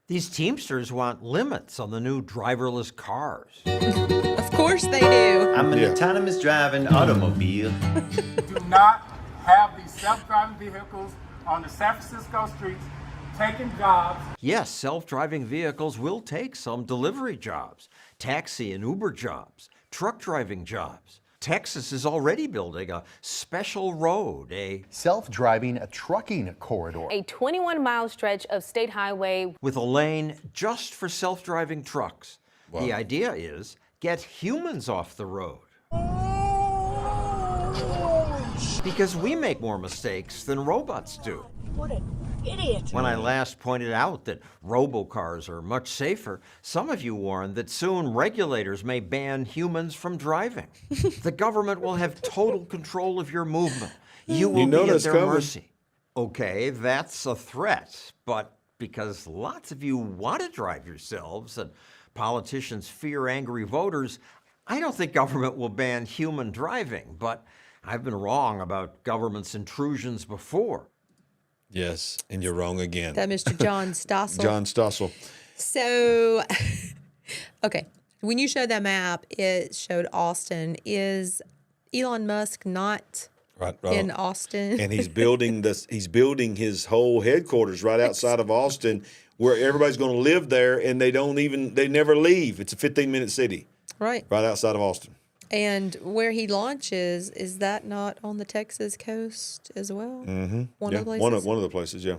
Speaker 16: These Teamsters want limits on the new driverless cars.
Speaker 2: Of course they do.
Speaker 17: I'm an autonomous driving automobile.
Speaker 18: Do not have these self-driving vehicles on the San Francisco streets taking jobs.
Speaker 16: Yes, self-driving vehicles will take some delivery jobs, taxi and Uber jobs, truck driving jobs. Texas is already building a special road, a
Speaker 12: self-driving trucking corridor.
Speaker 19: A 21-mile stretch of state highway
Speaker 16: with a lane just for self-driving trucks.
Speaker 1: Wow.
Speaker 16: The idea is get humans off the road. Because we make more mistakes than robots do.
Speaker 20: What an idiot.
Speaker 16: When I last pointed out that robocars are much safer, some of you warned that soon regulators may ban humans from driving. The government will have total control of your movement. You will be at their mercy. Okay, that's a threat, but because lots of you want to drive yourselves and politicians fear angry voters, I don't think government will ban human driving, but I've been wrong about government's intrusions before.
Speaker 1: Yes, and you're wrong again.
Speaker 2: That Mr. John Stossel.
Speaker 1: John Stossel.
Speaker 2: So, okay, when you showed that map, it showed Austin. Is Elon Musk not in Austin?
Speaker 1: And he's building this. He's building his whole headquarters right outside of Austin, where everybody's going to live there, and they never leave. It's a 15-minute city,
Speaker 2: right
Speaker 1: outside of Austin.
Speaker 2: And where he launches, is that not on the Texas coast as well?
Speaker 1: Mm-hmm.
Speaker 2: One of the places?
Speaker 1: One of the places, yeah.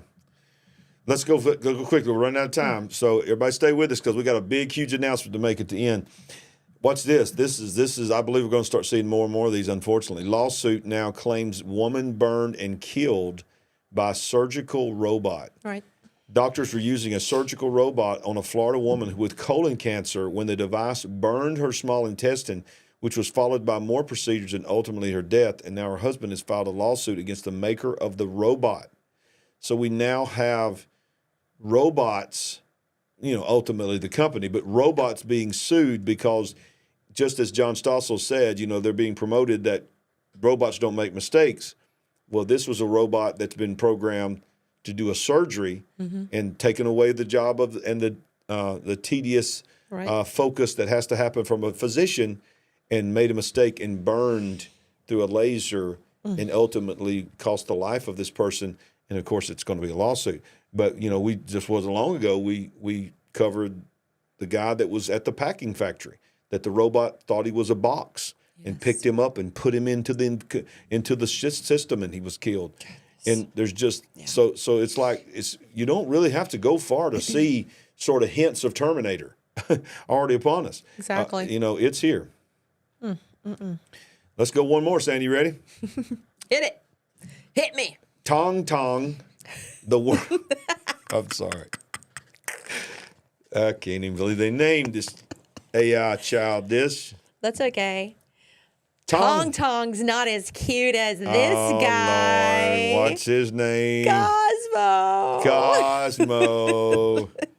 Speaker 1: Let's go quickly. We're running out of time. So everybody stay with us because we got a big, huge announcement to make at the end. Watch this. This is. I believe we're going to start seeing more and more of these, unfortunately. Lawsuit now claims woman burned and killed by surgical robot.
Speaker 2: Right.
Speaker 1: Doctors were using a surgical robot on a Florida woman with colon cancer when the device burned her small intestine, which was followed by more procedures and ultimately her death. And now her husband has filed a lawsuit against the maker of the robot. So we now have robots, ultimately the company, but robots being sued because, just as John Stossel said, they're being promoted that robots don't make mistakes. Well, this was a robot that's been programmed to do a surgery and taken away the job of the tedious focus that has to happen from a physician, and made a mistake and burned through a laser and ultimately cost the life of this person. And of course, it's going to be a lawsuit. But, we just wasn't long ago, we covered the guy that was at the packing factory, that the robot thought he was a box and picked him up and put him into the system, and he was killed. And there's just, so it's like, you don't really have to go far to see sort of hints of Terminator already upon us.
Speaker 2: Exactly.
Speaker 1: It's here. Let's go one more, Sandy. You ready?
Speaker 2: Hit it. Hit me.
Speaker 1: Tong Tong, the world. I'm sorry. I can't even believe they named this AI child this.
Speaker 2: That's okay. Tong Tong's not as cute as this guy.
Speaker 1: Lord. What's his name?
Speaker 2: Cosmo.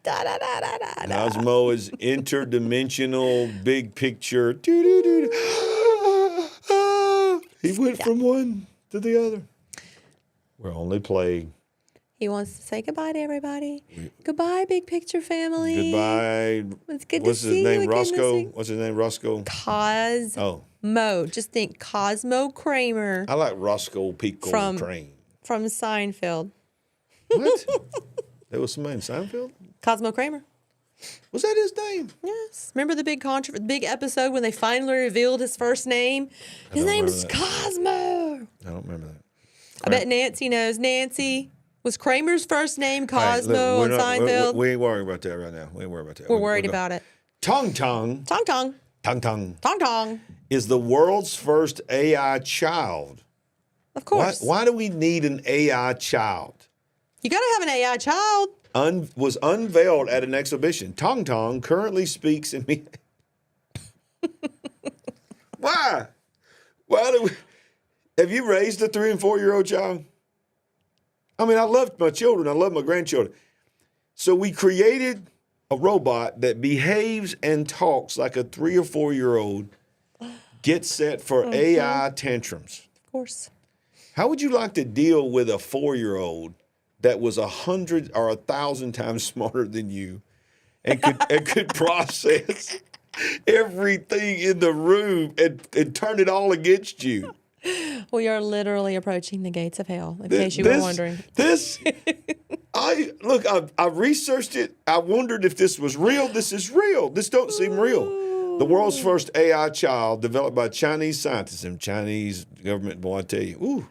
Speaker 2: Da, da, da, da, da, da.
Speaker 1: Cosmo is interdimensional, big picture. He went from one to the other. We're only playing.
Speaker 2: He wants to say goodbye to everybody. Goodbye, big picture family.
Speaker 1: Goodbye.
Speaker 2: It's good
Speaker 1: What's
Speaker 2: to
Speaker 1: his
Speaker 2: see
Speaker 1: name?
Speaker 2: you
Speaker 1: Roscoe?
Speaker 2: again.
Speaker 1: What's his name? Roscoe?
Speaker 2: Cosmo. Just think Cosmo Kramer.
Speaker 1: I like Roscoe Pico Train.
Speaker 2: From Seinfeld.
Speaker 1: What? There was somebody in Seinfeld?
Speaker 2: Cosmo Kramer.
Speaker 1: Was that his name?
Speaker 2: Yes. Remember the big episode when they finally revealed his first name? His name is Cosmo.
Speaker 1: I don't remember that.
Speaker 2: I bet Nancy knows. Nancy, was Kramer's first name Cosmo on Seinfeld?
Speaker 1: We ain't worried about that right now. We ain't worried about that.
Speaker 2: We're worried about it.
Speaker 1: Tong Tong.
Speaker 2: Tong Tong.
Speaker 1: Tong Tong.
Speaker 2: Tong Tong.
Speaker 1: Is the world's first AI child.
Speaker 2: Of course.
Speaker 1: Why do we need an AI child?
Speaker 2: You got to have an AI child.
Speaker 1: Was unveiled at an exhibition. Tong Tong currently speaks in me. Why? Why do we? Have you raised a 3 and 4 year old child? I mean, I love my children. I love my grandchildren. So we created a robot that behaves and talks like a 3 or 4 year old, gets set for AI tantrums.
Speaker 2: Of course.
Speaker 1: How would you like to deal with a 4-year-old that was 100 or 1,000 times smarter than you and could process everything in the room and turn it all against you?
Speaker 2: We are literally approaching the gates of hell, in case you were wondering.
Speaker 1: I researched it. I wondered if this was real. This is real. This don't seem real. The world's first AI child, developed by Chinese scientists and Chinese government, boy, I tell you,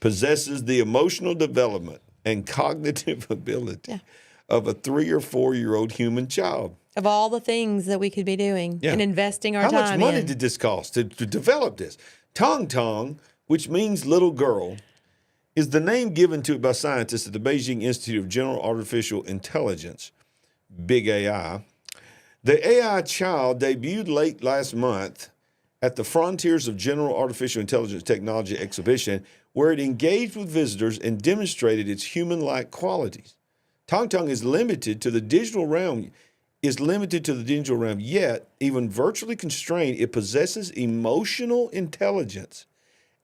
Speaker 1: possesses the emotional development and cognitive ability of a 3 or 4-year-old human child.
Speaker 2: Of all the things that we could be doing and investing our time in.
Speaker 1: How much money did this cost to develop this? Tong Tong, which means little girl, is the name given to it by scientists at the Beijing Institute of General Artificial Intelligence, Big AI. The AI child debuted late last month at the Frontiers of General Artificial Intelligence Technology exhibition, where it engaged with visitors and demonstrated its human-like qualities. Tong Tong is limited to the digital realm, yet, even virtually constrained, it possesses emotional intelligence,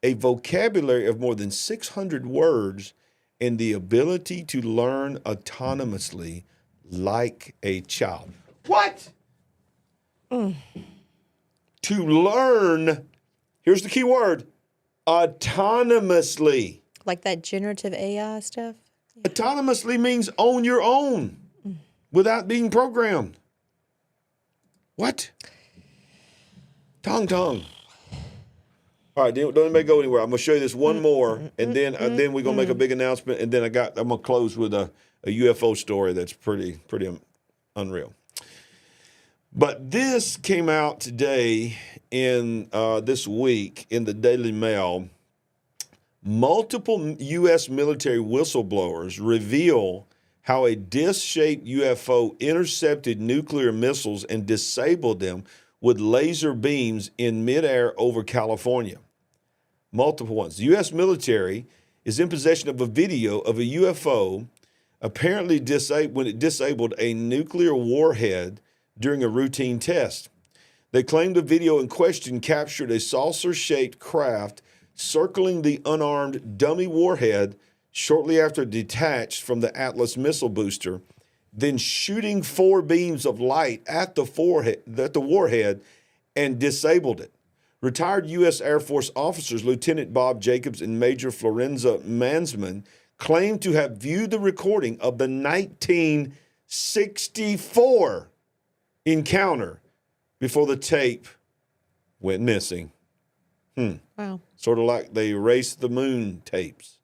Speaker 1: a vocabulary of more than 600 words, and the ability to learn autonomously like a child. What? To learn, here's the key word, autonomously.
Speaker 2: Like that generative AI stuff?
Speaker 1: Autonomously means on your own, without being programmed. What? Tong Tong. All right, don't anybody go anywhere. I'm going to show you this one more, and then we're going to make a big announcement, and then I'm going to close with a UFO story that's pretty unreal. But this came out today in this week in the Daily Mail. Multiple U.S. military whistleblowers reveal how a disc-shaped UFO intercepted nuclear missiles and disabled them with laser beams in midair over California. Multiple ones. The U.S. military is in possession of a video of a UFO apparently when it disabled a nuclear warhead during a routine test. They claim the video in question captured a saucer-shaped craft circling the unarmed dummy warhead shortly after it detached from the Atlas missile booster, then shooting 4 beams of light at the warhead and disabled it. Retired U.S. Air Force officers Lieutenant Bob Jacobs and Major Florenza Mansman claimed to have viewed the recording of the 1964 encounter before the tape went missing.
Speaker 2: Wow.
Speaker 1: Sort of like they erased the moon tapes.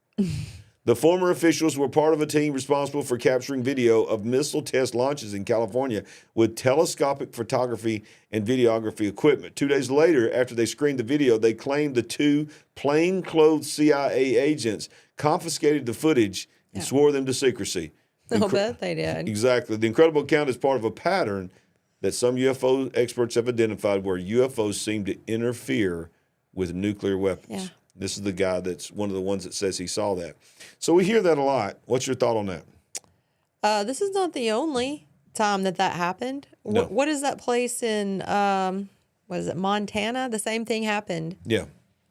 Speaker 1: The former officials were part of a team responsible for capturing video of missile test launches in California with telescopic photography and videography equipment. 2 days later, after they screened the video, they claimed the 2 plainclothes CIA agents confiscated the footage and swore them to secrecy.
Speaker 2: I'll bet they did.
Speaker 1: Exactly. The incredible account is part of a pattern that some UFO experts have identified where UFOs seem to interfere with nuclear weapons.
Speaker 2: Yeah.
Speaker 1: This is the guy that's one of the ones that says he saw that. So we hear that a lot. What's your thought on that?
Speaker 2: This is not the only time that happened.
Speaker 1: No.
Speaker 2: What is that place in, Montana? The same thing happened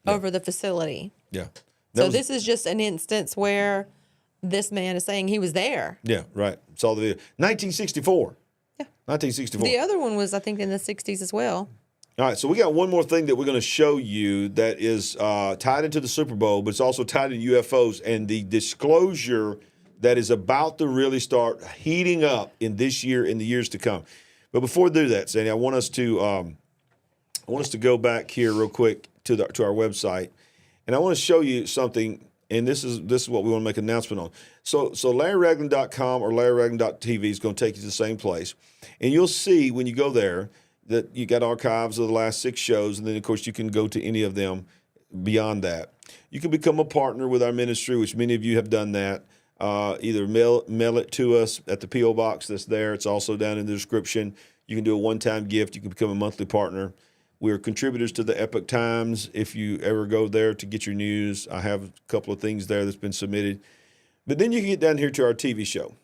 Speaker 2: over the facility.
Speaker 1: Yeah.
Speaker 2: So this is just an instance where this man is saying he was there.
Speaker 1: Yeah, right. Saw the video. 1964. Yeah. 1964.
Speaker 2: The other one was, I think, in the 60s as well.
Speaker 1: All right, so we got one more thing that we're going to show you that is tied into the Super Bowl, but it's also tied to UFOs and the disclosure that is about to really start heating up in this year and the years to come. But before we do that, Sandy, I want us to go back here real quick to our website, and I want to show you something. And this is what we want to make an announcement on. So LarryRagland.com or LarryRagland.tv is going to take you to the same place, and you'll see when you go there that you got archives of the last 6 shows, and then, of course, you can go to any of them beyond that. You can become a partner with our ministry, which many of you have done that. Either mail it to us at the P.O. Box that's there. It's also down in the description. You can do a one-time gift. You can become a monthly partner. We're contributors to the Epoch Times. If you ever go there to get your news, I have a couple of things there that's been submitted. But then you can get down here to our TV show.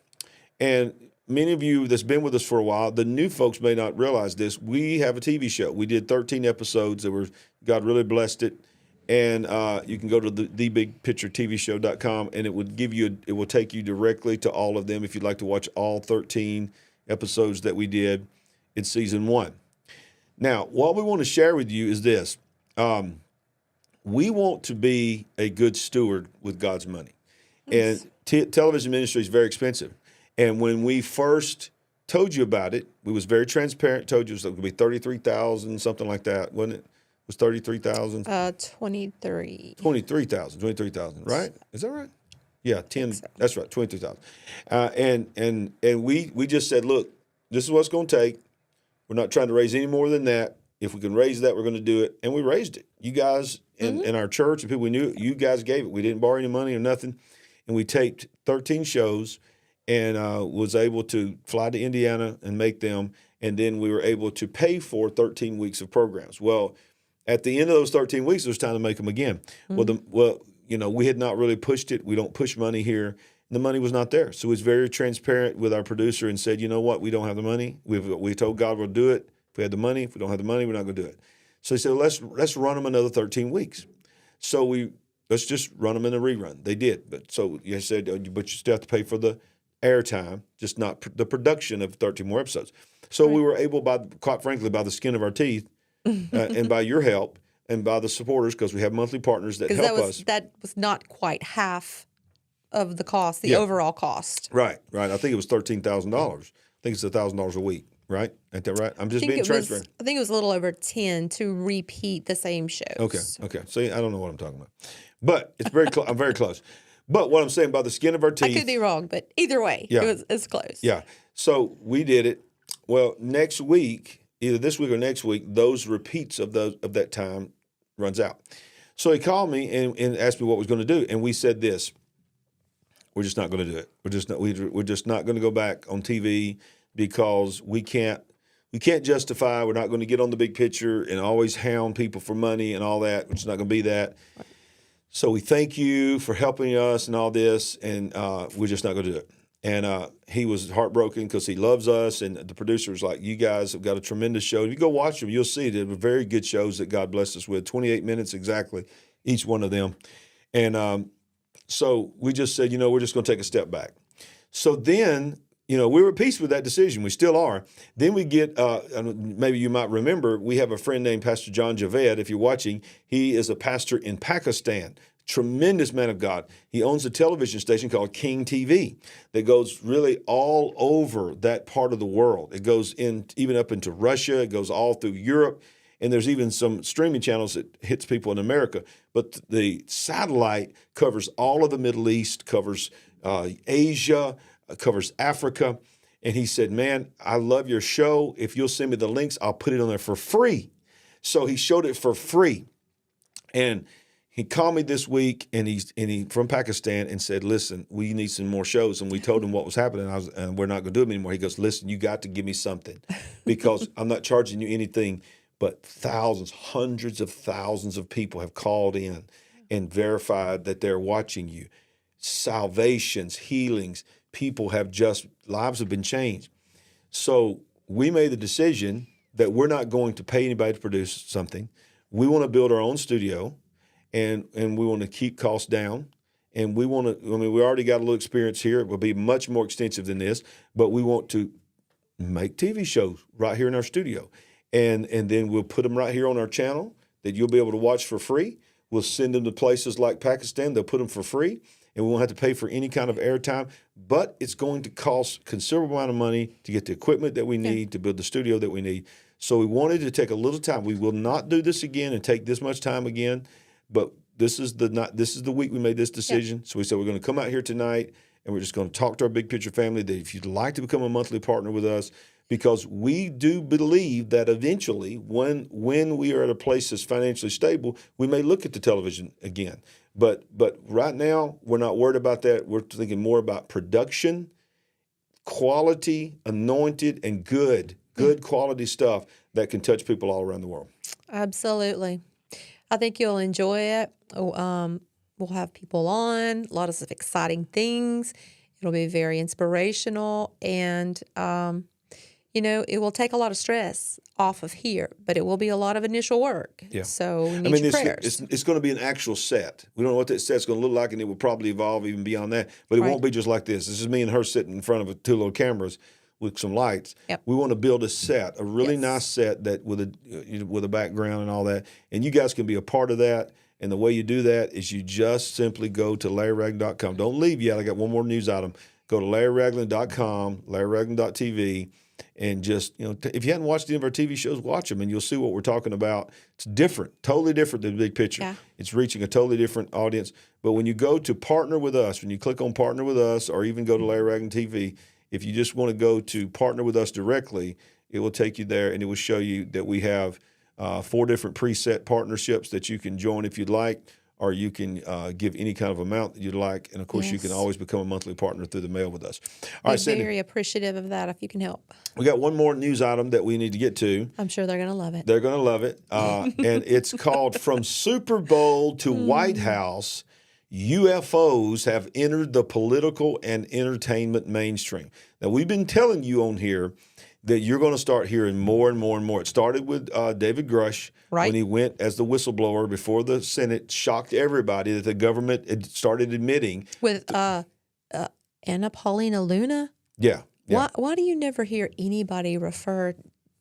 Speaker 1: And many of you that's been with us for a while, the new folks may not realize this. We have a TV show. We did 13 episodes. God really blessed it. And you can go to the thebigpicturetvshow.com, and it will take you directly to all of them if you'd like to watch all 13 episodes that we did in season 1. Now, what we want to share with you is this. We want to be a good steward with God's money. Yes. And television ministry is very expensive. And when we first told you about it, we was very transparent, told you it was going to be $33,000, something like that, wasn't it? It was $33,000?
Speaker 2: 23.
Speaker 1: 23,000, right? Is that right? Yeah, 10. So. That's right, 23,000. And we just said, look, this is what it's going to take. We're not trying to raise any more than that. If we can raise that, we're going to do it. And we raised it. You guys in our church and people we knew, you guys gave it. We didn't borrow any money or nothing. And we taped 13 shows and was able to fly to Indiana and make them. And then we were able to pay for 13 weeks of programs. Well, at the end of those 13 weeks, it was time to make them again. Well, we had not really pushed it. We don't push money here. The money was not there. So he was very transparent with our producer and said, you know what, we don't have the money. We told God we'll do it. If we had the money, if we don't have the money, we're not going to do it. So he said, let's run them another 13 weeks. So let's just run them in a rerun. They did. But so you said, but you still have to pay for the airtime, just not the production of 13 more episodes. So we were able, quite frankly, by the skin of our teeth, and by your help and by the supporters, because we have monthly partners that help us. That
Speaker 2: was not quite half of the cost, the overall cost.
Speaker 1: Right. I think it was $13,000. I think it's $1,000 a week, right? Ain't that right? I'm just being transparent.
Speaker 2: I think it was a little over 10 to repeat the same shows.
Speaker 1: Okay. See, I don't know what I'm talking about. But it's very close. I'm very close. But what I'm saying, by the skin of our teeth.
Speaker 2: I could be wrong, but either way, it's close.
Speaker 1: Yeah. So we did it. Well, next week, either this week or next week, those repeats of that time runs out. So he called me and asked me what we was going to do. And we said this. We're just not going to do it. We're just not going to go back on TV because we can't justify. We're not going to get on the big picture and always hound people for money and all that. We're just not going to be that. So we thank you for helping us and all this, and we're just not going to do it. And he was heartbroken because he loves us, and the producer's like, you guys have got a tremendous show. If you go watch them, you'll see they were very good shows that God blessed us with, 28 minutes exactly, each one of them. And so we just said, we're just going to take a step back. So then, we were at peace with that decision. We still are. Then we get, maybe you might remember, we have a friend named Pastor John Javed. If you're watching, he is a pastor in Pakistan. Tremendous man of God. He owns a television station called King TV that goes really all over that part of the world. It goes in even up into Russia. It goes all through Europe. And there's even some streaming channels that hits people in America. But the satellite covers all of the Middle East, covers Asia, covers Africa. And he said, man, I love your show. If you'll send me the links, I'll put it on there for free. So he showed it for free. And he called me this week, and he from Pakistan, and said, listen, we need some more shows. And we told him what was happening, and we're not going to do them anymore. He goes, listen, you got to give me something because I'm not charging you anything. But thousands, hundreds of thousands of people have called in and verified that they're watching you. Salvations, healings, lives have been changed. So we made the decision that we're not going to pay anybody to produce something. We want to build our own studio, and we want to keep costs down. And we already got a little experience here. It will be much more extensive than this, but we want to make TV shows right here in our studio. And then we'll put them right here on our channel that you'll be able to watch for free. We'll send them to places like Pakistan. They'll put them for free, and we won't have to pay for any kind of airtime. But it's going to cost a considerable amount of money to get the equipment that we need, to build the studio that we need. So we wanted to take a little time. We will not do this again and take this much time again. But this is the week we made this decision. Yeah. So we said we're going to come out here tonight, and we're just going to talk to our Big Picture family that if you'd like to become a monthly partner with us, because we do believe that eventually, when we are at a place that's financially stable, we may look at the television again. But right now, we're not worried about that. We're thinking more about production, quality, anointed, and good quality stuff that can touch people all around the world.
Speaker 2: Absolutely. I think you'll enjoy it. We'll have people on, a lot of exciting things. It'll be very inspirational, and it will take a lot of stress off of here, but it will be a lot of initial work.
Speaker 1: Yeah.
Speaker 2: So we need your prayers.
Speaker 1: It's going to be an actual set. We don't know what that set's going to look like, and it will probably evolve even beyond that. But it won't be just like this. This is me and her sitting in front of two little cameras with some lights.
Speaker 2: Yep.
Speaker 1: We want to build a set, a really nice set that with a background and all that. And you guys can be a part of that. And the way you do that is you just simply go to LarryRagland.com. Don't leave yet. I got one more news item. Go to LarryRagland.com, LarryRagland.tv. And just, if you hadn't watched any of our TV shows, watch them, and you'll see what we're talking about. It's different, totally different than the big picture.
Speaker 2: Yeah.
Speaker 1: It's reaching a totally different audience. But when you go to Partner with Us, when you click on Partner with Us, or even go to Larry Ragland TV, if you just want to go to Partner with Us directly, it will take you there, and it will show you that we have 4 different preset partnerships that you can join if you'd like, or you can give any kind of amount that you'd like. And, of course, you can always become a monthly partner through the mail with us. All right, Cindy,
Speaker 2: very appreciative of that if you can help.
Speaker 1: We got one more news item that we need to get to.
Speaker 2: I'm sure they're going to love it.
Speaker 1: They're going to love it. And it's called From Super Bowl to White House, UFOs have entered the political and entertainment mainstream. Now, we've been telling you on here that you're going to start hearing more and more and more. It started with David Grush when he went as the whistleblower before the Senate, shocked everybody that the government had started admitting.
Speaker 2: With Anna Paulina Luna?
Speaker 1: Yeah.
Speaker 2: Why do you never hear anybody refer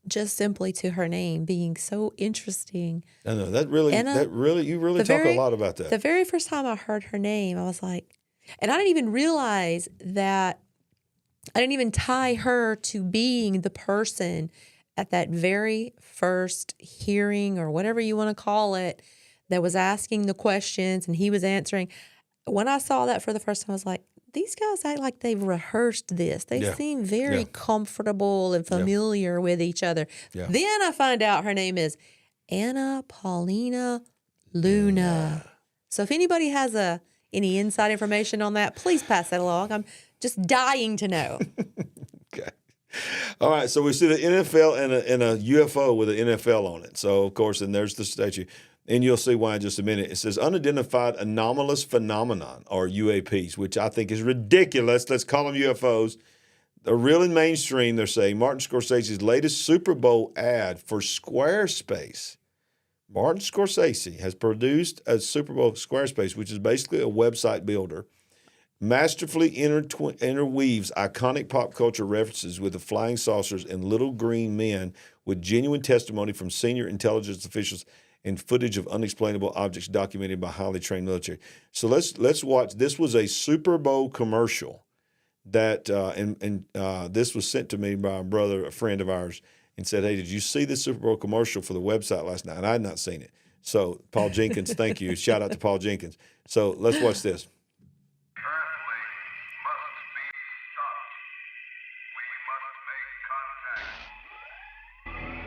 Speaker 2: just simply to her name being so interesting?
Speaker 1: I know, you really talk a lot about that.
Speaker 2: The very first time I heard her name, I was like, and I didn't even realize that, I didn't even tie her to being the person at that very first hearing, or whatever you want to call it, that was asking the questions and he was answering. When I saw that for the first time, I was like, these guys act like they've rehearsed this. They seem very comfortable and familiar with each other.
Speaker 1: Yeah.
Speaker 2: Then I find out her name is Anna Paulina Luna. So if anybody has any inside information on that, please pass that along. I'm just dying to know.
Speaker 1: Okay. All right. So we see the NFL and a UFO with an NFL on it. So, of course, and there's the statue. And you'll see why in just a minute. It says unidentified anomalous phenomenon, or UAPs, which I think is ridiculous. Let's call them UFOs. They're real in mainstream, they're saying. Martin Scorsese's latest Super Bowl ad for Squarespace. Martin Scorsese has produced a Super Bowl Squarespace, which is basically a website builder, masterfully interweaves iconic pop culture references with the flying saucers and little green men, with genuine testimony from senior intelligence officials and footage of unexplainable objects documented by highly trained military. So let's watch. This was a Super Bowl commercial that, this was sent to me by a brother, a friend of ours, and said, hey, did you see this Super Bowl commercial for the website last night? And I had not seen it. So Paul Jenkins, thank you. Shout out to Paul Jenkins. So let's watch this.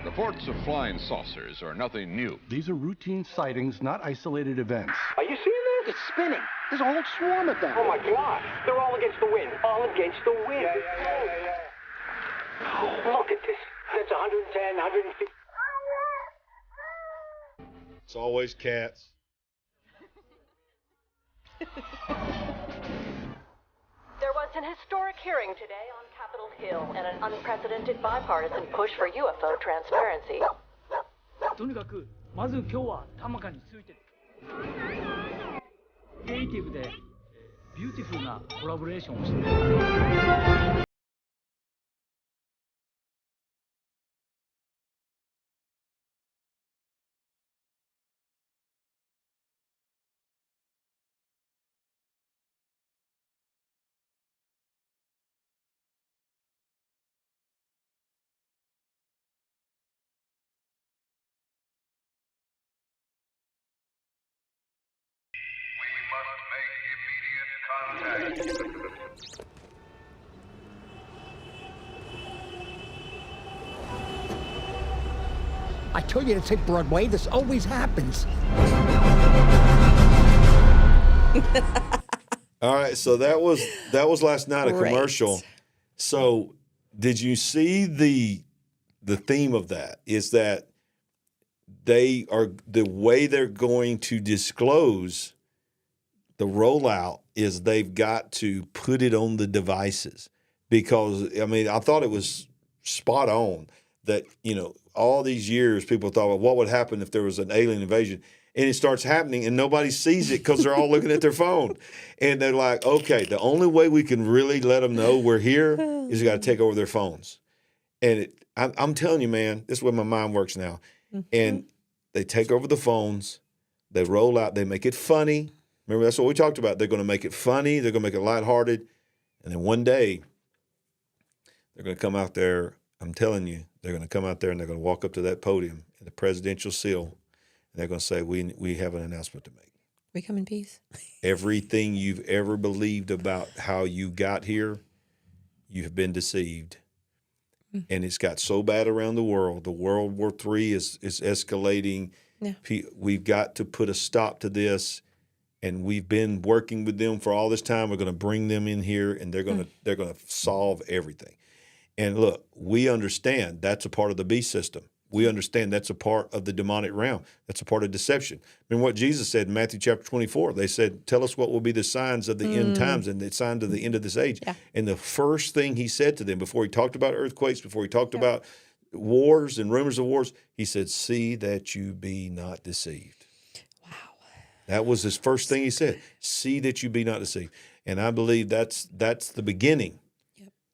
Speaker 20: Reports of flying saucers are nothing new. These are routine sightings, not isolated events.
Speaker 21: Are you seeing that? It's spinning. There's a whole swarm of them. Oh, my God. They're all against the wind. All against the wind. Yeah. Look at this. That's 110, 150.
Speaker 1: It's always cats.
Speaker 22: There was an historic hearing today on Capitol Hill and an unprecedented bipartisan push for UFO transparency.
Speaker 23: とにかくまず今日は玉川についてクリエイティブでビューティフルなコラボレーションをしています。
Speaker 24: I told you to take Broadway. This always happens.
Speaker 1: All right, so that was last night, a commercial. So did you see the theme of that? Is that they are, the way they're going to disclose the rollout is they've got to put it on the devices, because I mean, I thought it was spot on. That, all these years people thought, well, what would happen if there was an alien invasion? And it starts happening and nobody sees it because they're all looking at their phone. And they're like, okay, the only way we can really let them know we're here is we got to take over their phones. And I'm telling you, man, this is where my mind works now. And they take over the phones, they roll out, they make it funny. Remember, that's what we talked about. They're going to make it funny, they're going to make it lighthearted. And then one day, they're going to come out there, I'm telling you, they're going to come out there and they're going to walk up to that podium in the presidential seal, and they're going to say, we have an announcement to make.
Speaker 2: We come in peace.
Speaker 1: Everything you've ever believed about how you got here, you have been deceived. And it's got so bad around the world. The World War III is escalating.
Speaker 2: Yeah.
Speaker 1: We've got to put a stop to this. And we've been working with them for all this time. We're going to bring them in here, and they're going to solve everything. And look, we understand that's a part of the beast system. We understand that's a part of the demonic realm. That's a part of deception. Remember what Jesus said in Matthew chapter 24. They said, tell us what will be the signs of the end times and the signs of the end of this age.
Speaker 2: Yeah.
Speaker 1: And the first thing he said to them before he talked about earthquakes, before he talked about wars and rumors of wars, he said, see that you be not deceived. Wow. That was his first thing he said. See that you be not deceived. And I believe that's the beginning.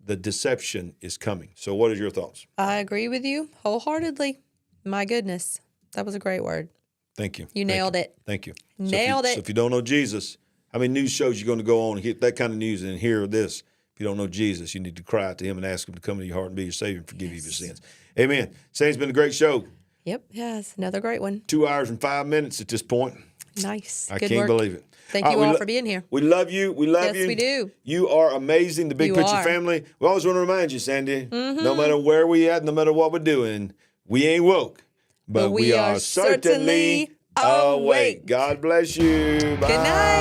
Speaker 1: The deception is coming. So what are your thoughts?
Speaker 2: I agree with you wholeheartedly. My goodness. That was a great word.
Speaker 1: Thank you.
Speaker 2: You nailed it.
Speaker 1: Thank you.
Speaker 2: Nailed it.
Speaker 1: So if you don't know Jesus, how many news shows you're going to go on and get that kind of news and hear this? If you don't know Jesus, you need to cry out to him and ask him to come into your heart and be your Savior and forgive you of your sins. Amen. Saints, it's been a great show.
Speaker 2: Yep. Yes. Another great one.
Speaker 1: 2 hours and 5 minutes at this point.
Speaker 2: Nice.
Speaker 1: I
Speaker 2: Good
Speaker 1: can't
Speaker 2: work.
Speaker 1: believe it.
Speaker 2: Thank you all for being here.
Speaker 1: We love you. We love you.
Speaker 2: Yes, we do.
Speaker 1: You are amazing, the Big
Speaker 2: You
Speaker 1: Picture
Speaker 2: are.
Speaker 1: family. We always want to remind you, Sandy, no matter where we at, no matter what we're doing, we ain't woke, but we are certainly awake. God bless you. Bye.
Speaker 2: Good night.